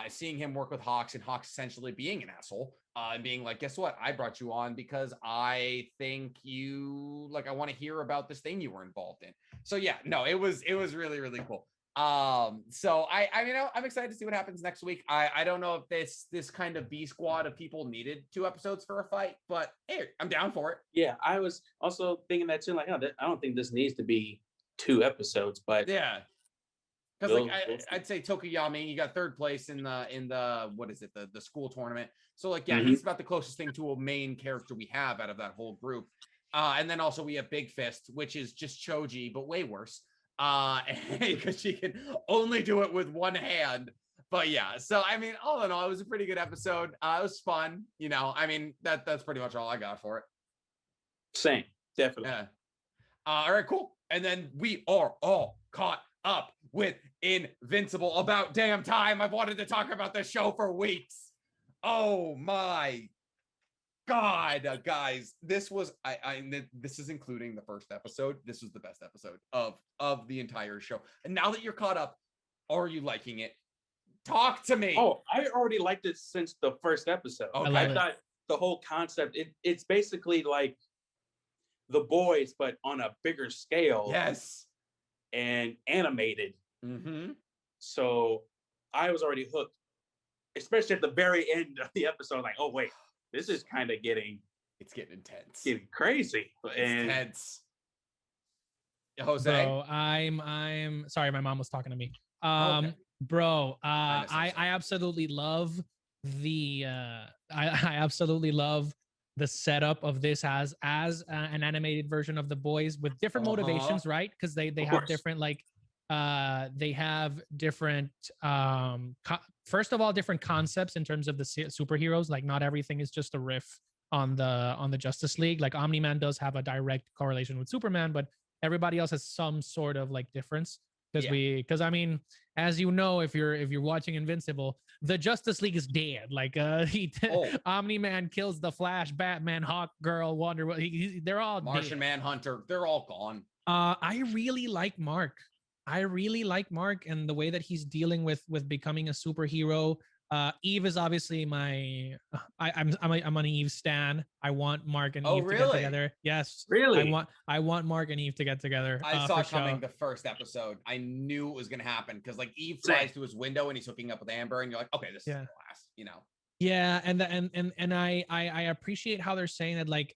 Seeing him work with Hawks, and Hawks essentially being an asshole and being like, guess what? I brought you on because I think you, like, I want to hear about this thing you were involved in. So yeah, no, it was really, really cool. So I mean, I'm excited to see what happens next week. I don't know if this kind of B squad of people needed 2 episodes for a fight, but hey, I'm down for it. Yeah, I was also thinking that too, like, oh, I don't think this needs to be 2 episodes, but yeah, because like I'd say Tokiyami, you got 3rd place in the what is it, the school tournament. So like, yeah, he's about the closest thing to a main character we have out of that whole group. And then also we have Big Fist, which is just Choji, but way worse. Because she can only do it with one hand. But yeah, so I mean, all in all, it was a pretty good episode. It was fun, you know. I mean, that's pretty much all I got for it. Same, definitely. Yeah. All right, cool. And then we are all caught up with Invincible. About damn time. I've wanted to talk about this show for weeks. Oh my God, guys, this was this is including the first episode. This was the best episode of the entire show. And now that you're caught up, are you liking it? Talk to me. Oh, I already liked it since the first episode. Okay. I thought the whole concept, it's basically like The Boys, but on a bigger scale. Yes. And animated. So I was already hooked, especially at the very end of the episode. Like, oh wait, this is kind of getting intense, getting crazy. Intense. Jose, bro, I'm sorry, my mom was talking to me. Okay. Bro, I absolutely love the I absolutely love the setup of this as an animated version of The Boys with different motivations, right? Because they have different, like they have different first of all, different concepts in terms of the superheroes. Like not everything is just a riff on the Justice League. Like Omni-Man does have a direct correlation with Superman, but everybody else has some sort of like difference. Because I mean, as you know, if you're watching Invincible, the Justice League is dead. Like Omni-Man kills the Flash, Batman, Hawk Girl, Wonder Woman. They're all Martian dead. Manhunter. They're all gone. I really like Mark. And the way that he's dealing with becoming a superhero. Eve is obviously I'm an Eve stan. I want Mark and Eve to get together. Yes, really. I want Mark and Eve to get together. I saw it coming the first episode. I knew it was gonna happen because like Eve flies to his window and he's hooking up with Amber, and you're like, okay, this is gonna last, you know. Yeah, and I appreciate how they're saying that, like,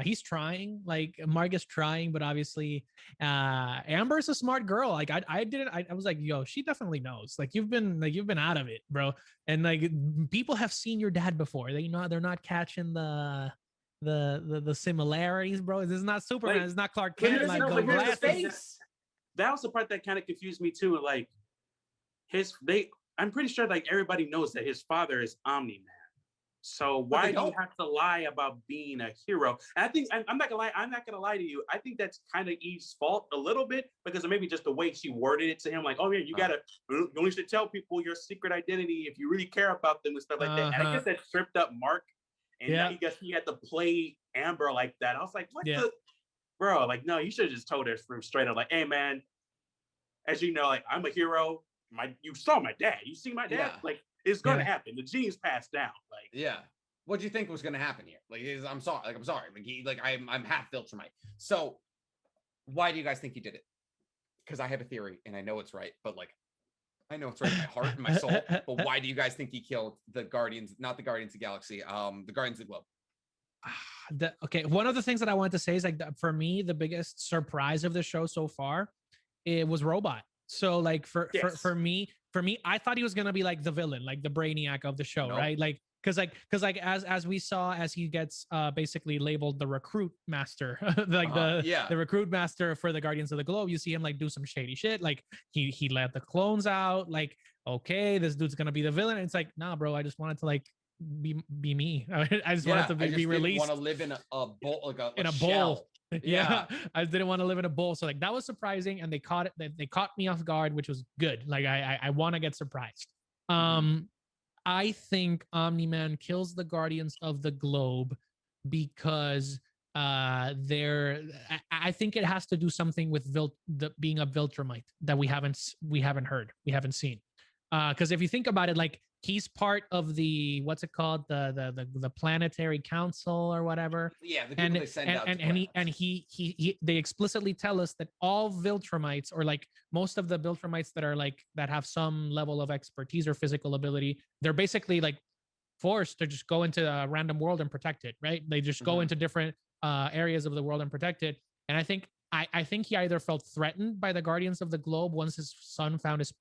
he's trying, like Mark is trying, but obviously Amber's a smart girl. Like I was like, yo, she definitely knows. Like you've been out of it, bro. And like people have seen your dad before. They know they're not catching the similarities, bro. This is not Superman, Like, it's not Clark but Kent. here's Like no, go but here's the glasses. thing, that was the part that kind of confused me too. Like I'm pretty sure like everybody knows that his father is Omni-Man. So why do you have to lie about being a hero? And I think I'm not gonna lie. I'm not gonna lie to you. I think that's kind of Eve's fault a little bit because of maybe just the way she worded it to him. Like, oh yeah, you only should tell people your secret identity if you really care about them and stuff like that. And I guess that tripped up Mark. And now he guess he had to play Amber like that. I was like, what the, bro? Like, no, you should have just told her straight up, like, hey man, as you know, like I'm a hero. You saw my dad. You see my dad. Like it's gonna happen. The genes passed down. Like what do you think was gonna happen here? Like I'm sorry. Like I'm half Viltrumite. So why do you guys think he did it? Because I have a theory and I know it's right, but like I know it's right in my heart and my soul. But why do you guys think he killed the Guardians? Not the Guardians of the Galaxy. The Guardians of the Globe. Okay, one of the things that I wanted to say is like for me, the biggest surprise of the show so far, it was Robot. So like for me, I thought he was gonna be like the villain, like the Brainiac of the show, right? Like because as we saw, as he gets basically labeled the recruit master, like the recruit master for the Guardians of the Globe, you see him like do some shady shit. Like he let the clones out. Like, okay, this dude's gonna be the villain. And it's like, nah, bro, I just wanted to like be me. I just wanted to be released. Want to live in a bowl, like in a bowl. Yeah, I didn't want to live in a bowl. So like that was surprising, and they caught me off guard, which was good. Like I want to get surprised. I think Omni-Man kills the Guardians of the Globe because I think it has to do something with being a Viltrumite that we haven't heard, we haven't seen. Because if you think about it, like he's part of the what's it called, the planetary council or whatever. Yeah, the people they send out. And he they explicitly tell us that all Viltrumites, or like most of the Viltrumites that have some level of expertise or physical ability, they're basically like forced to just go into a random world and protect it, right? They just go into different areas of the world and protect it. And I think he either felt threatened by the Guardians of the Globe once his son found his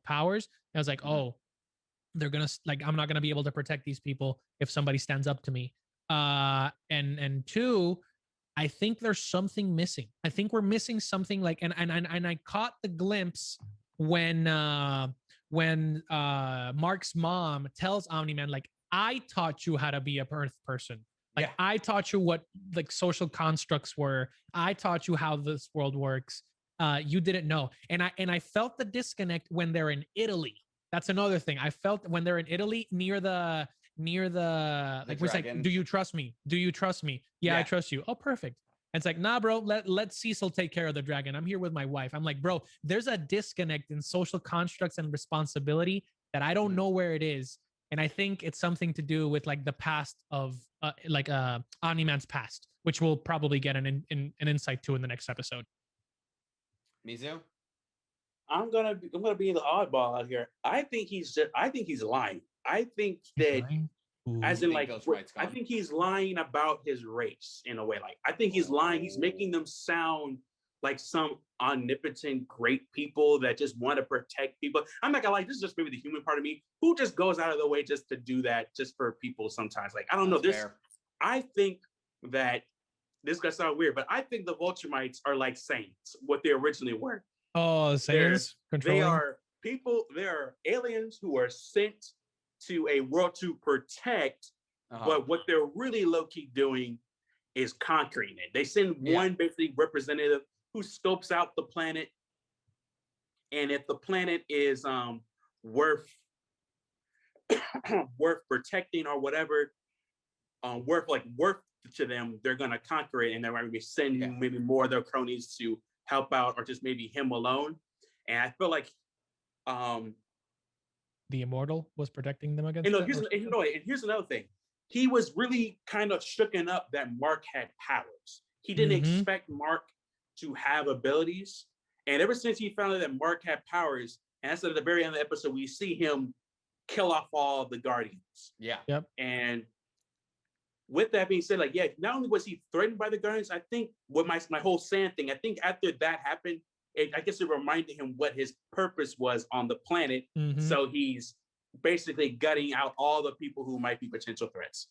powers. I was like, oh, they're gonna like, I'm not gonna be able to protect these people if somebody stands up to me. And two, I think there's something missing. I think we're missing something. Like, and I caught the glimpse when Mark's mom tells Omni-Man, like, I taught you how to be a Earth person. Like, I taught you what like social constructs were. I taught you how this world works. You didn't know. And I felt the disconnect when they're in Italy. That's another thing. I felt when they're in Italy near the like, we're like, do you trust me? Do you trust me? Yeah, I trust you. Oh, perfect. And it's like, nah, bro, let Cecil take care of the dragon. I'm here with my wife. I'm like, bro, there's a disconnect in social constructs and responsibility that I don't know where it is. And I think it's something to do with like the past of Omni-Man's past, which we'll probably get an insight to in the next episode. Mizu? I'm gonna be the oddball out here. I think he's lying. I think that, as in like, I think he's lying about his race in a way. Like, I think he's lying. He's making them sound like some omnipotent great people that just want to protect people. I'm not gonna lie, this is just maybe the human part of me who just goes out of the way just to do that just for people sometimes. Like, I don't know. I think that this is gonna sound weird, but I think the Viltrumites are like Saiyans, what they originally were. Oh, Saiyans. They are people, they are aliens who are sent to a world to protect, but what they're really low-key doing is conquering it. They send one basically representative who scopes out the planet, and if the planet is worth protecting or whatever, worth to them, they're gonna conquer it, and they're gonna be sending maybe more of their cronies to help out, or just maybe him alone. And I feel like the Immortal was protecting them against. Here's another thing. He was really kind of shooken up that Mark had powers. He didn't expect Mark to have abilities, and ever since he found out that Mark had powers, and that's at the very end of the episode, we see him kill off all the Guardians. Yeah. Yep. And with that being said, like, yeah, not only was he threatened by the Guardians, I think with my whole sand thing, I think after that happened, I guess it reminded him what his purpose was on the planet. Mhm. So he's basically gutting out all the people who might be potential threats.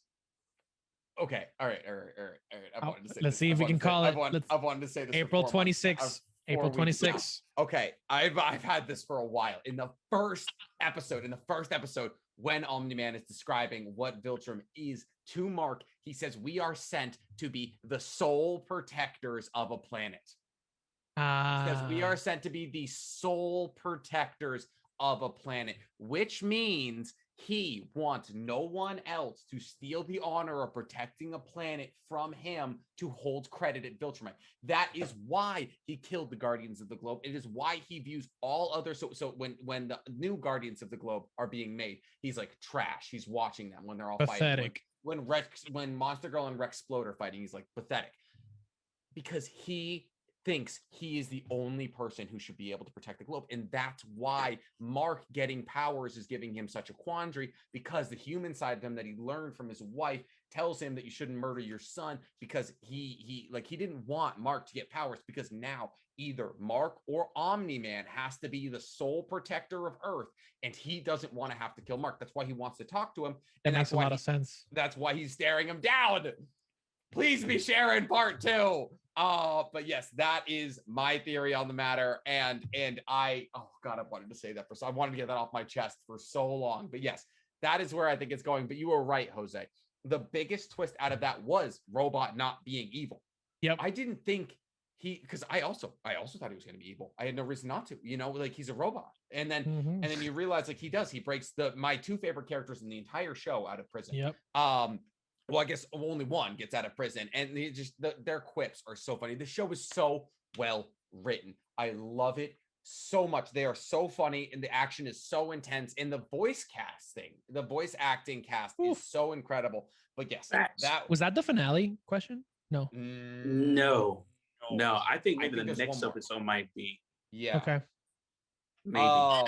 Okay. All right. I wanted to say Let's this. see if we can call it. I've wanted to say this. April for 4 months. 26th. April 26th. Okay. I've had this for a while. In the first episode, when Omni-Man is describing what Viltrum is to Mark, he says, "We are sent to be the sole protectors of a planet." Because we are sent to be the sole protectors of a planet, which means he wants no one else to steal the honor of protecting a planet from him to hold credit at Viltrum. That is why he killed the Guardians of the Globe. It is why he views all other. So when the new Guardians of the Globe are being made, he's like trash. He's watching them when they're all pathetic. Fighting. When Monster Girl and Rex Splode are fighting, he's like pathetic. Because he thinks he is the only person who should be able to protect the globe. And that's why Mark getting powers is giving him such a quandary, because the human side of him that he learned from his wife tells him that you shouldn't murder your son, because he didn't want Mark to get powers, because now either Mark or Omni-Man has to be the sole protector of Earth, and he doesn't want to have to kill Mark. That's why he wants to talk to him. And That makes a lot of sense. That's why he's staring him down. Please be sharing part 2. But yes, that is my theory on the matter. And I wanted to say that I wanted to get that off my chest for so long. But yes, that is where I think it's going. But you were right, Jose. The biggest twist out of that was Robot not being evil. Yep. I didn't think because I also thought he was going to be evil. I had no reason not to, like he's a robot. And then you realize like he breaks my 2 favorite characters in the entire show out of prison. Yep. Well, I guess only one gets out of prison, and their quips are so funny. The show is so well written. I love it so much. They are so funny, and the action is so intense. And the voice acting cast is so incredible. But yes, that was that the finale question? No. No. I think maybe the next episode might be. Yeah. Okay. Maybe. I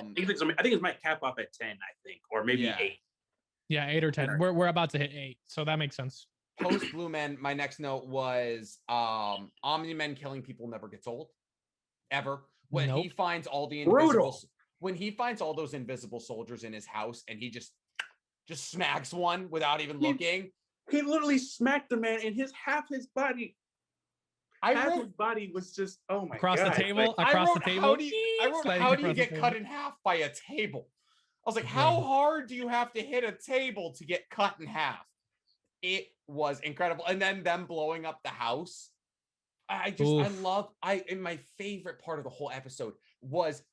think it might cap off at 10. I think, or maybe 8. Yeah, 8 or 10. We're about to hit 8, so that makes sense. Post Blue Man, my next note was Omni-Man killing people never gets old, ever. When he finds all the those invisible soldiers in his house, and he just smacks one without even looking. He literally smacked the man, and half his body was just across the table. How do you get cut in half by a table? I was like, how hard do you have to hit a table to get cut in half? It was incredible. And then them blowing up the house. And my favorite part of the whole episode was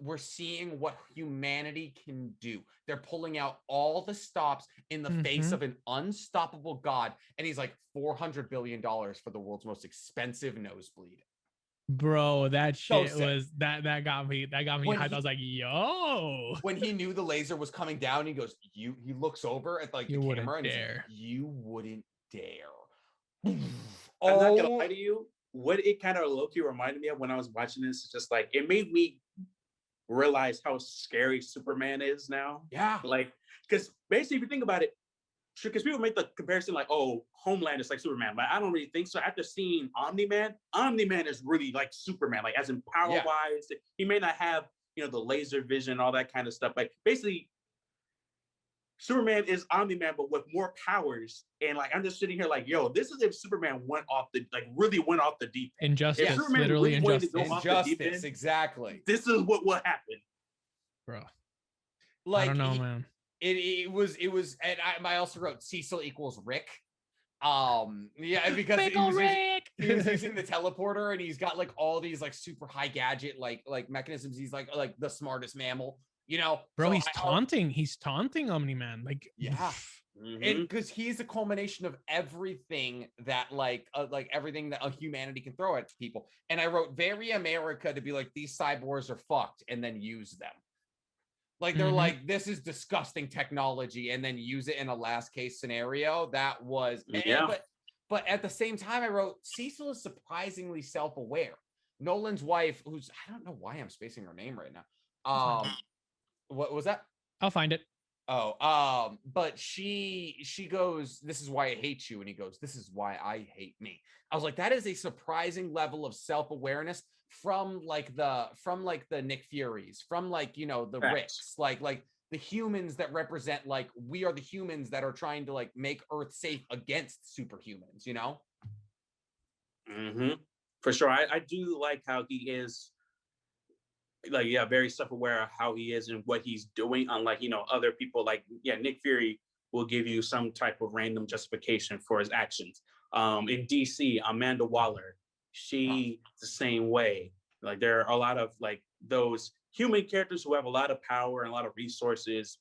we're seeing what humanity can do. They're pulling out all the stops in the face of an unstoppable god. And he's like, $400 billion for the world's most expensive nosebleed. Bro, that shit was that got me hyped. I was like, yo. When he knew the laser was coming down, he goes, he looks over at like the camera and he's like, you wouldn't dare. I'm not gonna lie to you. What it kind of low-key reminded me of when I was watching this is just like it made me realize how scary Superman is now. Yeah. Like, because basically if you think about it, because people make the comparison like, oh, Homeland is like Superman, but I don't really think so. After seeing Omni-Man is really like Superman, like as in power-wise. He may not have, the laser vision, all that kind of stuff. Like basically, Superman is Omni-Man, but with more powers. And like, I'm just sitting here like, yo, this is if Superman really went off the deep end. Injustice, literally Injustice, exactly. This is what will happen. Bro. Like, I don't know, man. It was, and I also wrote Cecil equals Rick. Because he was using the teleporter, and he's got like all these like super high gadget like mechanisms. He's like the smartest mammal, Bro, he's taunting Omni-Man, like and because he's a culmination of everything that everything that a humanity can throw at people. And I wrote very America to be like, these cyborgs are fucked, and then use them. Like they're like, this is disgusting technology, and then use it in a last case scenario. That was, but at the same time, I wrote Cecil is surprisingly self-aware. Nolan's wife, who's I don't know why I'm spacing her name right now. What was that? I'll find it. But she goes, "This is why I hate you," and he goes, "This is why I hate me." I was like, that is a surprising level of self-awareness from like the Nick Furies, from like, you know, the Ricks, like the humans that represent, like, we are the humans that are trying to like make Earth safe against superhumans, you know? For sure. I do like how he is, like, yeah, very self-aware of how he is and what he's doing, unlike, you know, other people. Like, yeah, Nick Fury will give you some type of random justification for his actions. In DC, Amanda Waller, she's the same way. Like, there are a lot of like those human characters who have a lot of power and a lot of resources,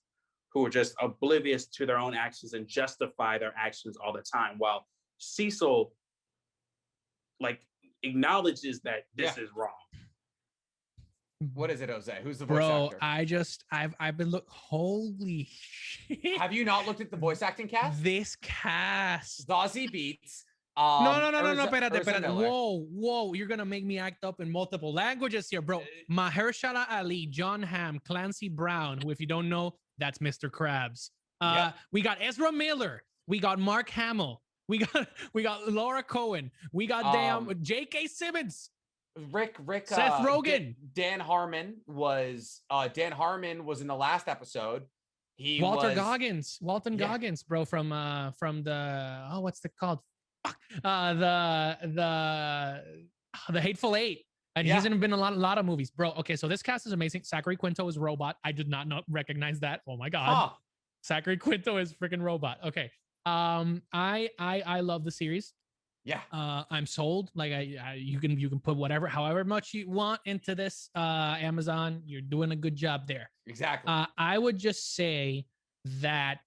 who are just oblivious to their own actions and justify their actions all the time, while Cecil like acknowledges that this is wrong. What is it, Jose? Who's the voice actor? I've been holy shit. Have you not looked at the voice acting cast? This cast. Zazie Beetz. No, espérate. Whoa. You're going to make me act up in multiple languages here, bro. Mahershala Ali, John Hamm, Clancy Brown, who, if you don't know, that's Mr. Krabs. We got Ezra Miller. We got Mark Hamill. We got Laura Cohen. We got J.K. Simmons. Rick Seth Rogen. Dan Harmon was in the last episode. Walton Goggins, bro, from the what's it called? The Hateful Eight. And he's been in a lot of movies, bro. Okay, so this cast is amazing. Zachary Quinto is Robot. I did not recognize that. Oh my god. Zachary Quinto is freaking Robot. Okay. I love the series. Yeah. I'm sold. Like you can put however much you want into this, Amazon. You're doing a good job there. Exactly. I would just say that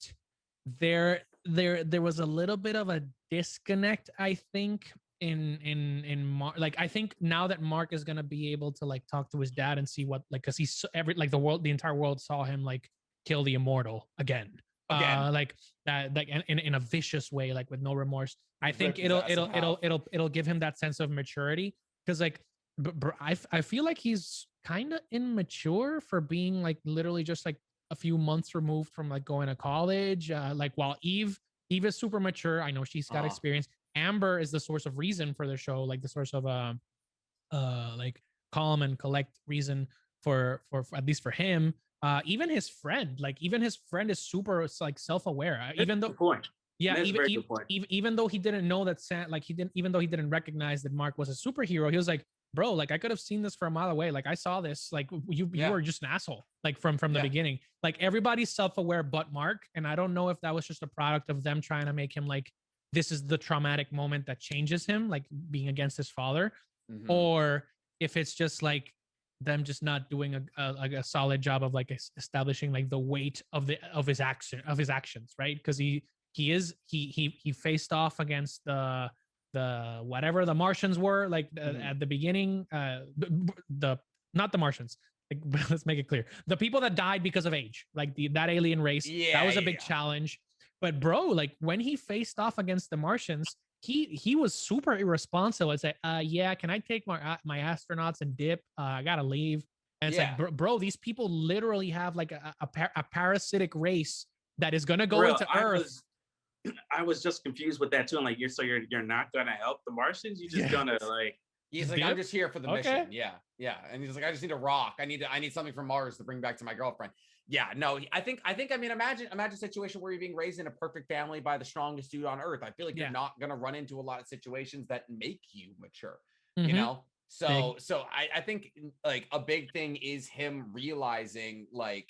there was a little bit of a disconnect, I think, in Mark. Like, I think now that Mark is gonna be able to like talk to his dad and see what, like, because he's the entire world saw him like kill the immortal again. Like that, like in a vicious way, like with no remorse. I think it'll give him that sense of maturity, because like I feel like he's kind of immature for being like literally just like a few months removed from like going to college. Like, while Eve is super mature, I know she's got experience. Amber is the source of reason for the show, like the source of like calm and collect reason for at least for him. Even his friend is super like self-aware. Even though even though he didn't know that even though he didn't recognize that Mark was a superhero, he was like, bro, like I could have seen this from a mile away. Like I saw this, like you were just an asshole, like from the beginning. Like everybody's self-aware but Mark. And I don't know if that was just a product of them trying to make him like, this is the traumatic moment that changes him, like being against his father, or if it's just like them just not doing a solid job of like establishing like the weight of his actions, right? Because he faced off against the whatever the Martians were, like at the beginning, the not the Martians, like, let's make it clear, the people that died because of age, like that alien race. That was a big challenge. But bro, like when he faced off against the Martians, he was super irresponsible. It's like, can I take my astronauts and dip? I gotta leave. And it's like, bro, these people literally have like a parasitic race that is gonna go into Earth. I was just confused with that too. I'm like, you're not gonna help the Martians? You're just gonna like. He's like, I'm just here for the mission. Yeah. And he's like, I just need a rock. I need something from Mars to bring back to my girlfriend. Yeah, no, I mean, imagine a situation where you're being raised in a perfect family by the strongest dude on earth. I feel like you're not gonna run into a lot of situations that make you mature, you know? So I think like a big thing is him realizing like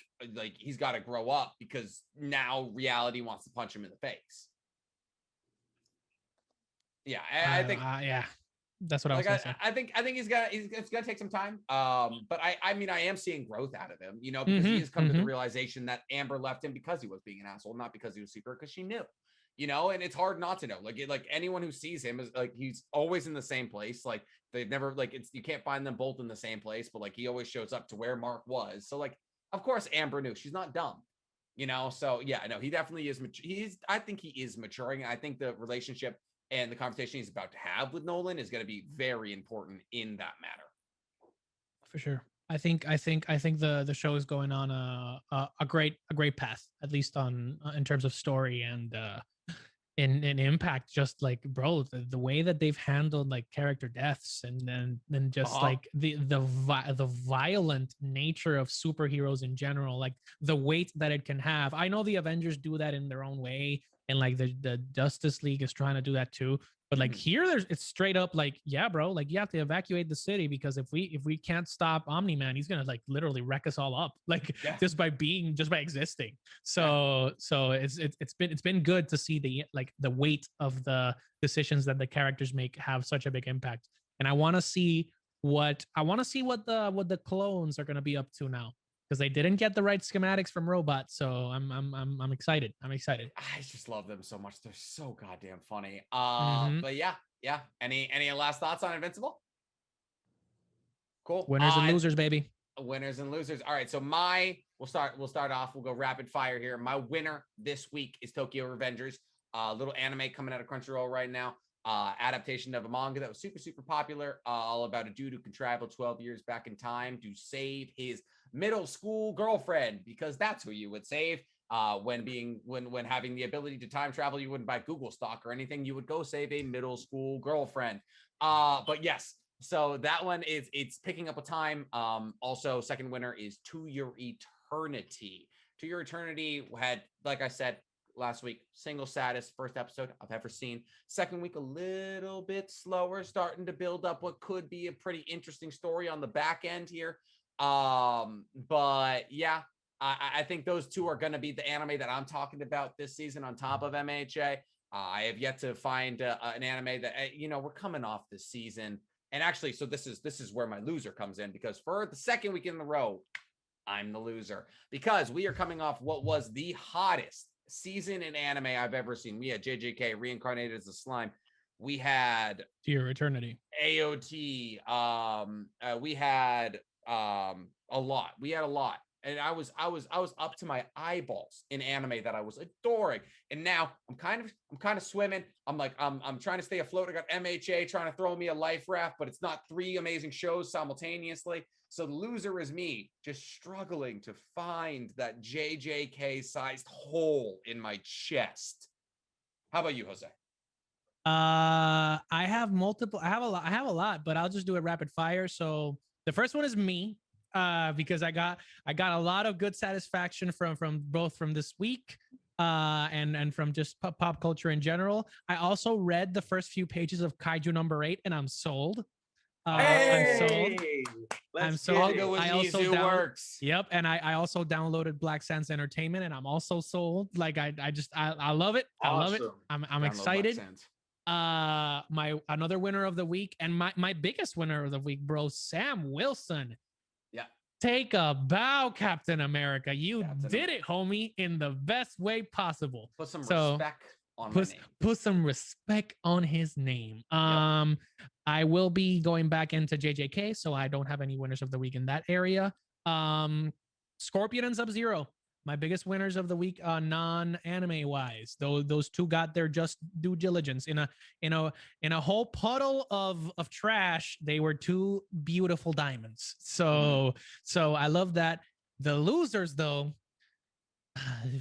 he's got to grow up, because now reality wants to punch him in the face. Yeah, I think that's what I was gonna say. I think it's gonna take some time. But I mean, I am seeing growth out of him, you know, because he has come to the realization that Amber left him because he was being an asshole, not because he was super, because she knew, you know, and it's hard not to know. Like anyone who sees him is like, he's always in the same place. Like they've never, like, you can't find them both in the same place, but like he always shows up to where Mark was. So like, of course, Amber knew. She's not dumb, you know. So yeah, no, he definitely is. I think he is maturing. I think the relationship and the conversation he's about to have with Nolan is going to be very important in that matter. For sure. the show is going on a great path, at least on in terms of story and in impact. Just like, bro, the way that they've handled like character deaths and then just like the violent nature of superheroes in general, like the weight that it can have. I know the Avengers do that in their own way, and like the Justice League is trying to do that too. But like here, it's straight up like, yeah, bro, like you have to evacuate the city, because if we can't stop Omni-Man, he's gonna like literally wreck us all up, like just by existing. So it's been good to see the weight of the decisions that the characters make have such a big impact. And I want to see what the clones are gonna be up to now, because they didn't get the right schematics from Robot. So I'm excited. I just love them so much. They're so goddamn funny. But yeah. Any last thoughts on Invincible? Cool. Winners and losers, baby. Winners and losers. All right. So we'll start off. We'll go rapid fire here. My winner this week is Tokyo Revengers. Little anime coming out of Crunchyroll right now. Adaptation of a manga that was super, super popular. All about a dude who can travel 12 years back in time to save his middle school girlfriend, because that's who you would save. When having the ability to time travel, you wouldn't buy Google stock or anything. You would go save a middle school girlfriend. But yes, so that one it's picking up a time. Also, second winner is To Your Eternity. To Your Eternity had, like I said last week, single saddest first episode I've ever seen. Second week, a little bit slower, starting to build up what could be a pretty interesting story on the back end here. But yeah, I think those two are going to be the anime that I'm talking about this season on top of MHA. I have yet to find an anime that, we're coming off this season. And actually, so this is where my loser comes in, because for the second week in a row, I'm the loser, because we are coming off what was the hottest season in anime I've ever seen. We had JJK reincarnated as a slime. We had To Your Eternity, AOT. We had a lot. And I was up to my eyeballs in anime that I was adoring. And now I'm kind of swimming. I'm trying to stay afloat. I got MHA trying to throw me a life raft, but it's not three amazing shows simultaneously. So the loser is me, just struggling to find that JJK sized hole in my chest. How about you, Jose? I have a lot, but I'll just do it rapid fire. So the first one is me, because I got a lot of good satisfaction from both from this week and from just pop culture in general. I also read the first few pages of Kaiju number 8, and I'm sold. I'm sold. I also works. Yep, and I also downloaded Black Sands Entertainment, and I'm also sold. Like I love it. I love it. I'm excited. My another winner of the week, and my biggest winner of the week, bro, Sam Wilson. Yeah. Take a bow, Captain America. You did it, homie, in the best way possible. Put some respect on my name. Put some respect on his name. Yep. I will be going back into JJK, so I don't have any winners of the week in that area. Scorpion and Sub-Zero, my biggest winners of the week, non-anime wise. Those two got their just due diligence in a whole puddle of trash. They were two beautiful diamonds. So I love that. The losers, though,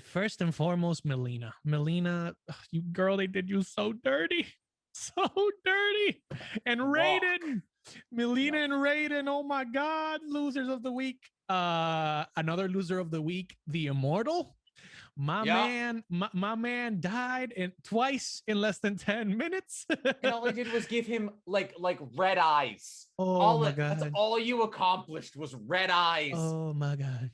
first and foremost, Melina, you girl, they did you so dirty. And Raiden, Melina and Raiden, oh my God, losers of the week. Another loser of the week, the Immortal. My man died twice in less than 10 minutes. And all I did was give him like red eyes. Oh my God. That's all you accomplished was red eyes. Oh my God.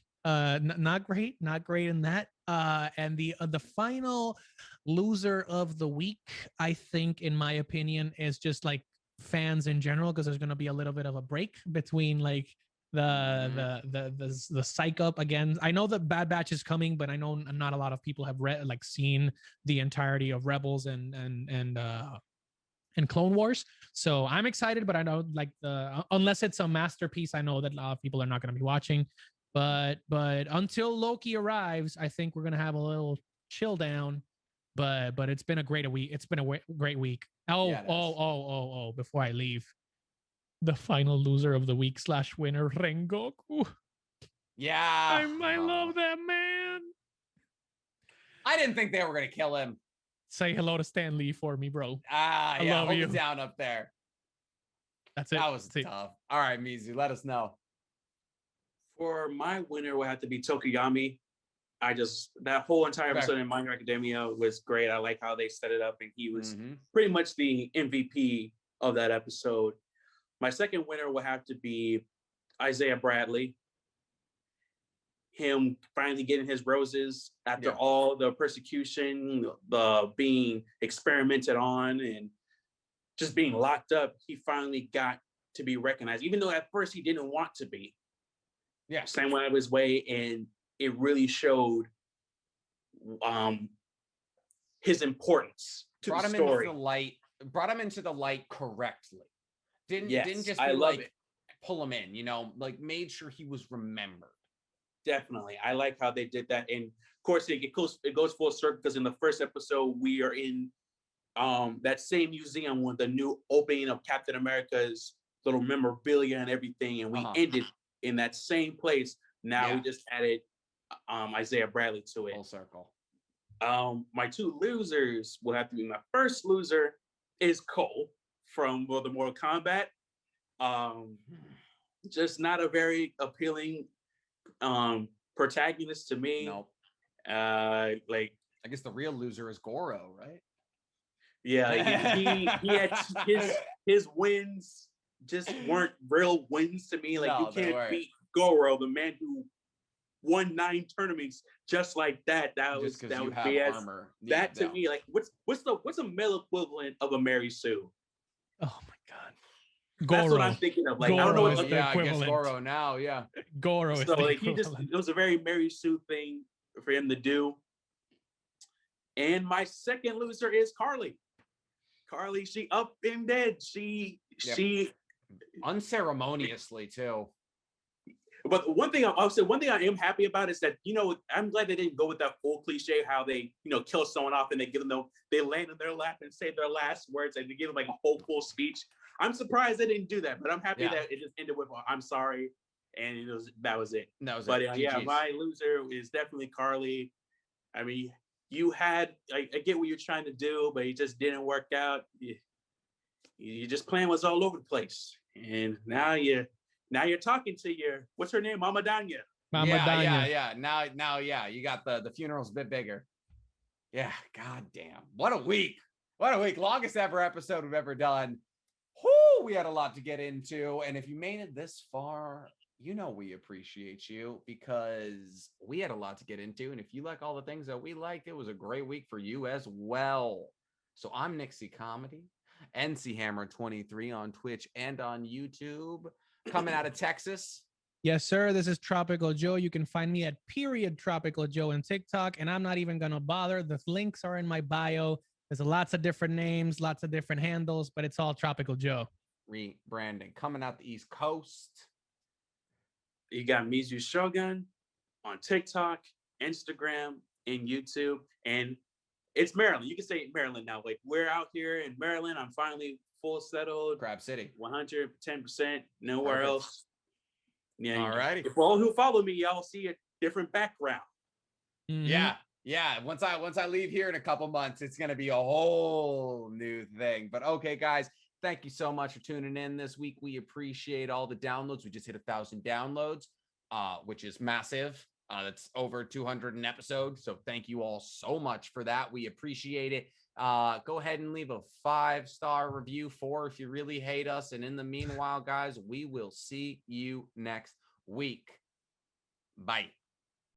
Not great in that. And the final loser of the week, I think, in my opinion, is just like fans in general, because there's going to be a little bit of a break between like the psych up again. I know that Bad Batch is coming, but I know not a lot of people have seen the entirety of Rebels and Clone Wars. So I'm excited, but I know unless it's a masterpiece, I know that a lot of people are not going to be watching. But until Loki arrives, I think we're gonna have a little chill down. But it's been a great week. It's been a great week. Before I leave, The final loser of the week / winner, Rengoku. Yeah. I love that man. I didn't think they were going to kill him. Say hello to Stan Lee for me, bro. I love hold you. it down up there. That's it. That was tough. All right, Mizu, let us know. For my winner will have to be Tokuyami. That whole entire episode in My Hero Academia was great. I like how they set it up, and he was pretty much the MVP of that episode. My second winner will have to be Isaiah Bradley. Him finally getting his roses after all the persecution, the being experimented on, and just being locked up. He finally got to be recognized, even though at first he didn't want to be. Yeah, same way of his way, and it really showed his importance to the story. Brought him into the light correctly. Didn't just pull him in, like made sure he was remembered. Definitely. I like how they did that. And of course it goes full circle, because in the first episode we are in that same museum with the new opening of Captain America's little memorabilia and everything, and we ended in that same place. Now we just added Isaiah Bradley to it. Full circle. My two losers will have to be, my first loser is Cole from the Mortal Kombat. Just not a very appealing protagonist to me. Nope. I guess the real loser is Goro, right? Yeah, he had his wins just weren't real wins to me. Like, you can't beat Goro, the man who won 9 tournaments just like that. That was BS. Armor. That to me, like, what's a male equivalent of a Mary Sue? Oh my god. Goro. That's what I'm thinking of. Like, Goro, I don't know what I guess Goro now, Goro is it was a very Mary Sue thing for him to do. And my second loser is Carly. Carly, she up and dead. She unceremoniously too. But one thing I am happy about is that, I'm glad they didn't go with that full cliche how they, kill someone off and they land in their lap and say their last words and they give them like a whole full speech. I'm surprised they didn't do that, but I'm happy that it just ended with "I'm sorry," and that was it. My loser is definitely Carly. I mean, I get what you're trying to do, but it just didn't work out. Your just plan was all over the place, and now you're talking to what's her name, Mama Danya. Yeah. Now, you got the funeral's a bit bigger. Yeah, goddamn, what a week! Longest ever episode we've ever done. Whoo, we had a lot to get into, and if you made it this far, we appreciate you, because we had a lot to get into, and if you like all the things that we liked, it was a great week for you as well. So I'm NickCComedy, NC Hammer 23 on Twitch and on YouTube, coming out of Texas. Yes, sir. This is TropicalJoe. You can find me at @TropicalJoe on TikTok, and I'm not even gonna bother. The links are in my bio. There's lots of different names, lots of different handles, but it's all TropicalJoe. Rebranding, coming out the East Coast. You got Mizu Shogun on TikTok, Instagram, and YouTube. And it's Maryland. You can say Maryland now. Like, we're out here in Maryland. I'm finally full settled. Crab City. 110%. Nowhere else. Yeah. All righty. For all who follow me, y'all see a different background. Mm-hmm. Yeah. Once I leave here in a couple months, it's going to be a whole new thing. But okay, guys, thank you so much for tuning in this week. We appreciate all the downloads. We just hit 1,000 downloads, which is massive. That's over 200 an episode. So thank you all so much for that. We appreciate it. Go ahead and leave a 5-star review, 4 if you really hate us. And in the meanwhile, guys, we will see you next week. Bye.